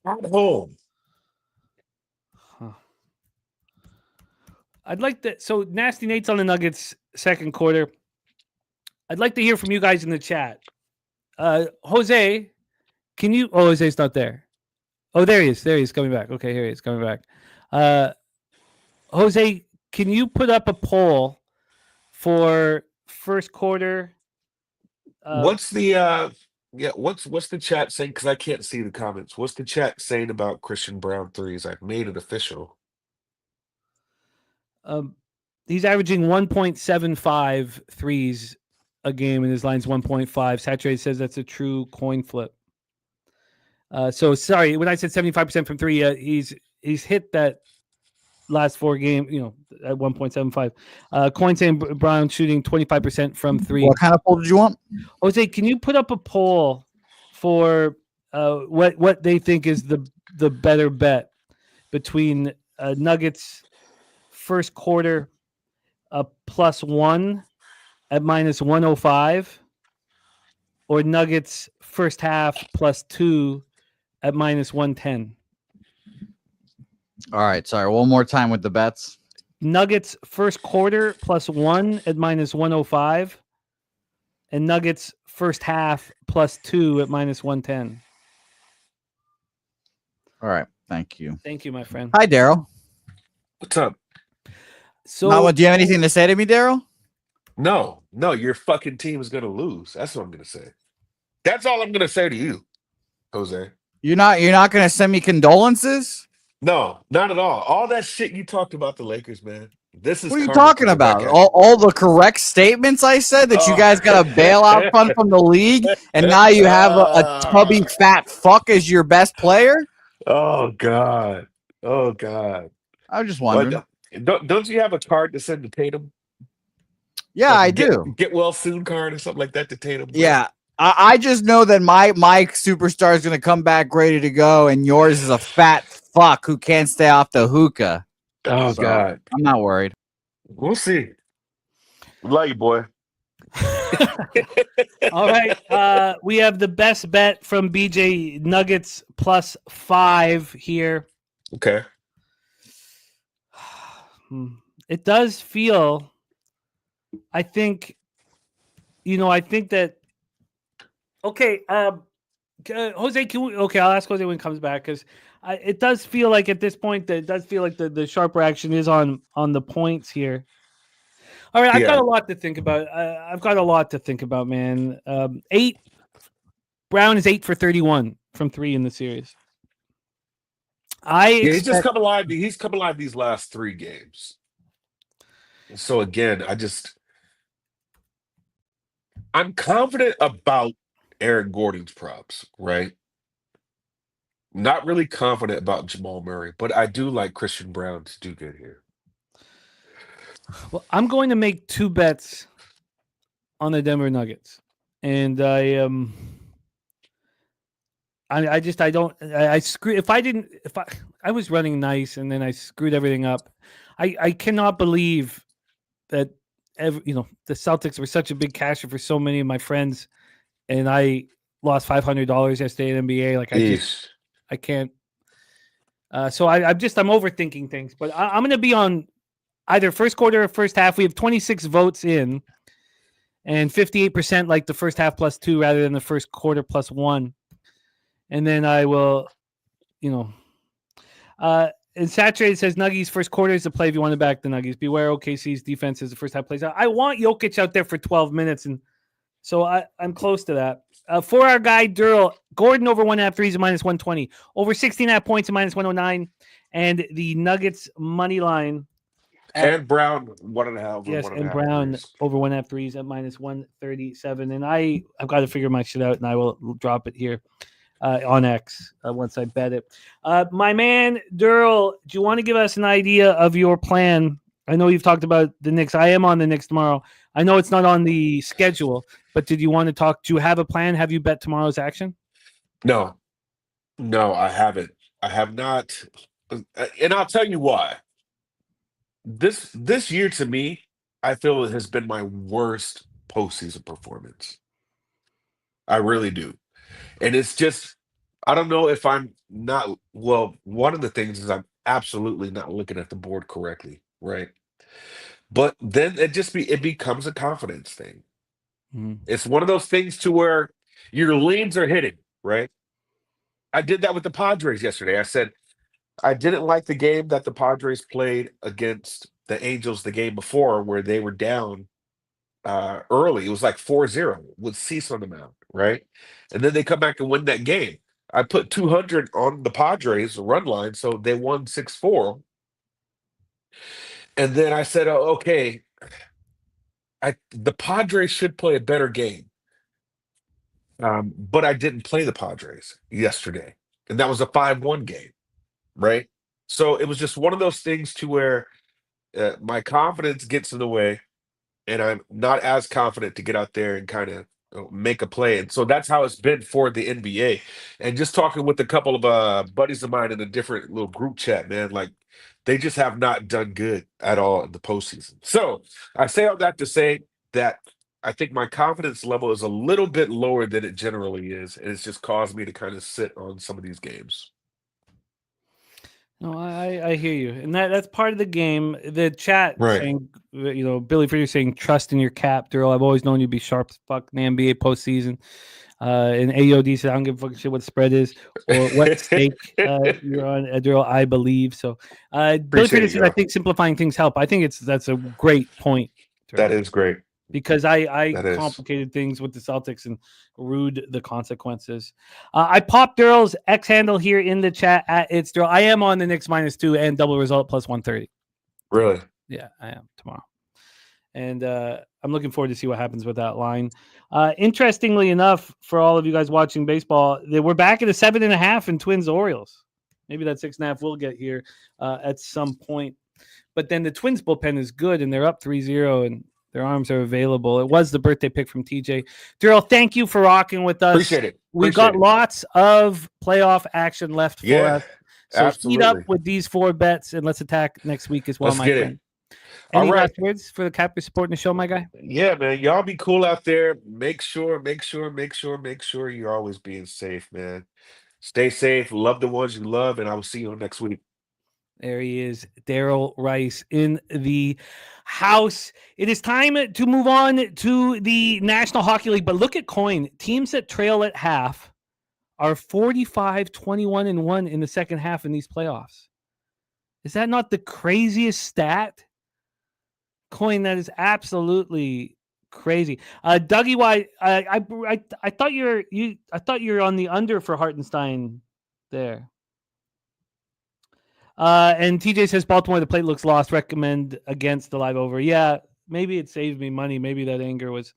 At home. Huh. I'd like that. So Nasty Nate's on the Nuggets second quarter. I'd like to hear from you guys in the chat. Jose, can you? Oh, Jose's not there. Oh, there he is. There he is coming back. Okay, here he is coming back. Jose, can you put up a poll for first quarter? What's the what's the chat saying? Because I can't see the comments. What's the chat saying about Christian Brown threes? I've made it official. He's averaging 1.75 threes a game, and his line's 1.5. Saturday says that's a true coin flip. So sorry, when I said 75% from 3, he's hit that last 4 games, at 1.75. Coin saying Brown shooting 25% from 3. What kind of poll did you want? Jose, can you put up a poll for what they think is the better bet between Nuggets first quarter +1 at -105 or Nuggets first half +2 at -110? All right, sorry. One more time with the bets. Nuggets first quarter +1 at -105 and Nuggets first half +2 at -110. All right, thank you. Thank you, my friend. Hi, Darryl. What's up? So, do you have anything to say to me, Darryl? No, your fucking team is gonna lose. That's what I'm gonna say. That's all I'm gonna say to you, Jose. You're not gonna send me condolences? No, not at all. All that shit you talked about the Lakers, man. This is What are you karma talking coming back about? at you. All the correct statements I said that you guys got a bailout fund from the league, and now you have a tubby fat fuck as your best player? Oh God. Oh God. I was just wondering. Don't you have a card to send to Tatum? Yeah, Like I a do. Get well soon card or something like that to Tatum. Yeah. I just know that my superstar is going to come back ready to go, and yours is a fat fuck who can't stay off the hookah. Oh, God. I'm not worried. We'll see. Love you, boy. all right. We have the best bet from BJ Nuggets +5 here. Okay. It does feel, I think that, okay, Jose, I'll ask Jose when he comes back, because it does feel like at this point that it does feel like the sharper action is on the points here. All right, I've Yeah. got a lot to think about. Man. 8. Brown is 8 for 31 from 3 in the series. He's just come alive. He's come alive these last 3 games. So again, I'm confident about Eric Gordon's props, right? Not really confident about Jamal Murray, but I do like Christian Brown to do good here. Well, I'm going to make 2 bets on the Denver Nuggets, and I screwed. If I was running nice and then I screwed everything up. I cannot believe that the Celtics were such a big casher for so many of my friends, and I lost $500 yesterday in NBA. Like I can't. So I'm overthinking things, but I'm going to be on either first quarter or first half. We have 26 votes in, and 58% like the first half plus 2 rather than the first quarter plus 1. And then I will, and Saturated says Nuggies first quarter is the play if you want to back the Nuggies. Beware OKC's defense is the first half plays out. I want Jokic out there for 12 minutes, and so I'm close to that. For our guy Derl, Gordon over 1.5 threes at -120, over 16.5 points at -109, and the Nuggets money line. And Brown 1.5. Yes, and Brown over 1.5 threes at -137. And I've got to figure my shit out, and I will drop it here on X once I bet it. My man Derl, do you want to give us an idea of your plan? I know you've talked about the Knicks. I am on the Knicks tomorrow. I know it's not on the schedule, but did you want to talk? Do you have a plan? Have you bet tomorrow's action? No, I haven't. I have not, and I'll tell you why. This year to me, I feel it has been my worst postseason performance. I really do, and it's just I don't know if I'm not. Well, one of the things is I'm absolutely not looking at the board correctly, right? But then it becomes a confidence thing. It's one of those things to where your leans are hitting, right? I did that with the Padres yesterday. I said I didn't like the game that the Padres played against the Angels the game before, where they were down early. It was like 4-0 with Cease on the mound, right? And then they come back and win that game. I put 200 on the Padres run line, so they won 6-4. And then I said, oh, okay, the Padres should play a better game. But I didn't play the Padres yesterday. And that was a 5-1 game, right? So it was just one of those things to where my confidence gets in the way, and I'm not as confident to get out there and kind of make a play. And so that's how it's been for the NBA. And just talking with a couple of buddies of mine in a different little group chat, man, like they just have not done good at all in the postseason. So I say all that to say that I think my confidence level is a little bit lower than it generally is. And it's just caused me to kind of sit on some of these games. No, I hear you, and that's part of the game. The chat Right. saying, Billy Freer saying, trust in your cap, Darryl. I've always known you to be sharp as fuck in the NBA postseason. And AOD said, I don't give a fucking shit what the spread is or what stake you're on, Darryl. I believe so. Billy Freer said, I think simplifying things help. I think that's a great point. Darryl. That is great. Because I complicated things with the Celtics and rued the consequences. I popped Darryl's X handle here in the chat at It's Darryl. I am on the Knicks -2 and double result plus 130. Really? Yeah, I am tomorrow. And I'm looking forward to see what happens with that line. Interestingly enough, for all of you guys watching baseball, we're back at a 7.5 in Twins-Orioles. Maybe that 6.5 will get here at some point. But then the Twins bullpen is good, and they're up 3-0, and their arms are available. It was the birthday pick from TJ. Darryl, thank you for rocking with us. Appreciate it. We've got lots of playoff action left for us. So absolutely. Heat up with these 4 bets, and let's attack next week as well, Let's my get friend. it. Any All right. last words for the Captors supporting the show, my guy? Yeah, man. Y'all be cool out there. Make sure you're always being safe, man. Stay safe. Love the ones you love, and I will see you next week. There he is, Darryl Rice in the house. It is time to move on to the National Hockey League. But look at Coin. Teams that trail at half are 45-21-1 in the second half in these playoffs. Is that not the craziest stat? Coin, that is absolutely crazy. Dougie, why I thought you're on the under for Hartenstein there. And TJ says Baltimore, the plate looks lost. Recommend against the live over. Yeah, maybe it saved me money. Maybe that anger was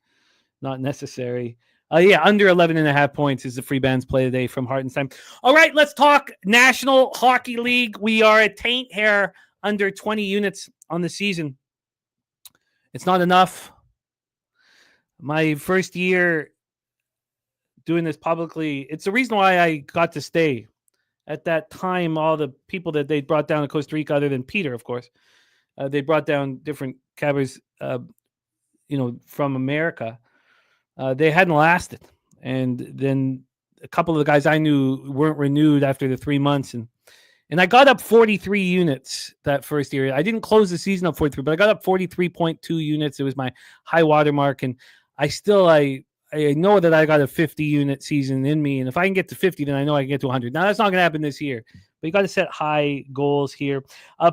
not necessary. Yeah, under 11.5 points is the free bands play today from Hartenstein. All right, let's talk National Hockey League. We are at taint hair under 20 units on the season. It's not enough. My first year doing this publicly, it's the reason why I got to stay. At that time, all the people that they brought down to Costa Rica, other than Peter, of course, they brought down different cabbers, from America. They hadn't lasted. And then a couple of the guys I knew weren't renewed after the 3 months. And I got up 43 units that first year. I didn't close the season up 43, but I got up 43.2 units. It was my high water mark. And I know that I got a 50 unit season in me. And if I can get to 50, then I know I can get to 100. Now, that's not going to happen this year. But you got to set high goals here.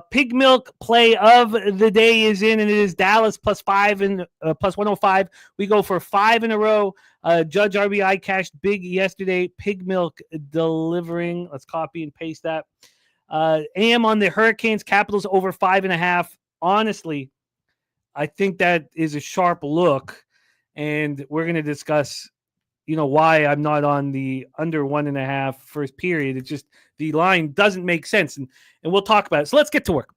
Pig Milk play of the day is in, and it is Dallas +5 and plus 105. We go for 5 in a row. Judge RBI cashed big yesterday. Pig Milk delivering. Let's copy and paste that. AM on the Hurricanes, Capitals over 5.5. Honestly, I think that is a sharp look, and we're going to discuss, why I'm not on the under 1.5 first period. It's just the line doesn't make sense, and we'll talk about it. So let's get to work.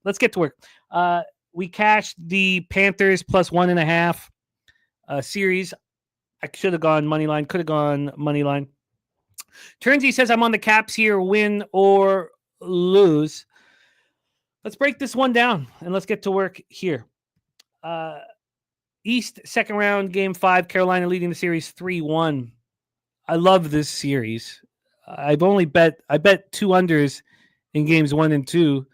We cashed the Panthers plus 1.5 series. I should have gone money line. Could have gone money line. Turnsy says I'm on the Caps here, win or lose. Let's break this one down and let's get to work here. East second round, game 5, Carolina leading the series 3-1. I love this series. I bet 2 unders in games 1 and 2,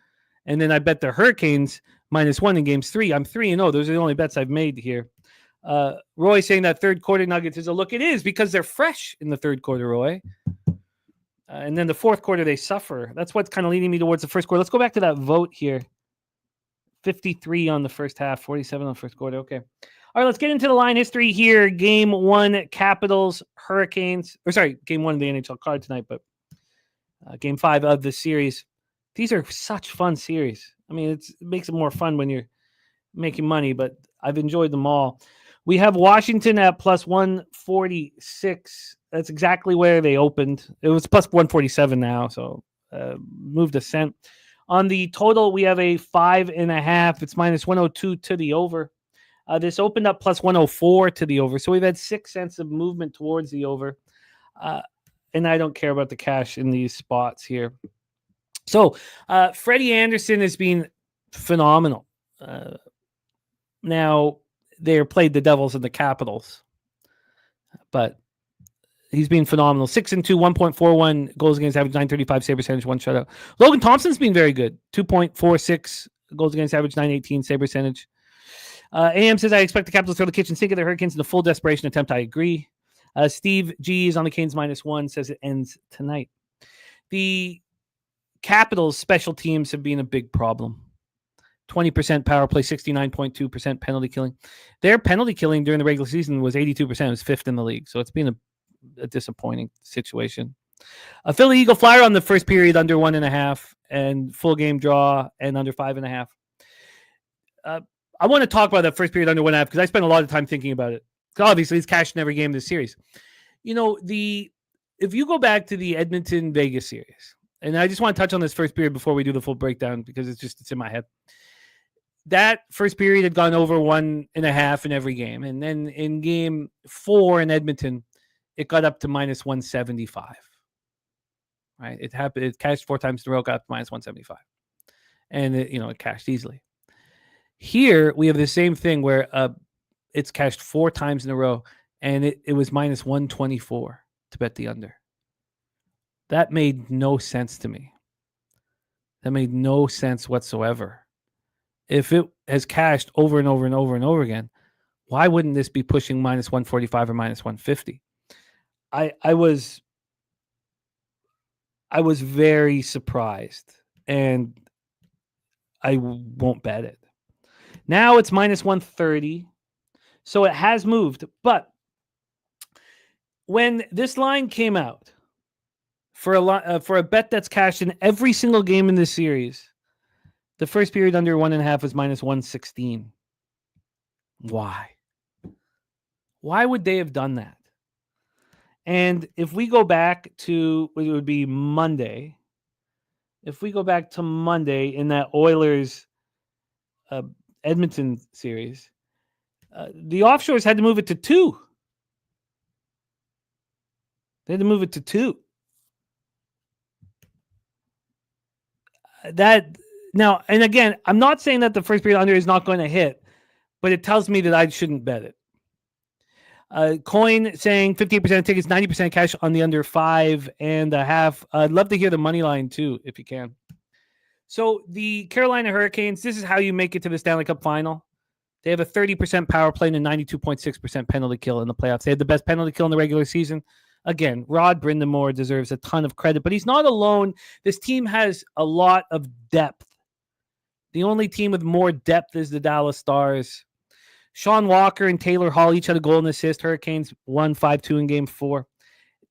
and then I bet the Hurricanes -1 in games 3. I'm 3-0. Those are the only bets I've made here. Roy saying that third quarter Nuggets is a look. It is, because they're fresh in the third quarter, Roy. And then the fourth quarter, they suffer. That's what's kind of leading me towards the first quarter. Let's go back to that vote here. 53 on the first half, 47 on the first quarter. Okay. All right, let's get into the line history here. Game 1, Capitals, Hurricanes. Game 1 of the NHL card tonight, but game 5 of the series. These are such fun series. I mean, it makes it more fun when you're making money, but I've enjoyed them all. We have Washington at plus 146. That's exactly where they opened. It was plus 147 now, so moved a cent. On the total, we have a 5.5. It's minus 102 to the over. This opened up plus 104 to the over, so we've had 6 cents of movement towards the over. And I don't care about the cash in these spots here. So Freddie Anderson has been phenomenal. Now, they played the Devils and the Capitals, but he's been phenomenal. 6-2, 1.41 goals against average, 935 save percentage, 1 shutout. Logan Thompson's been very good. 2.46 goals against average, 918 save percentage. AM says, I expect the Capitals to throw the kitchen sink at the Hurricanes in a full desperation attempt. I agree. Steve G is on the Canes -1, says it ends tonight. The Capitals special teams have been a big problem. 20% power play, 69.2% penalty killing. Their penalty killing during the regular season was 82%. It was 5th in the league. So it's been a disappointing situation. A Philly Eagle Flyer on the first period under 1.5 and full game draw and under 5.5. I want to talk about that first period under 1.5 because I spent a lot of time thinking about it. Obviously, it's cashed in every game this series. If you go back to the Edmonton Vegas series, and I just want to touch on this first period before we do the full breakdown because it's in my head. That first period had gone over 1.5 in every game. And then in game 4 in Edmonton, it got up to minus 175. Right? It happened. It cashed 4 times in a row, got up to minus 175. And it cashed easily. Here we have the same thing where it's cashed 4 times in a row, and it was minus 124 to bet the under. That made no sense to me. That made no sense whatsoever. If it has cashed over and over and over and over again, why wouldn't this be pushing minus 145 or minus 150? I was very surprised, and I won't bet it. Now it's minus 130. So it has moved. But when this line came out for a bet that's cashed in every single game in this series, the first period under 1.5 was minus 116. Why? Why would they have done that? And if we go back to, it would be Monday. If we go back to Monday in that Oilers Edmonton series, the offshores had to move it to 2. They had to move it to 2. That now, and again, I'm not saying that the first period under is not going to hit, but it tells me that I shouldn't bet it. Coin saying 58% of tickets, 90% cash on the under 5.5. I'd love to hear the money line too, if you can. So the Carolina Hurricanes, this is how you make it to the Stanley Cup final. They have a 30% power play and a 92.6% penalty kill in the playoffs. They had the best penalty kill in the regular season. Again, Rod Brindamore deserves a ton of credit, but he's not alone. This team has a lot of depth. The only team with more depth is the Dallas Stars. Sean Walker and Taylor Hall each had a goal and assist. Hurricanes won 5-2 in Game 4.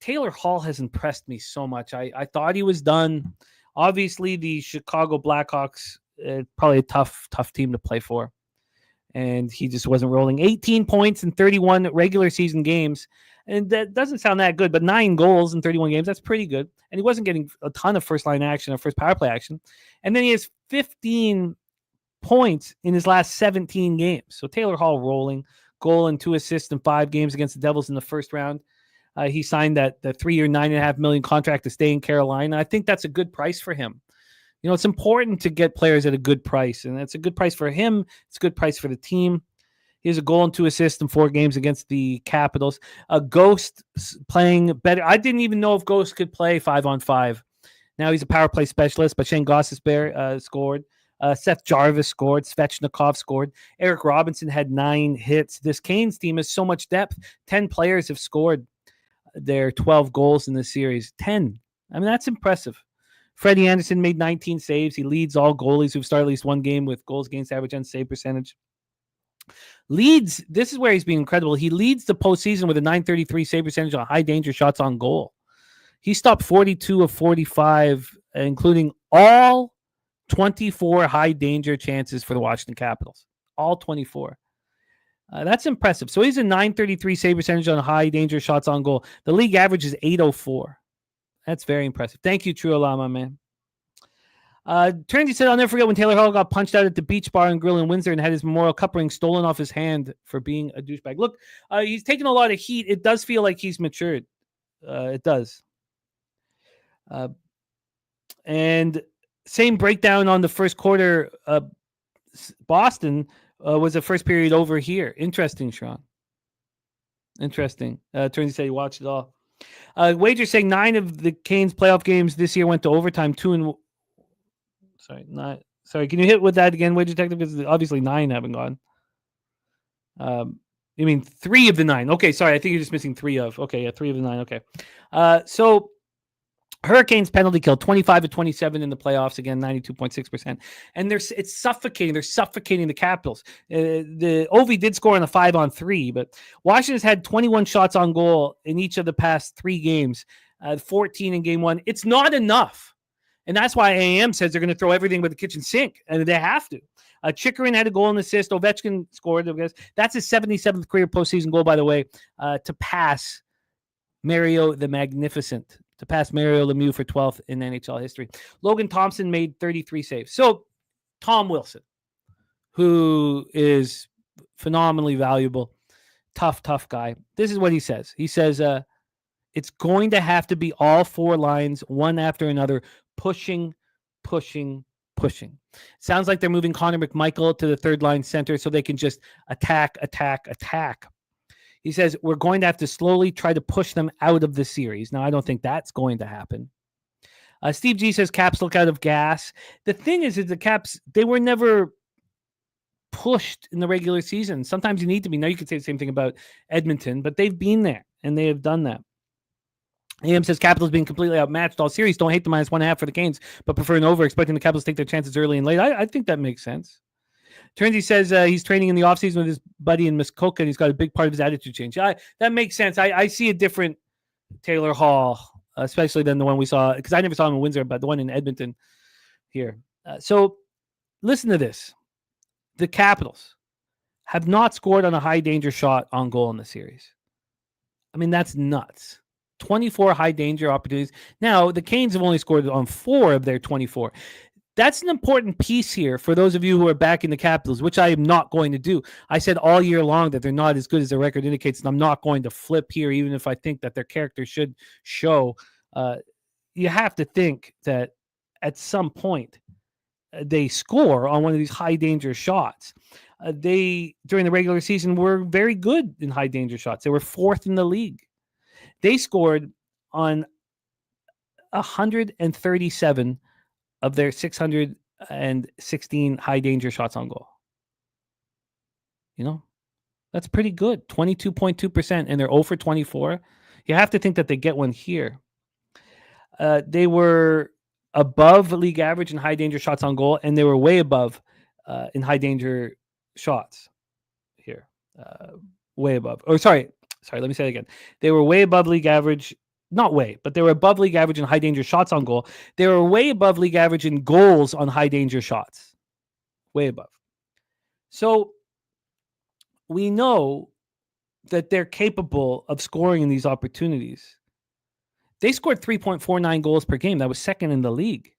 Taylor Hall has impressed me so much. I thought he was done. Obviously, the Chicago Blackhawks, probably a tough team to play for. And he just wasn't rolling. 18 points in 31 regular season games. And that doesn't sound that good, but 9 goals in 31 games, that's pretty good. And he wasn't getting a ton of first-line action or first power play action. And then he has 15 points in his last 17 games. So Taylor Hall rolling, goal and 2 assists in 5 games against the Devils in the first round. He signed that 3-year, $9.5 million contract to stay in Carolina. I think that's a good price for him. You know, it's important to get players at a good price, and that's a good price for him. It's a good price for the team. He has a goal and 2 assists in 4 games against the Capitals. Ghost playing better. I didn't even know if Ghost could play 5-on-5. Now he's a power play specialist, but Shane Gostisbehere scored. Seth Jarvis scored. Svechnikov scored. Eric Robinson had 9 hits. This Canes team has so much depth. 10 players have scored their 12 goals in this series. 10. I mean, that's impressive. Freddie Anderson made 19 saves. He leads all goalies who've started at least one game with goals against average and save percentage. Leads, this is where he's been incredible. He leads the postseason with a .933 save percentage on high danger shots on goal. He stopped 42 of 45, including all 24 high danger chances for the Washington Capitals. All 24. That's impressive. So he's a .933 save percentage on high danger shots on goal. The league average is .804. That's very impressive. Thank you, True Alama, man. Turnsey said, I'll never forget when Taylor Hall got punched out at the Beach Bar and Grill in Windsor and had his memorial cup ring stolen off his hand for being a douchebag. Look, he's taken a lot of heat. It does feel like he's matured. It does. And same breakdown on the first quarter. Boston was the first period over here. Interesting, Sean. Interesting. Turnsey said he watched it all. Wager saying 9 of the Canes playoff games this year went to overtime. 2 and Sorry, can you hit with that again, Wager Detective? Because obviously 9 haven't gone. You mean 3 of the 9? Okay, sorry, I think you're just missing 3 of. Okay, yeah, 3 of the 9. Okay, so Hurricanes penalty kill 25 of 27 in the playoffs, again 92.6%, and it's suffocating. They're suffocating the Capitals. The Ovi did score on a 5-on-3, but Washington's had 21 shots on goal in each of the past 3 games, 14 in Game 1. It's not enough, and that's why AM says they're going to throw everything with the kitchen sink, and they have to. Chikrin had a goal and assist. Ovechkin scored. That's his 77th career postseason goal, by the way, to pass Mario the Magnificent. To pass Mario Lemieux for 12th in NHL history. Logan Thompson made 33 saves. So Tom Wilson, who is phenomenally valuable, tough guy. This is what he says. He says, it's going to have to be all 4 lines, one after another, pushing. Sounds like they're moving Connor McMichael to the 3rd line center so they can just attack. He says, we're going to have to slowly try to push them out of the series. Now, I don't think that's going to happen. Steve G says, Caps look out of gas. The thing is the Caps, they were never pushed in the regular season. Sometimes you need to be. Now, you could say the same thing about Edmonton, but they've been there, and they have done that. AM says, Capitals being completely outmatched all series. Don't hate the -1.5 for the Canes, but prefer an over, expecting the Capitals to take their chances early and late. I think that makes sense. Turnsy says he's training in the offseason with his buddy in Muskoka, and he's got a big part of his attitude change. That makes sense. I see a different Taylor Hall, especially than the one we saw, because I never saw him in Windsor, but the one in Edmonton here. So listen to this. The Capitals have not scored on a high danger shot on goal in the series. I mean, that's nuts. 24 high danger opportunities. Now, the Canes have only scored on 4 of their 24. That's an important piece here for those of you who are backing the Capitals, which I am not going to do. I said all year long that they're not as good as their record indicates, and I'm not going to flip here, even if I think that their character should show. You have to think that at some point they score on one of these high danger shots. They, during the regular season, were very good in high danger shots. They were 4th in the league. They scored on 137 of their 616 high danger shots on goal. You know, that's pretty good. 22.2%, and they're 0 for 24. You have to think that they get one here. They were above league average in high danger shots on goal, and they were way above in high danger shots here. Way above. Or sorry, let me say it again. They were way above league average. Not way, but they were above league average in high danger shots on goal. They were way above league average in goals on high danger shots. Way above. So we know that they're capable of scoring in these opportunities. They scored 3.49 goals per game. That was 2nd in the league.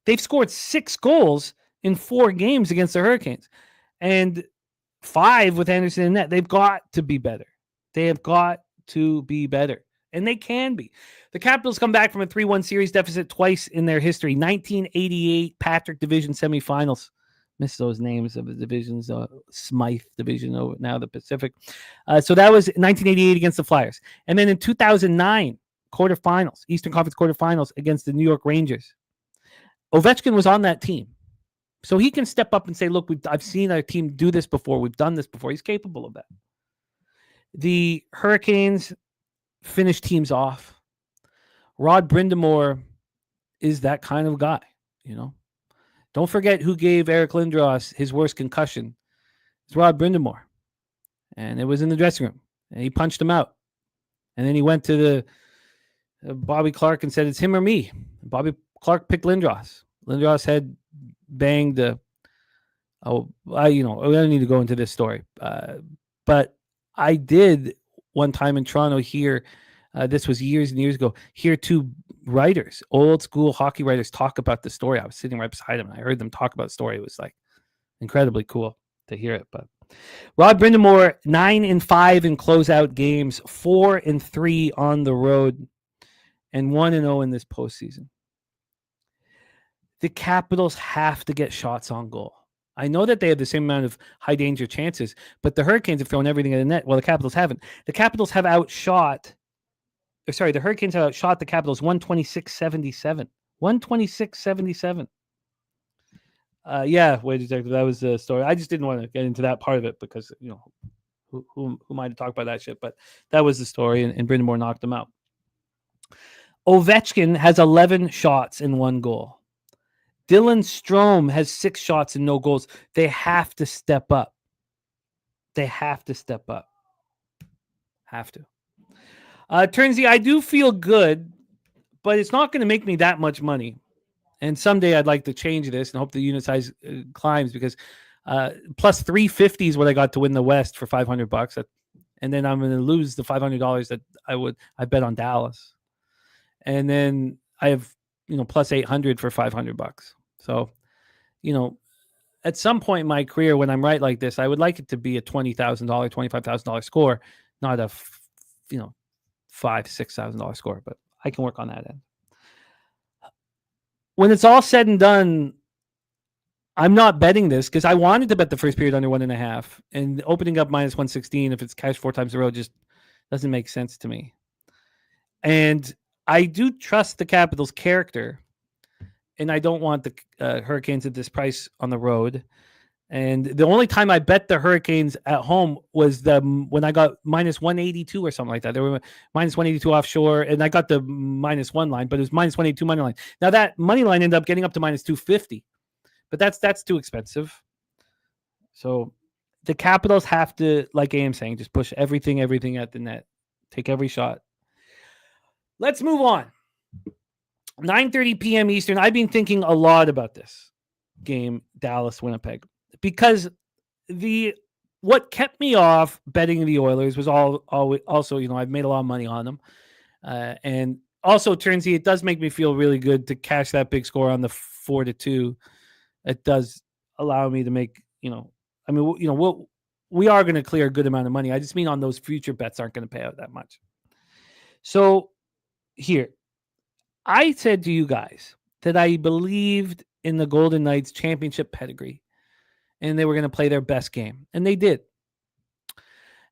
They've scored 6 goals in 4 games against the Hurricanes, and 5 with Anderson in net. They've got to be better. They have got to be better. And they can be. The Capitals come back from a 3-1 series deficit twice in their history. 1988 Patrick Division semifinals. Miss those names of the divisions. Smythe Division, now the Pacific. So that was 1988 against the Flyers. And then in 2009, quarterfinals, Eastern Conference quarterfinals against the New York Rangers. Ovechkin was on that team. So he can step up and say, look, I've seen our team do this before. We've done this before. He's capable of that. The Hurricanes finish teams off. Rod Brind'Amour is that kind of guy, you know. Don't forget who gave Eric Lindros his worst concussion. It's Rod Brind'Amour. And it was in the dressing room. And he punched him out. And then he went to the Bobby Clark and said, it's him or me. Bobby Clark picked Lindros. Lindros had banged I don't need to go into this story. But I did one time in Toronto hear, this was years and years ago, hear 2 writers, old school hockey writers, talk about the story. I was sitting right beside them, and I heard them talk about the story. It was like incredibly cool to hear it. But Rod Brind'Amour, 9-5 in closeout games, 4-3 on the road, and 1-0 in this postseason. The Capitals have to get shots on goal. I know that they have the same amount of high danger chances, but the Hurricanes have thrown everything in the net. Well, the Capitals haven't. The Hurricanes have outshot the Capitals 126-77. 126-77. Wait, detective. That was the story. I just didn't want to get into that part of it because, you know, who am I to talk about that shit? But that was the story, and Brind'Amour knocked him out. Ovechkin has 11 shots and 1 goal. Dylan Strome has 6 shots and no goals. They have to step up. Have to. Turnsy, I do feel good, but it's not going to make me that much money. And someday I'd like to change this and hope the unit size climbs, because plus 350 is what I got to win the West for $500. And then I'm going to lose the $500 that I bet on Dallas. And then I have, plus 800 for $500. So, at some point in my career, when I'm right like this, I would like it to be a $20,000, $25,000 score, not a, $5,000-$6,000 score, but I can work on that end. When it's all said and done, I'm not betting this because I wanted to bet the first period under 1.5, and opening up minus 116 if it's cash 4 times in a row just doesn't make sense to me. And I do trust the Capitals' character, and I don't want the Hurricanes at this price on the road. And the only time I bet the Hurricanes at home was when I got minus 182 or something like that. They were minus 182 offshore, and I got the minus 1 line, but it was minus 182 money line. Now that money line ended up getting up to minus 250, but that's too expensive. So the Capitals have to, like AM saying, just push everything at the net. Take every shot. Let's move on. 9:30 p.m. Eastern. I've been thinking a lot about this game, Dallas-Winnipeg, because what kept me off betting the Oilers was also, I've made a lot of money on them. And also, Turnsy, it does make me feel really good to cash that big score on the 4-2. It does allow me to make, we are going to clear a good amount of money. I just mean on those future bets aren't going to pay out that much. So here, I said to you guys that I believed in the Golden Knights championship pedigree and they were going to play their best game. And they did.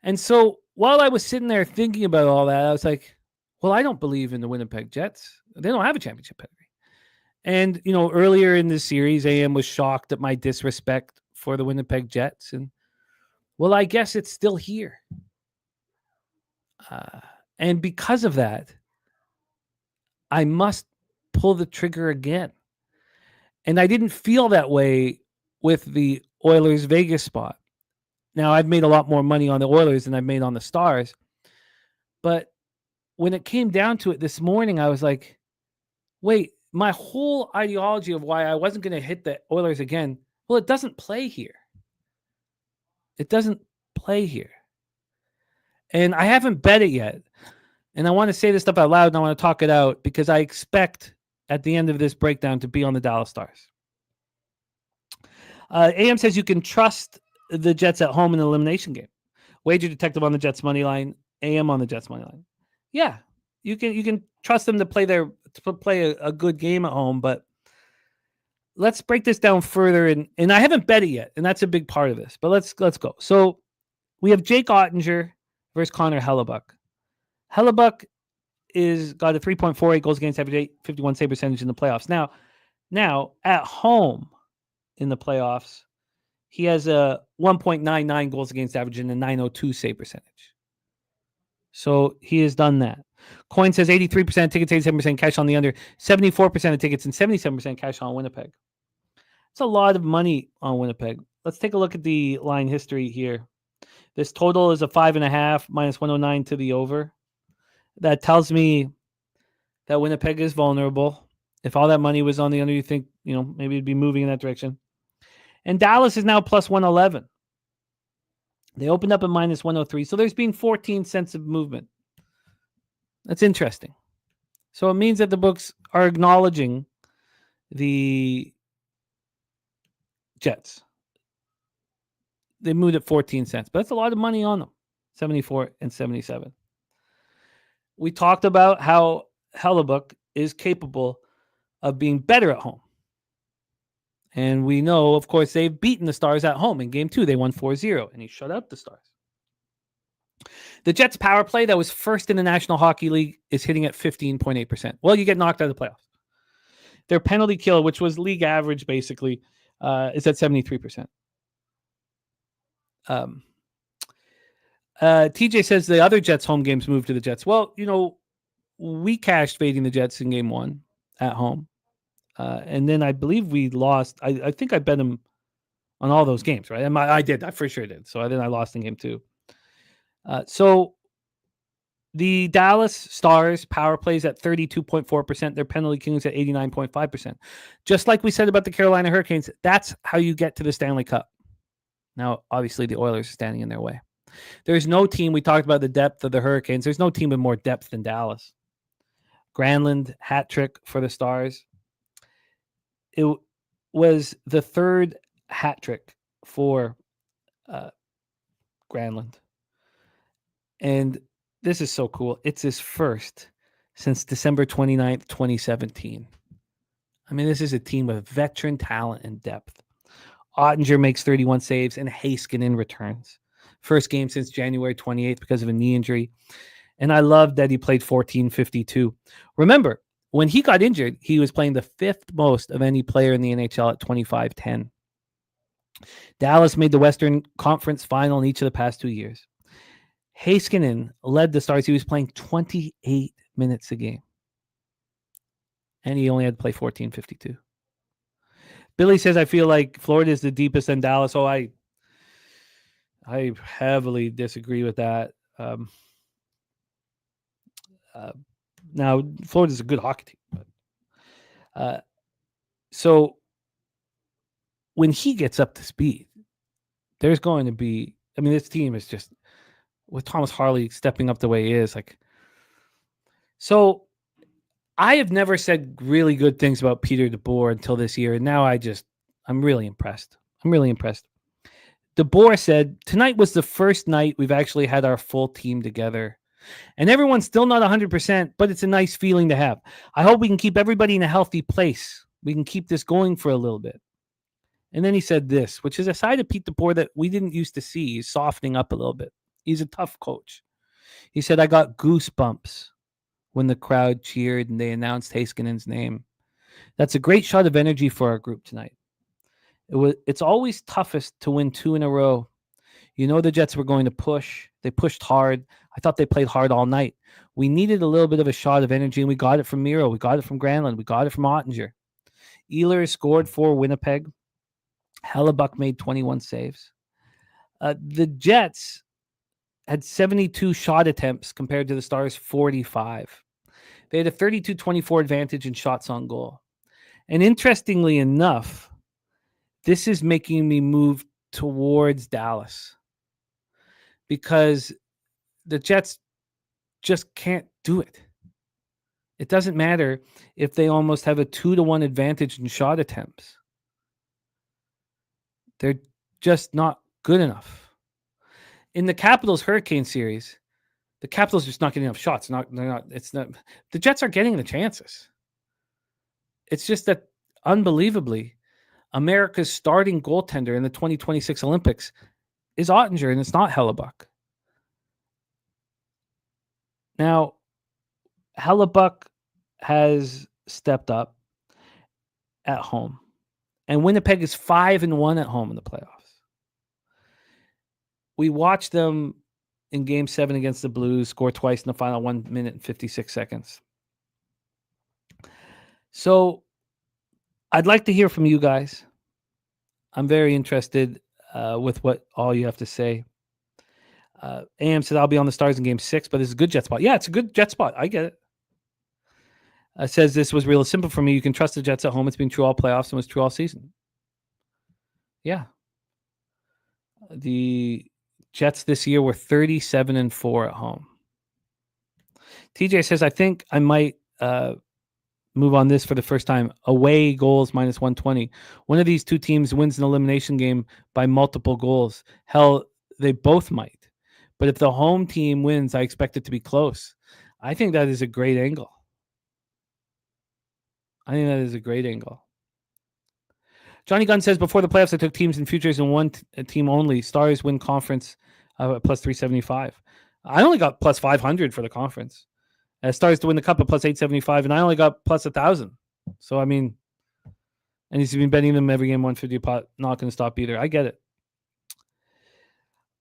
And so while I was sitting there thinking about all that, I was like, well, I don't believe in the Winnipeg Jets. They don't have a championship pedigree. And, earlier in this series, AM was shocked at my disrespect for the Winnipeg Jets. And, well, I guess it's still here. And because of that, I must pull the trigger again. And I didn't feel that way with the Oilers Vegas spot. Now, I've made a lot more money on the Oilers than I've made on the Stars. But when it came down to it this morning, I was like, wait, my whole ideology of why I wasn't going to hit the Oilers again, well, it doesn't play here. It doesn't play here. And I haven't bet it yet. And I want to say this stuff out loud and I want to talk it out because I expect at the end of this breakdown to be on the Dallas Stars. AM says you can trust the Jets at home in an elimination game. Wager Detective on the Jets money line. AM on the Jets money line. Yeah, you can trust them to play a good game at home. But let's break this down further. And I haven't bet it yet, and that's a big part of this. But let's go. So we have Jake Ottinger versus Connor Hellebuck. Hellebuck is got a 3.48 goals against average, 51 save percentage in the playoffs. Now at home in the playoffs, he has a 1.99 goals against average and a 902 save percentage. So he has done that. Coin says 83% of tickets, 87% cash on the under, 74% of tickets, and 77% cash on Winnipeg. It's a lot of money on Winnipeg. Let's take a look at the line history here. This total is a 5.5 minus 109 to the over. That tells me that Winnipeg is vulnerable. If all that money was on the under, you think, maybe it'd be moving in that direction. And Dallas is now plus 111. They opened up at minus 103. So there's been 14 cents of movement. That's interesting. So it means that the books are acknowledging the Jets. They moved at 14 cents, but that's a lot of money on them. 74 and 77. We talked about how Hellebuck is capable of being better at home. And we know, of course, they've beaten the Stars at home in Game 2. They won 4-0, and he shut out the Stars. The Jets' power play that was first in the National Hockey League is hitting at 15.8%. Well, you get knocked out of the playoffs. Their penalty kill, which was league average, basically, is at 73%. TJ says the other Jets home games moved to the Jets. Well, we cashed fading the Jets in Game 1 at home. And then I believe we lost. I think I bet him on all those games, right? And I did. I for sure did. So then I lost in Game 2. So the Dallas Stars power plays at 32.4%. Their penalty king is at 89.5%. Just like we said about the Carolina Hurricanes, that's how you get to the Stanley Cup. Now, obviously, the Oilers are standing in their way. There's no team. We talked about the depth of the Hurricanes. There's no team with more depth than Dallas. Granlund, hat trick for the Stars. It was the third hat trick for Granlund. And this is so cool. It's his first since December 29th, 2017. I mean, this is a team with veteran talent and depth. Ottinger makes 31 saves and Heiskanen returns. First game since January 28th because of a knee injury. And I love that he played 14:52. Remember, when he got injured, he was playing the fifth most of any player in the NHL at 25:10. Dallas made the Western Conference final in each of the past 2 years. Heiskanen led the Stars. He was playing 28 minutes a game. And he only had to play 14:52. Billy says, I feel like Florida is the deepest in Dallas. Oh, I I heavily disagree with that. Now, Florida's a good hockey team. But, so when he gets up to speed, there's going to be, I mean, this team is just, with Thomas Harley stepping up the way he is, like, so I have never said really good things about Peter DeBoer until this year, and now I'm really impressed. DeBoer said, tonight was the first night we've actually had our full team together. And everyone's still not 100%, but it's a nice feeling to have. I hope we can keep everybody in a healthy place. We can keep this going for a little bit. And then he said this, which is a side of Pete DeBoer that we didn't used to see. He's softening up a little bit. He's a tough coach. He said, I got goosebumps when the crowd cheered and they announced Heiskanen's name. That's a great shot of energy for our group tonight. It's always toughest to win 2 in a row. You know the Jets were going to push. They pushed hard. I thought they played hard all night. We needed a little bit of a shot of energy, and we got it from Miro. We got it from Granlund. We got it from Ottinger. Ehlers scored for Winnipeg. Hellebuck made 21 saves. The Jets had 72 shot attempts compared to the Stars' 45. They had a 32-24 advantage in shots on goal. And interestingly enough, this is making me move towards Dallas because the Jets just can't do it. It doesn't matter if they almost have a 2-1 advantage in shot attempts. They're just not good enough. In the Capitals Hurricane series, the Capitals are just not getting enough shots. The Jets are getting the chances. It's just that unbelievably, America's starting goaltender in the 2026 Olympics is Ottinger, and it's not Hellebuck. Now, Hellebuck has stepped up at home, and Winnipeg is 5-1 at home in the playoffs. We watched them in Game 7 against the Blues score twice in the final 1 minute and 56 seconds. So I'd like to hear from you guys. I'm very interested with what all you have to say. AM said, I'll be on the Stars in Game 6, but it's a good jet spot. Yeah, it's a good jet spot. I get it. Says this was real simple for me. You can trust the Jets at home. It's been true all playoffs and was true all season. Yeah. The Jets this year were 37-4 at home. TJ says, I think I might move on this for the first time. Away goals minus 120. One of these two teams wins an elimination game by multiple goals. Hell, they both might. But if the home team wins, I expect it to be close. I think that is a great angle. Johnny Gunn says, before the playoffs, I took teams and futures in one team only. Stars win conference plus 375. I only got plus 500 for the conference. Stars to win the cup at plus 875, and I only got plus 1,000. So, I mean, and he's been betting them every game 150 pot. Not going to stop either. I get it.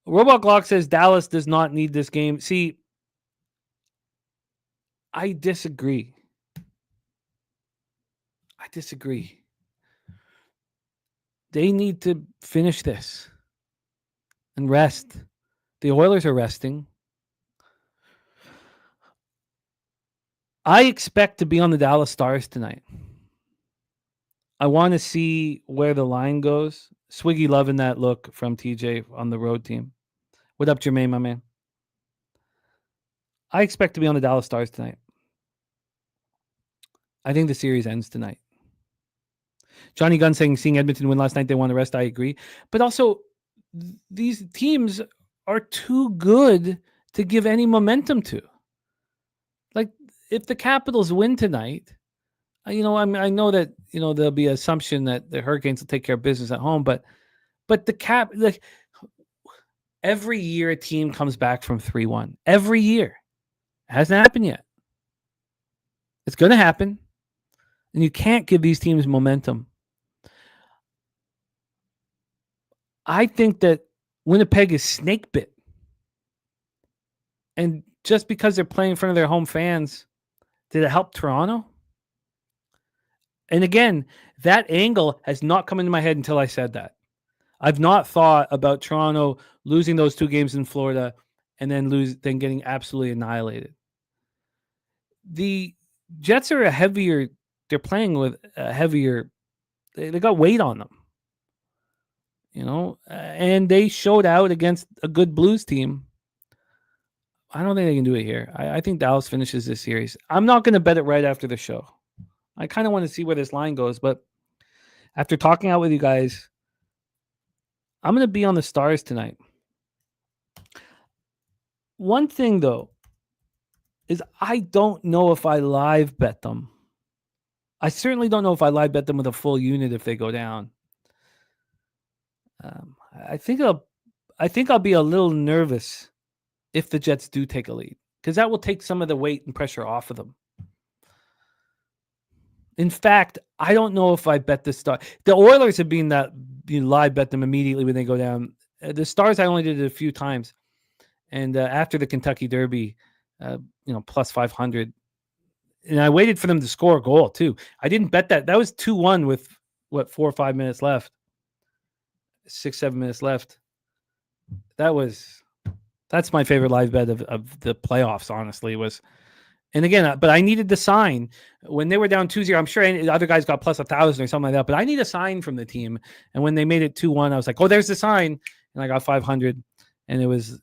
Robot Glock says Dallas does not need this game. See, I disagree. They need to finish this and rest. The Oilers are resting. I expect to be on the Dallas Stars tonight. I want to see where the line goes. Swiggy loving that look from TJ on the road team. What up, Jermaine, my man? I expect to be on the Dallas Stars tonight. I think the series ends tonight. Johnny Gunn saying, seeing Edmonton win last night, they want to rest. I agree. But also, these teams are too good to give any momentum to. Like, if the Capitals win tonight, I know that, there'll be an assumption that the Hurricanes will take care of business at home, but every year a team comes back from 3-1. Every year. It hasn't happened yet. It's going to happen. And you can't give these teams momentum. I think that Winnipeg is snake bit. And just because they're playing in front of their home fans, did it help Toronto? And again, that angle has not come into my head until I said that. I've not thought about Toronto losing those 2 games in Florida and then getting absolutely annihilated. The Jets are they're playing with a heavier, they got weight on them, and they showed out against a good Blues team. I don't think they can do it here. I think Dallas finishes this series. I'm not going to bet it right after the show. I kind of want to see where this line goes, but after talking out with you guys, I'm going to be on the Stars tonight. One thing, though, is I don't know if I live bet them. I certainly don't know if I live bet them with a full unit if they go down. I think I'll be a little nervous if the Jets do take a lead, because that will take some of the weight and pressure off of them. In fact, I don't know if I bet the Stars. The Oilers have been that you live bet them immediately when they go down. The Stars, I only did it a few times. And after the Kentucky Derby, plus 500. And I waited for them to score a goal, too. I didn't bet that. That was 2-1 with, 4 or 5 minutes left. 6-7 minutes left. That's my favorite live bet of the playoffs, honestly, was. And again, but I needed the sign. When they were down 2-0, I'm sure other guys got plus 1,000 or something like that, but I need a sign from the team. And when they made it 2-1, I was like, oh, there's the sign. And I got 500. And it was,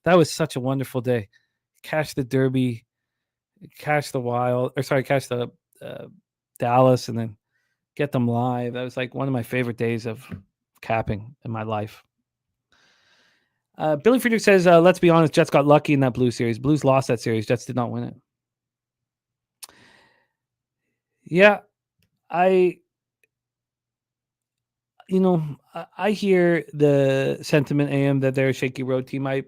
that was such a wonderful day. Cash the Derby, cash the Dallas, and then get them live. That was like one of my favorite days of capping in my life. Billy Friedrich says, let's be honest, Jets got lucky in that Blues series. Blues lost that series. Jets did not win it. Yeah, I hear the sentiment, AM, that they're a shaky road team. I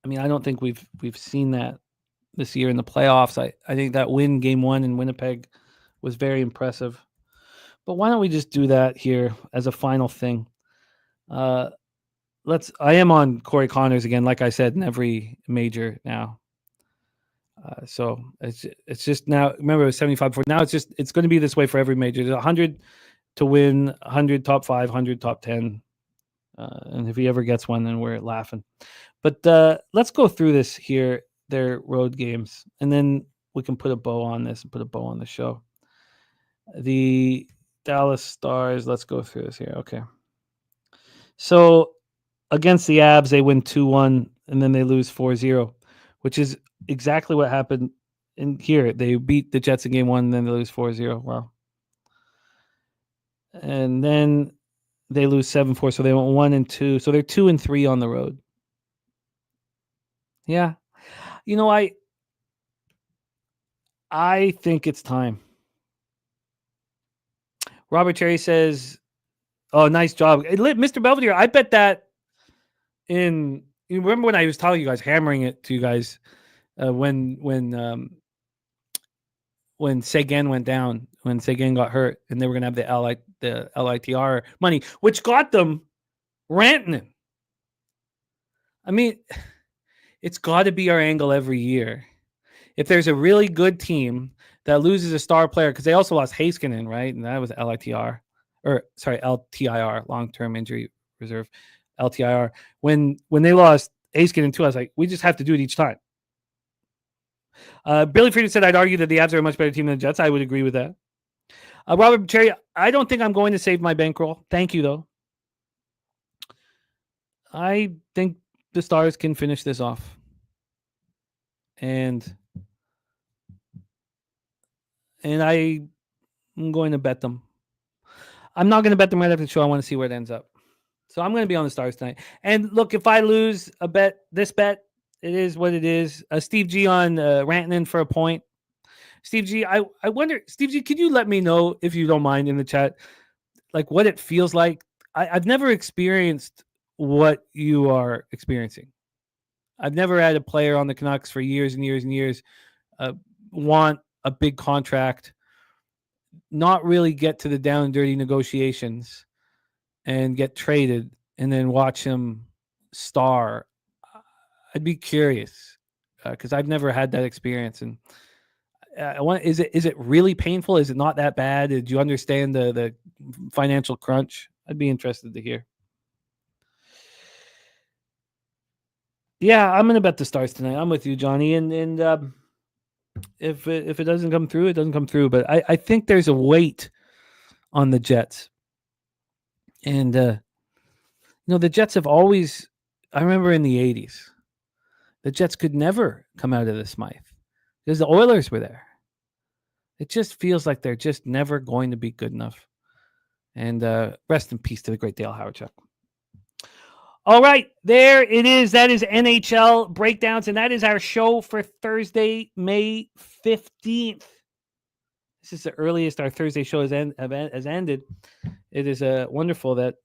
don't think we've seen that this year in the playoffs. I think that win game 1 in Winnipeg was very impressive. But why don't we just do that here as a final thing? I am on Corey Connors again, like I said, in every major now. So it's just now. Remember, it was 75-4. Now it's going to be this way for every major. There's 100 to win, 100 top 5, 100 top 10, and if he ever gets one, then we're laughing. But let's go through this here, their road games, and then we can put a bow on this and put a bow on the show. The Dallas Stars. Let's go through this here. Okay. So against the Abs, they win 2-1, and then they lose 4-0, which is exactly what happened in here. They beat the Jets in game 1, and then they lose 4-0. Wow. And then they lose 7-4, so they went 1-2. So they're 2-3 on the road. Yeah. I think it's time. Robert Cherry says, oh, nice job. Mr. Belvedere, I bet that you remember when I was telling you guys, hammering it to you guys, when Seguin went down, when Seguin got hurt, and they were going to have the LITR money, which got them Rantanen. It's got to be our angle every year. If there's a really good team that loses a star player, because they also lost Heiskanen, right? And that was LTIR, long-term injury reserve, LTIR. When they lost Heiskanen too, I was like, we just have to do it each time. Billy Friedman said, I'd argue that the Avs are a much better team than the Jets. I would agree with that. Robert Cherry, I don't think I'm going to save my bankroll. Thank you, though. I think the Stars can finish this off. And I'm going to bet them. I'm not going to bet them right after the show. I want to see where it ends up. So I'm going to be on the Stars tonight. And look, if I lose this bet, it is what it is. Steve G on Rantanen for a point. Steve G, I wonder, Steve G, could you let me know, if you don't mind, in the chat, like what it feels like? I've never experienced what you are experiencing. I've never had a player on the Canucks for years and years and years want a big contract, not really get to the down and dirty negotiations and get traded, and then watch him star. I'd be curious because I've never had that experience. And is it really painful? Is it not that bad? Did you understand the financial crunch? I'd be interested to hear. Yeah, I'm gonna bet the Stars tonight. I'm with you, Johnny. And if it doesn't come through, it doesn't come through. But I think there's a weight on the Jets, and the Jets have always. I remember in the '80s, the Jets could never come out of the Smythe because the Oilers were there. It just feels like they're just never going to be good enough. And rest in peace to the great Dale Howardchuk. All right, there it is. That is NHL Breakdowns, and that is our show for Thursday, May 15th. This is the earliest our Thursday show has ended. It is wonderful that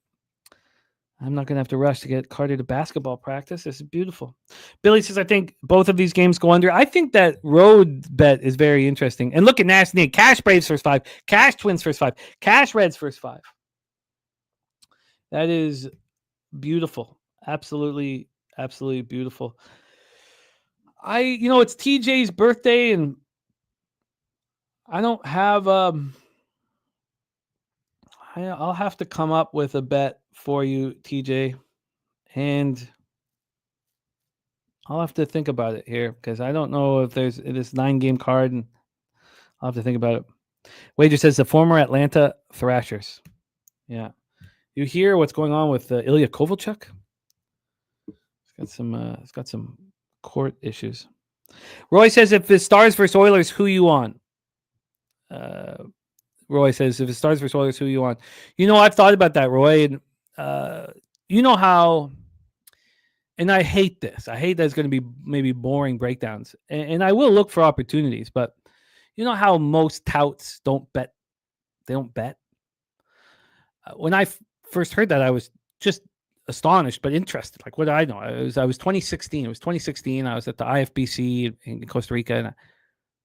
I'm not going to have to rush to get Carter to basketball practice. This is beautiful. Billy says, I think both of these games go under. I think that road bet is very interesting. And look at Nasty. Cash Braves first 5. Cash Twins first 5. Cash Reds first 5. That is beautiful. Absolutely, absolutely beautiful. It's TJ's birthday, and I don't have I'll have to come up with a bet for you, TJ, and I'll have to think about it here because I don't know if there's this 9-game card, and I'll have to think about it. Wager says the former Atlanta Thrashers. Yeah. You hear what's going on with Ilya Kovalchuk? It's got some court issues. Roy says if the Stars versus Oilers, who you on? Roy says if it's Stars versus Oilers, who you on? I've thought about that, Roy, and you know how. And I hate this. I hate that it's going to be maybe boring breakdowns, and I will look for opportunities. But you know how most touts don't bet. They don't bet. When I first heard that, I was just astonished but interested. Like, what do I know? I was 2016. It was 2016. I was at the IFBC in Costa Rica,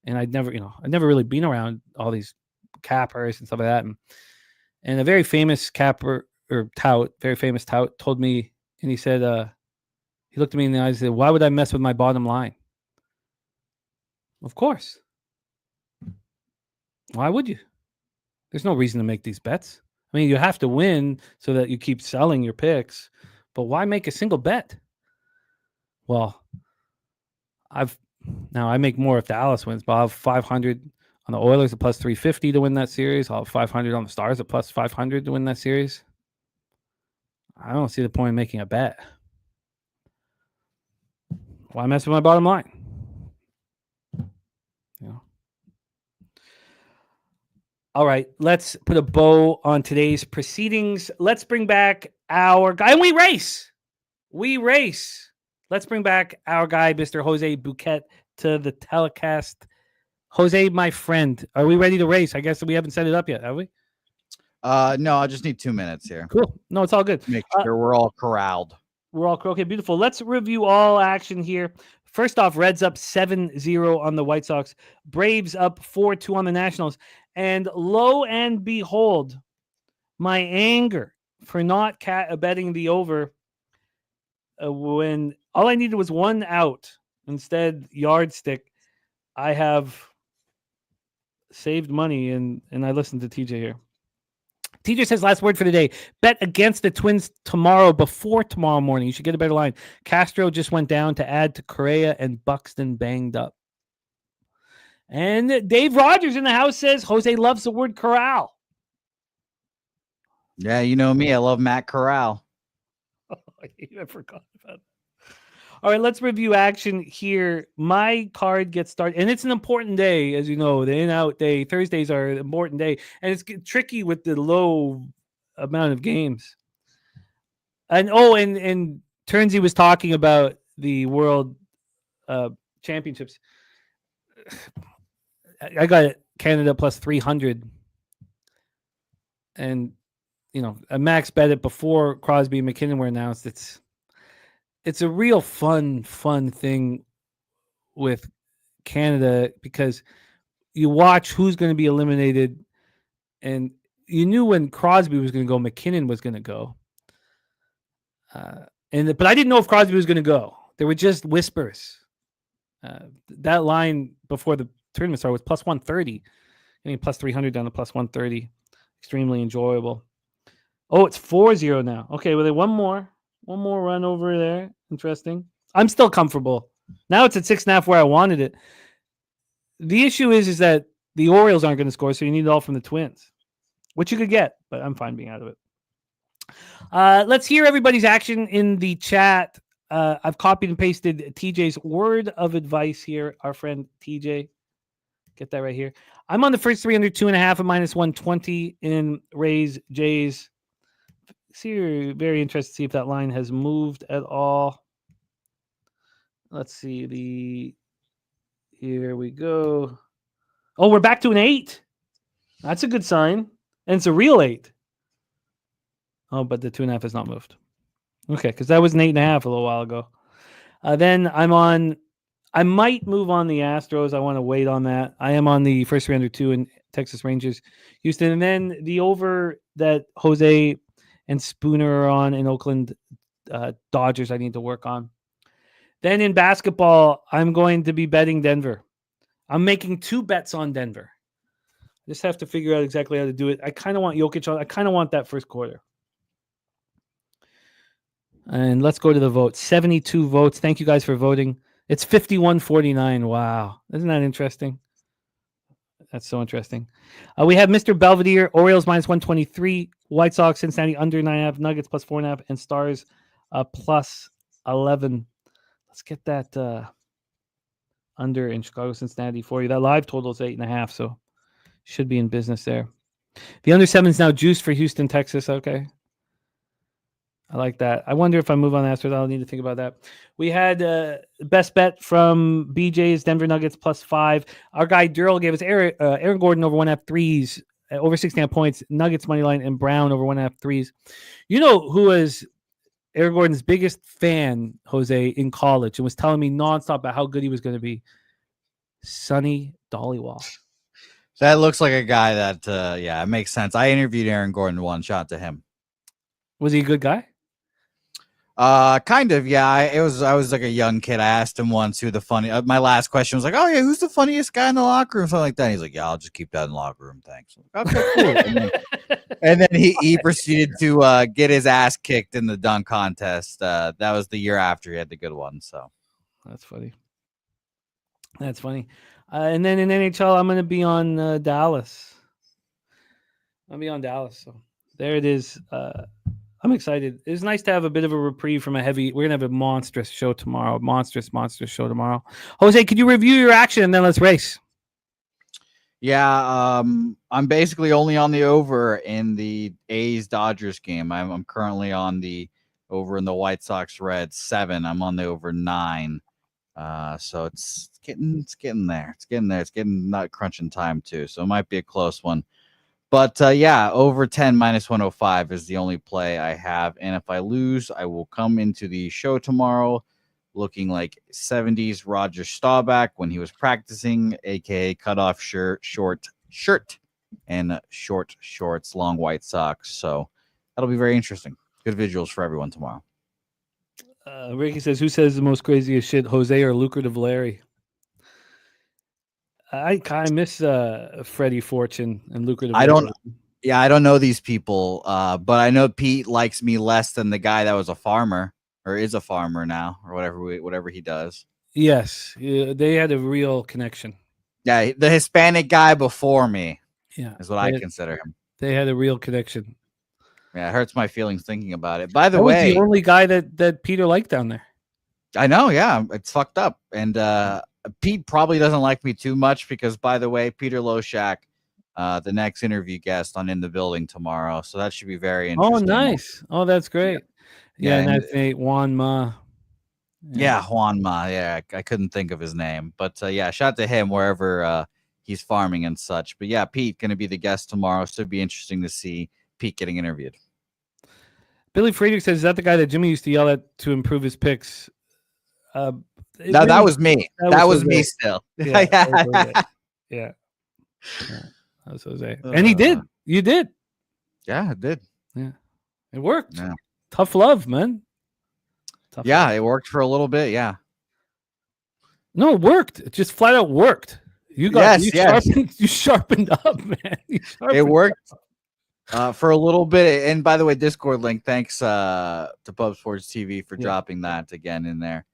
and I'd never really been around all these cappers and stuff like that. And a very famous capper or tout, very famous tout, told me, and he said, he looked at me in the eyes and said, "Why would I mess with my bottom line?" Of course. Why would you? There's no reason to make these bets. I mean, you have to win so that you keep selling your picks, but why make a single bet? Well, I make more if Dallas wins, but I'll have 500 on the Oilers at plus 350 to win that series. I'll have 500 on the Stars at plus 500 to win that series. I don't see the point in making a bet. Why mess with my bottom line? All right, let's put a bow on today's proceedings. Let's bring back our guy. And we race. Let's bring back our guy, Mr. Jose Bouquet, to the telecast. Jose, my friend, are we ready to race? I guess we haven't set it up yet, have we? No, I just need 2 minutes here. Cool. No, it's all good. Make sure we're all corralled. We're all okay. Beautiful. Let's review all action here. First off, Reds up 7-0 on the White Sox. Braves up 4-2 on the Nationals. And lo and behold, my anger for not betting the over when all I needed was 1 out, instead yardstick. I have saved money, and I listened to TJ here. TJ says, last word for the day. Bet against the Twins tomorrow before tomorrow morning. You should get a better line. Castro just went down to add to Correa, and Buxton banged up. And Dave Rogers in the house says, Jose loves the word corral. Yeah, you know me. I love Matt Corral. I forgot about it. All right, let's review action here. My card gets started, and it's an important day, as you know, the in-out day. Thursdays are an important day, and it's tricky with the low amount of games. And Turnsey was talking about the World Championships. I got Canada plus 300, and a max bet it before Crosby and McKinnon were announced. It's a real fun thing with Canada because you watch who's going to be eliminated, and you knew when Crosby was going to go, McKinnon was going to go, but I didn't know if Crosby was going to go. There were just whispers. That line before the tournament started was plus 130, getting plus 300 down to plus 130. Extremely enjoyable. Oh, it's 4-0 now. Okay, well, one more run over there. Interesting. I'm still comfortable. Now it's at 6.5 where I wanted it. The issue is that the Orioles aren't going to score, so you need it all from the Twins, which you could get, but I'm fine being out of it. Let's hear everybody's action in the chat. I've copied and pasted TJ's word of advice here. Our friend TJ, get that right here. I'm on the first 3 under 2.5 at -120 in Rays Jays. See, very interested to see if that line has moved at all. Let's see here we go. Oh, we're back to an 8. That's a good sign, and it's a real 8. Oh, but the 2.5 has not moved. Okay, because that was an 8.5 a little while ago. Then I might move on the Astros. I want to wait on that. I am on the first 3 under 2 in Texas Rangers, Houston. And then the over that Jose and Spooner are on in Oakland Dodgers I need to work on. Then in basketball, I'm going to be betting Denver. I'm making 2 bets on Denver. I just have to figure out exactly how to do it. I kind of want Jokic on. I kind of want that first quarter. And let's go to the vote. 72 votes. Thank you guys for voting. It's 51-49. Wow. Isn't that interesting? That's so interesting. We have Mr. Belvedere, Orioles -123, White Sox, Cincinnati under 9.5, Nuggets +4.5, and Stars +11. Let's get that under in Chicago, Cincinnati for you. That live total is 8.5, so should be in business there. The under 7 is now juiced for Houston, Texas. Okay. I like that. I wonder if I move on Astros. I'll need to think about that. We had best bet from BJ's Denver Nuggets +5. Our guy Derl gave us Aaron Gordon over 1.5 threes, over 6.5 points, Nuggets money line, and Brown over 1.5 threes. You know who was Aaron Gordon's biggest fan, Jose, in college, and was telling me nonstop about how good he was going to be? Sonny Dollywall. That looks like a guy that, it makes sense. I interviewed Aaron Gordon once. Shout out to him. Was he a good guy? Kind of, yeah. I was like a young kid. I asked him once who the funny. My last question was like, "Oh yeah, who's the funniest guy in the locker room?" Something like that. And he's like, "Yeah, I'll just keep that in the locker room, thanks." Like, okay, cool. and then he proceeded to get his ass kicked in the dunk contest. That was the year after he had the good one. So that's funny. That's funny. And then in NHL, I'm going to be on Dallas. I'll be on Dallas. So there it is. I'm excited. It's nice to have a bit of a reprieve from a heavy. We're going to have a monstrous show tomorrow. Monstrous show tomorrow. Jose, could you review your action and then let's race? Yeah, I'm basically only on the over in the A's Dodgers game. I'm currently on the over in the White Sox Reds 7. I'm on the over 9. So it's getting there. It's getting not crunching time too. So it might be a close one. But over 10 -105 is the only play I have. And if I lose, I will come into the show tomorrow looking like 70s Roger Staubach when he was practicing, aka cutoff short shirt, and short shorts, long white socks. So that'll be very interesting. Good visuals for everyone tomorrow. Ricky says, who says the most craziest shit, Jose or Lucrative Larry? I miss Freddie Fortune and Lucrative. I don't know these people, but I know Pete likes me less than the guy that was a farmer or is a farmer now or whatever he does. Yes, they had a real connection. Yeah, the Hispanic guy before me. Yeah, is what I consider him. They had a real connection. Yeah, it hurts my feelings thinking about it. By the That was way, the only guy that Peter liked down there. I know. Yeah, it's fucked up, and Pete probably doesn't like me too much because, by the way, Peter Loshak, the next interview guest on In the Building tomorrow. So that should be very interesting. Oh, nice. Oh, that's great. Yeah, and that's Juan Ma. Yeah, Juan Ma. Yeah, I couldn't think of his name. But, shout out to him wherever he's farming and such. But, yeah, Pete going to be the guest tomorrow. So it'd be interesting to see Pete getting interviewed. Billy Friedrich says, is that the guy that Jimmy used to yell at to improve his picks? No, that was me. That was me still. Yeah. Yeah. That was Jose. And he did. You did. Yeah, it did. Yeah. It worked. Yeah. Tough love, man. Tough love. It worked for a little bit. Yeah. No, it worked. It just flat out worked. You sharpened up, man. It worked. for a little bit. And by the way, Discord link, thanks to Pub Sports TV for dropping that again in there.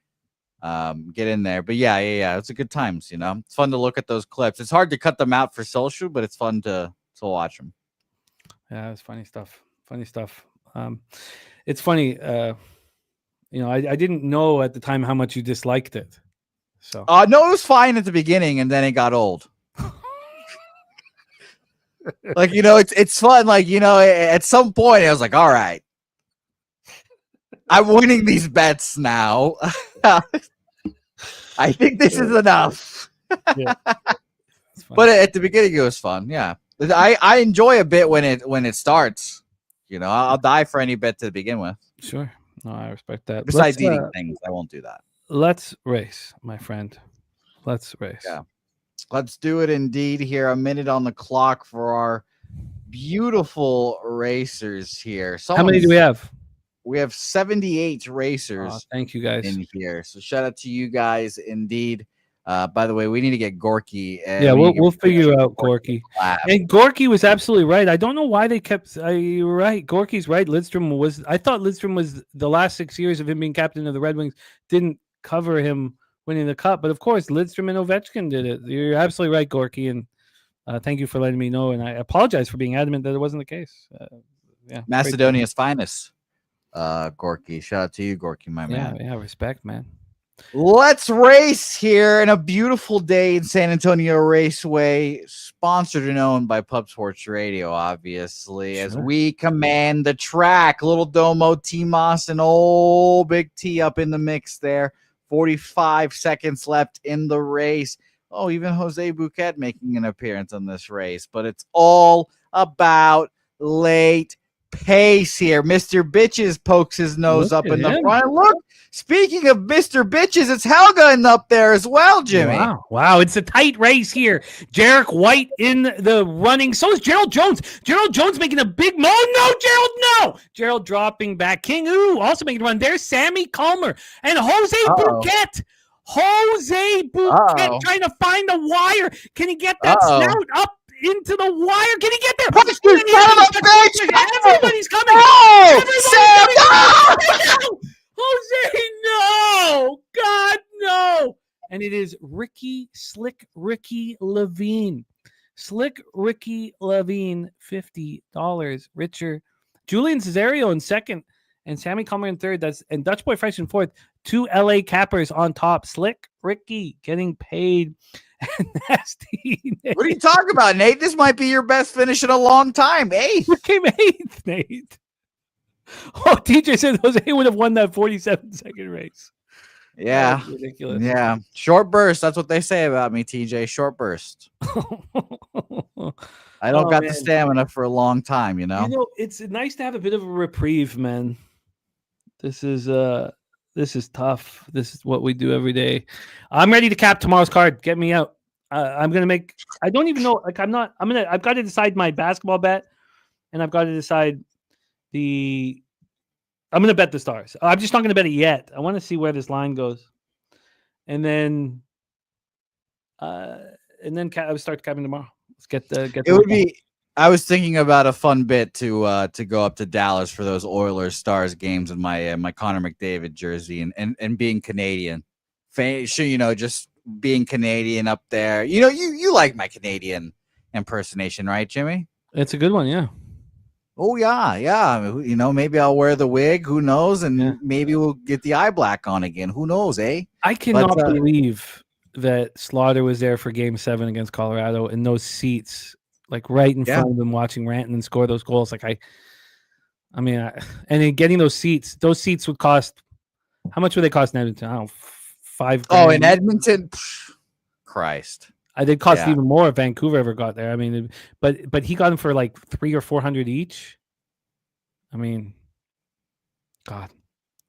Get in there. But yeah. It's a good times, you know. It's fun to look at those clips. It's hard to cut them out for social, but it's fun to watch them. Yeah, it's funny stuff. It's funny. You know, I didn't know at the time how much you disliked it. So no, it was fine at the beginning, and then it got old. Like, you know, it's fun. Like, you know, at some point I was like, all right, I'm winning these bets now. I think this is enough. Yeah. But at the beginning it was fun. Yeah. I enjoy a bit when it starts. You know, I'll die for any bet to begin with. Sure. No, I respect that. Besides eating things, I won't do that. Let's race, my friend. Let's race. Yeah. Let's do it indeed here. A minute on the clock for our beautiful racers here. How many do we have? We have 78 racers. Thank you guys in here. So shout out to you guys indeed. By the way, we need to get Gorky. Yeah, we'll figure out Gorky. And Gorky was absolutely right. I don't know why they kept. You're right. Gorky's right. Lidstrom was. I thought Lidstrom was the last 6 years of him being captain of the Red Wings didn't cover him winning the cup, but of course Lidstrom and Ovechkin did it. You're absolutely right, Gorky, and thank you for letting me know. And I apologize for being adamant that it wasn't the case. Yeah, Macedonia's finest, Gorky. Shout out to you, Gorky, my man. Yeah, respect, man. Let's race here in a beautiful day in San Antonio Raceway, sponsored and owned by Pub Sports Radio, obviously, as we command the track. Little Domo, T-Moss, and old Big T up in the mix there. 45 seconds left in the race. Oh, even Jose Bouquet making an appearance on this race, but it's all about late pace here. Mr. Bitches pokes his nose up in the front. Look, speaking of Mr. Bitches, it's Helga up there as well, Jimmy. Wow. It's a tight race here. Jarek White in the running. So is Gerald Jones. Gerald Jones making a big no, Gerald, no. Gerald dropping back. King also making a run. There's Sammy Calmer and Jose Bouquet. Jose Bouquet trying to find the wire. Can he get that snout up into the wire? Can he get there? Push this son of a bitch! Everybody's coming. Oh, Sam, no! Jose, no! God, no! And it is Slick Ricky Levine. Slick Ricky Levine, $50 richer. Julian Cesario in second, and Sammy Calmer in third. And Dutch Boy Fresh in fourth. 2 LA Cappers on top. Slick Ricky getting paid. Nasty Nate. What are you talking about, Nate? This might be your best finish in a long time. Eighth. You came eighth, Nate. Oh, TJ said Jose would have won that 47-second race. Yeah. Ridiculous. Yeah. Short burst. That's what they say about me, TJ. Short burst. I don't got the stamina for a long time, you know? You know, it's nice to have a bit of a reprieve, man. This is tough. This is what we do every day. I'm ready to cap tomorrow's card. Get me out. I'm going to make, I don't even know. Like, I've got to decide my basketball bet, and I've got to decide I'm going to bet the Stars. I'm just not going to bet it yet. I want to see where this line goes. And then I would start capping tomorrow. Let's get it would be, I was thinking about a fun bit to go up to Dallas for those Oilers Stars games in my Connor McDavid jersey and being Canadian. Sure, you know, just being Canadian up there. You know, you like my Canadian impersonation, right, Jimmy? It's a good one, yeah. Oh yeah. You know, maybe I'll wear the wig. Who knows? And maybe we'll get the eye black on again. Who knows, eh? I cannot believe that Slaughter was there for Game 7 against Colorado in those seats. Like right in front of them, watching Rantanen score those goals. Like and then getting those seats would cost. How much would they cost in Edmonton? I don't know, $5,000. Oh, in Edmonton, Christ! They'd cost even more if Vancouver ever got there. I mean, but he got them for like $300 or $400 each. I mean, God.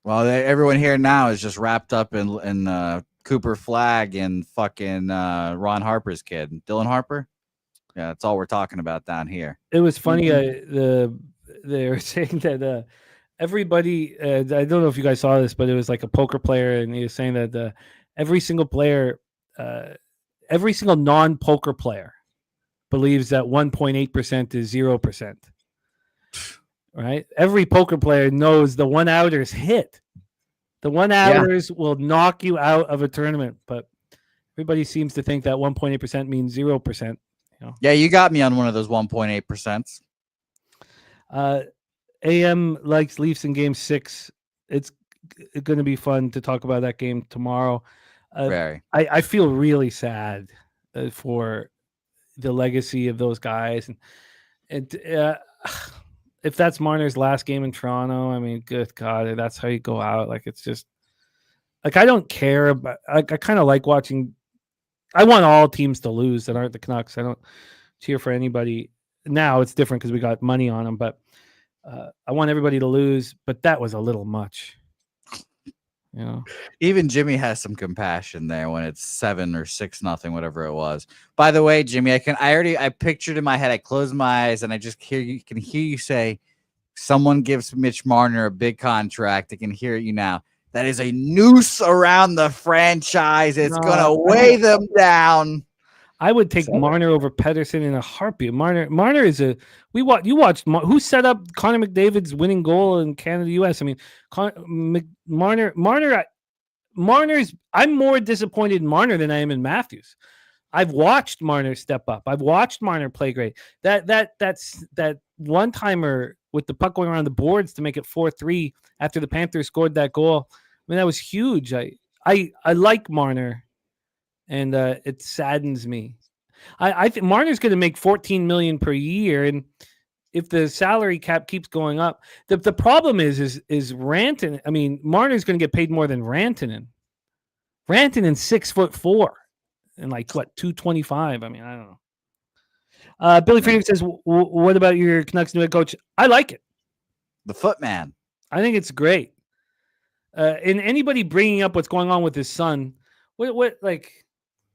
Well, everyone here now is just wrapped up in Cooper Flagg and fucking Ron Harper's kid, Dylan Harper. Yeah, that's all we're talking about down here. It was funny. They were saying that everybody. I don't know if you guys saw this, but it was like a poker player, and he was saying that every single player, every single non-poker player, believes that 1.8% is 0%. right? Every poker player knows the one-outers hit. The one-outers will knock you out of a tournament, but everybody seems to think that 1.8% means 0%. Yeah, you got me on one of those 1.8%. AM likes Leafs in Game 6. It's going to be fun to talk about that game tomorrow. Very. I feel really sad for the legacy of those guys, and if that's Marner's last game in Toronto, I mean, good God, that's how you go out. Like, it's just like I don't care, but I kind of like watching. I want all teams to lose that aren't the Canucks. I don't cheer for anybody. Now it's different because we got money on them, but I want everybody to lose. But that was a little much. Even Jimmy has some compassion there when it's 7 or 6-0, whatever it was. By the way, Jimmy, I pictured in my head, I closed my eyes and I just can hear you say, someone gives Mitch Marner a big contract. I can hear you now. That is a noose around the franchise. It's gonna weigh them down. I would take Marner over Pedersen in a heartbeat. Marner is you watched who set up Connor McDavid's winning goal in Canada US. I mean, Marner's. I'm more disappointed in Marner than I am in Matthews. I've watched Marner step up. I've watched Marner play great. That's that one timer with the puck going around the boards to make it 4-3 after the Panthers scored that goal. I mean, that was huge. I like Marner. And it saddens me. I think Marner's going to make $14 million per year, and if the salary cap keeps going up, the problem is Rantanen. I mean, Marner's going to get paid more than Rantanen. Rantanen's 6'4" and like what 225. I mean, I don't know. Billy Freedom says, "What about your Canucks new head coach?" I like it. The Footman. I think it's great. And anybody bringing up what's going on with his son, what like.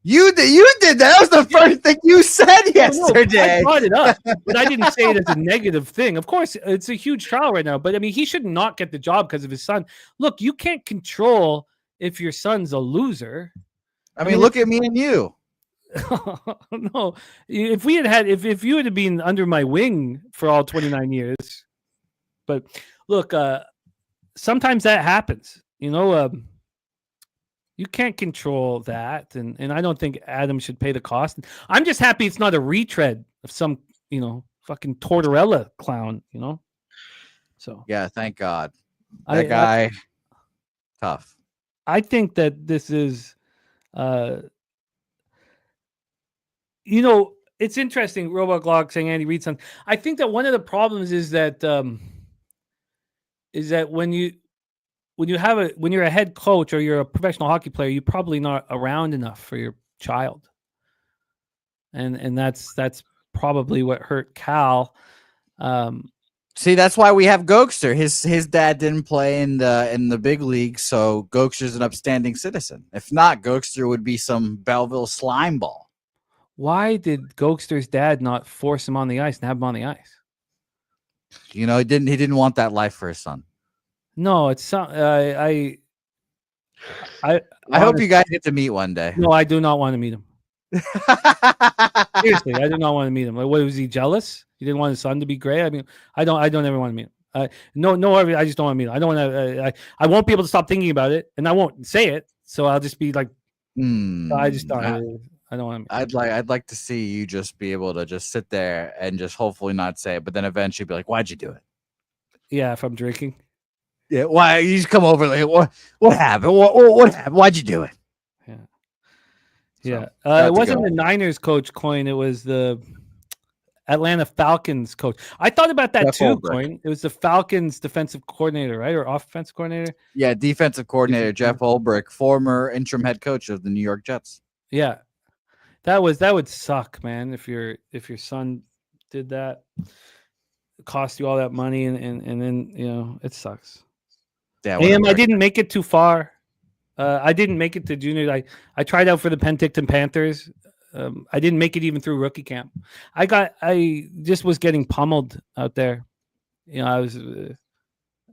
You did that. That was the first thing you said yesterday. I brought it up, but I didn't say it as a negative thing. Of course, it's a huge trial right now, but I mean, he should not get the job because of his son. Look, you can't control if your son's a loser. I mean, look at me and you. No, if you had been under my wing for all 29 years, but look, sometimes that happens. You can't control that, and I don't think Adam should pay the cost. I'm just happy it's not a retread of some, fucking Tortorella clown, So yeah, thank God. That guy, tough. I think that this is, it's interesting. Robot Glock saying Andy Reid son. I think that one of the problems is that when you're a head coach or you're a professional hockey player, you're probably not around enough for your child. And that's probably what hurt Cal. See, that's why we have Gokster. His dad didn't play in the big league, so Gokster's an upstanding citizen. If not, Gokster would be some Belleville slime ball. Why did Gokster's dad not force him on the ice and have him on the ice? He didn't want that life for his son. No, it's I hope you guys get to meet one day. No, I do not want to meet him. Seriously, I do not want to meet him. Like, what was he jealous? He didn't want his son to be great. I mean, I don't ever want to meet him. No, I just don't want to meet him. I don't want to. I won't be able to stop thinking about it, and I won't say it. So I'll just be like, I just don't. I don't want to. I'd like to see you just be able to just sit there and just hopefully not say it, but then eventually be like, "Why'd you do it?" Yeah, if I'm drinking. Yeah, why you just come over like what happened? What happened? Why'd you do it? Yeah. It wasn't the Niners coach Coin, it was the Atlanta Falcons coach. I thought about that too, Coin. It was the Falcons defensive coordinator, right? Or offensive coordinator? Yeah, defensive coordinator Jeff Ulbrich, former interim head coach of the New York Jets. Yeah. That would suck, man, if your son did that. It cost you all that money and then it sucks. Yeah, I didn't make it too far. I didn't make it to junior. I tried out for the Penticton Panthers. I didn't make it even through rookie camp. I just was getting pummeled out there. I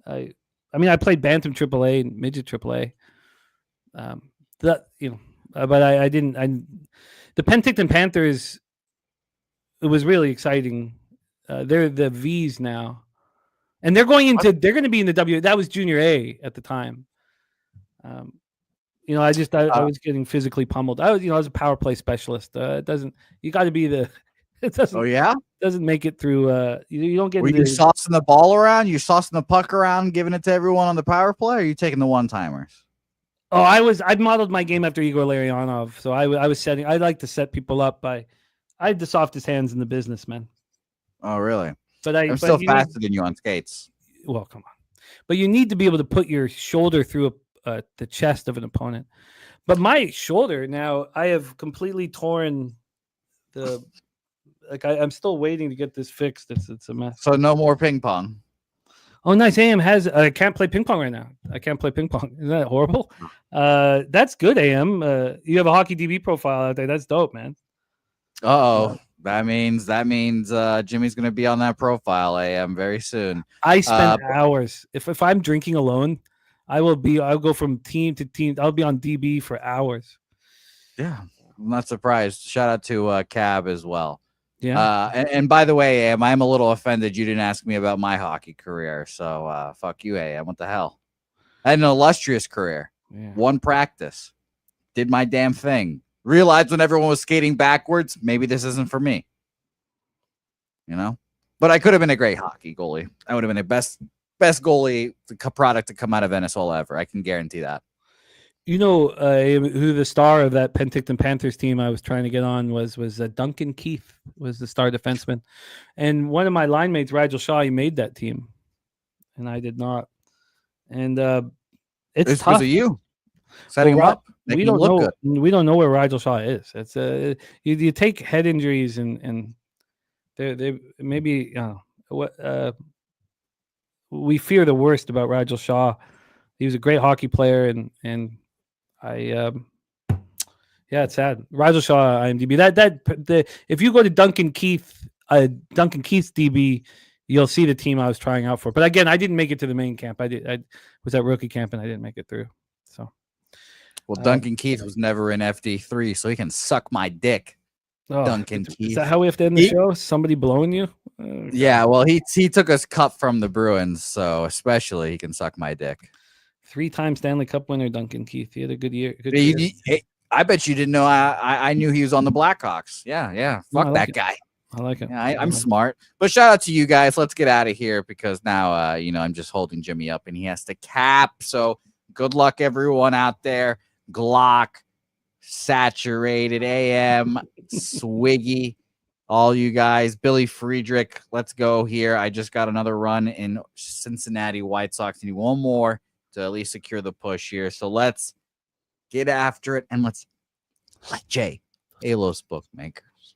played Bantam AAA and midget AAA. But I didn't. The Penticton Panthers. It was really exciting. They're the V's now. And they're going to be in the W. That was junior A at the time. You know, I was getting physically pummeled. I was a power play specialist. You got to be the, it doesn't, Oh yeah. doesn't make it through. You don't get. Were you saucing the ball around? You saucing the puck around, giving it to everyone on the power play? Or are you taking the one-timers? Oh, I modeled my game after Igor Larionov. So I like to set people up I had the softest hands in the business, man. Oh, really? But I'm still faster than you on skates. Well, come on. But you need to be able to put your shoulder through the chest of an opponent. But my shoulder now, I have completely torn the. Like I'm still waiting to get this fixed. It's a mess. So no more ping pong. Oh, nice. AM I can't play ping pong right now. I can't play ping pong. Isn't that horrible? That's good, AM. You have a hockey DB profile out there. That's dope, man. Uh-oh. That means Jimmy's going to be on that profile, AM, very soon. I spend hours. If I'm drinking alone, I'll go from team to team. I'll be on DB for hours. Yeah. I'm not surprised. Shout out to Cab as well. Yeah. And by the way, AM, I'm a little offended you didn't ask me about my hockey career. So fuck you, AM. What the hell? I had an illustrious career. Yeah. One practice. Did my damn thing. Realized when everyone was skating backwards, maybe this isn't for me. You know? But I could have been a great hockey goalie. I would have been the best goalie product to come out of Venezuela ever. I can guarantee that. You know who the star of that Penticton Panthers team I was trying to get on was Duncan Keith was the star defenseman, and one of my line mates, Rigel Shaw, he made that team, and I did not. And it's tough. Was it you setting him up? We don't know. We don't know where Rigel Shaw is. It's you take head injuries and they maybe we fear the worst about Rigel Shaw. He was a great hockey player and. It's sad. Rigel Shaw, IMDb. If you go to Duncan Keith's DB, you'll see the team I was trying out for. But again, I didn't make it to the main camp. I was at rookie camp and I didn't make it through. So, well, Duncan Keith was never in FD3, so he can suck my dick. Duncan Keith. Is that how we have to end the show? Somebody blowing you? Yeah. Well, he took us cup from the Bruins, so especially he can suck my dick. 3-time Stanley Cup winner Duncan Keith. He had a good year. I bet you didn't know I knew he was on the Blackhawks. Yeah. Fuck that guy. I like it. Yeah, I'm smart. But shout out to you guys. Let's get out of here because now I'm just holding Jimmy up and he has to cap. So good luck everyone out there. Glock, Saturated, AM, Swiggy, all you guys. Billy Friedrich, let's go here. I just got another run in Cincinnati White Sox. Need one more to at least secure the push here. So let's get after it and let's let Jay, Alos Bookmakers.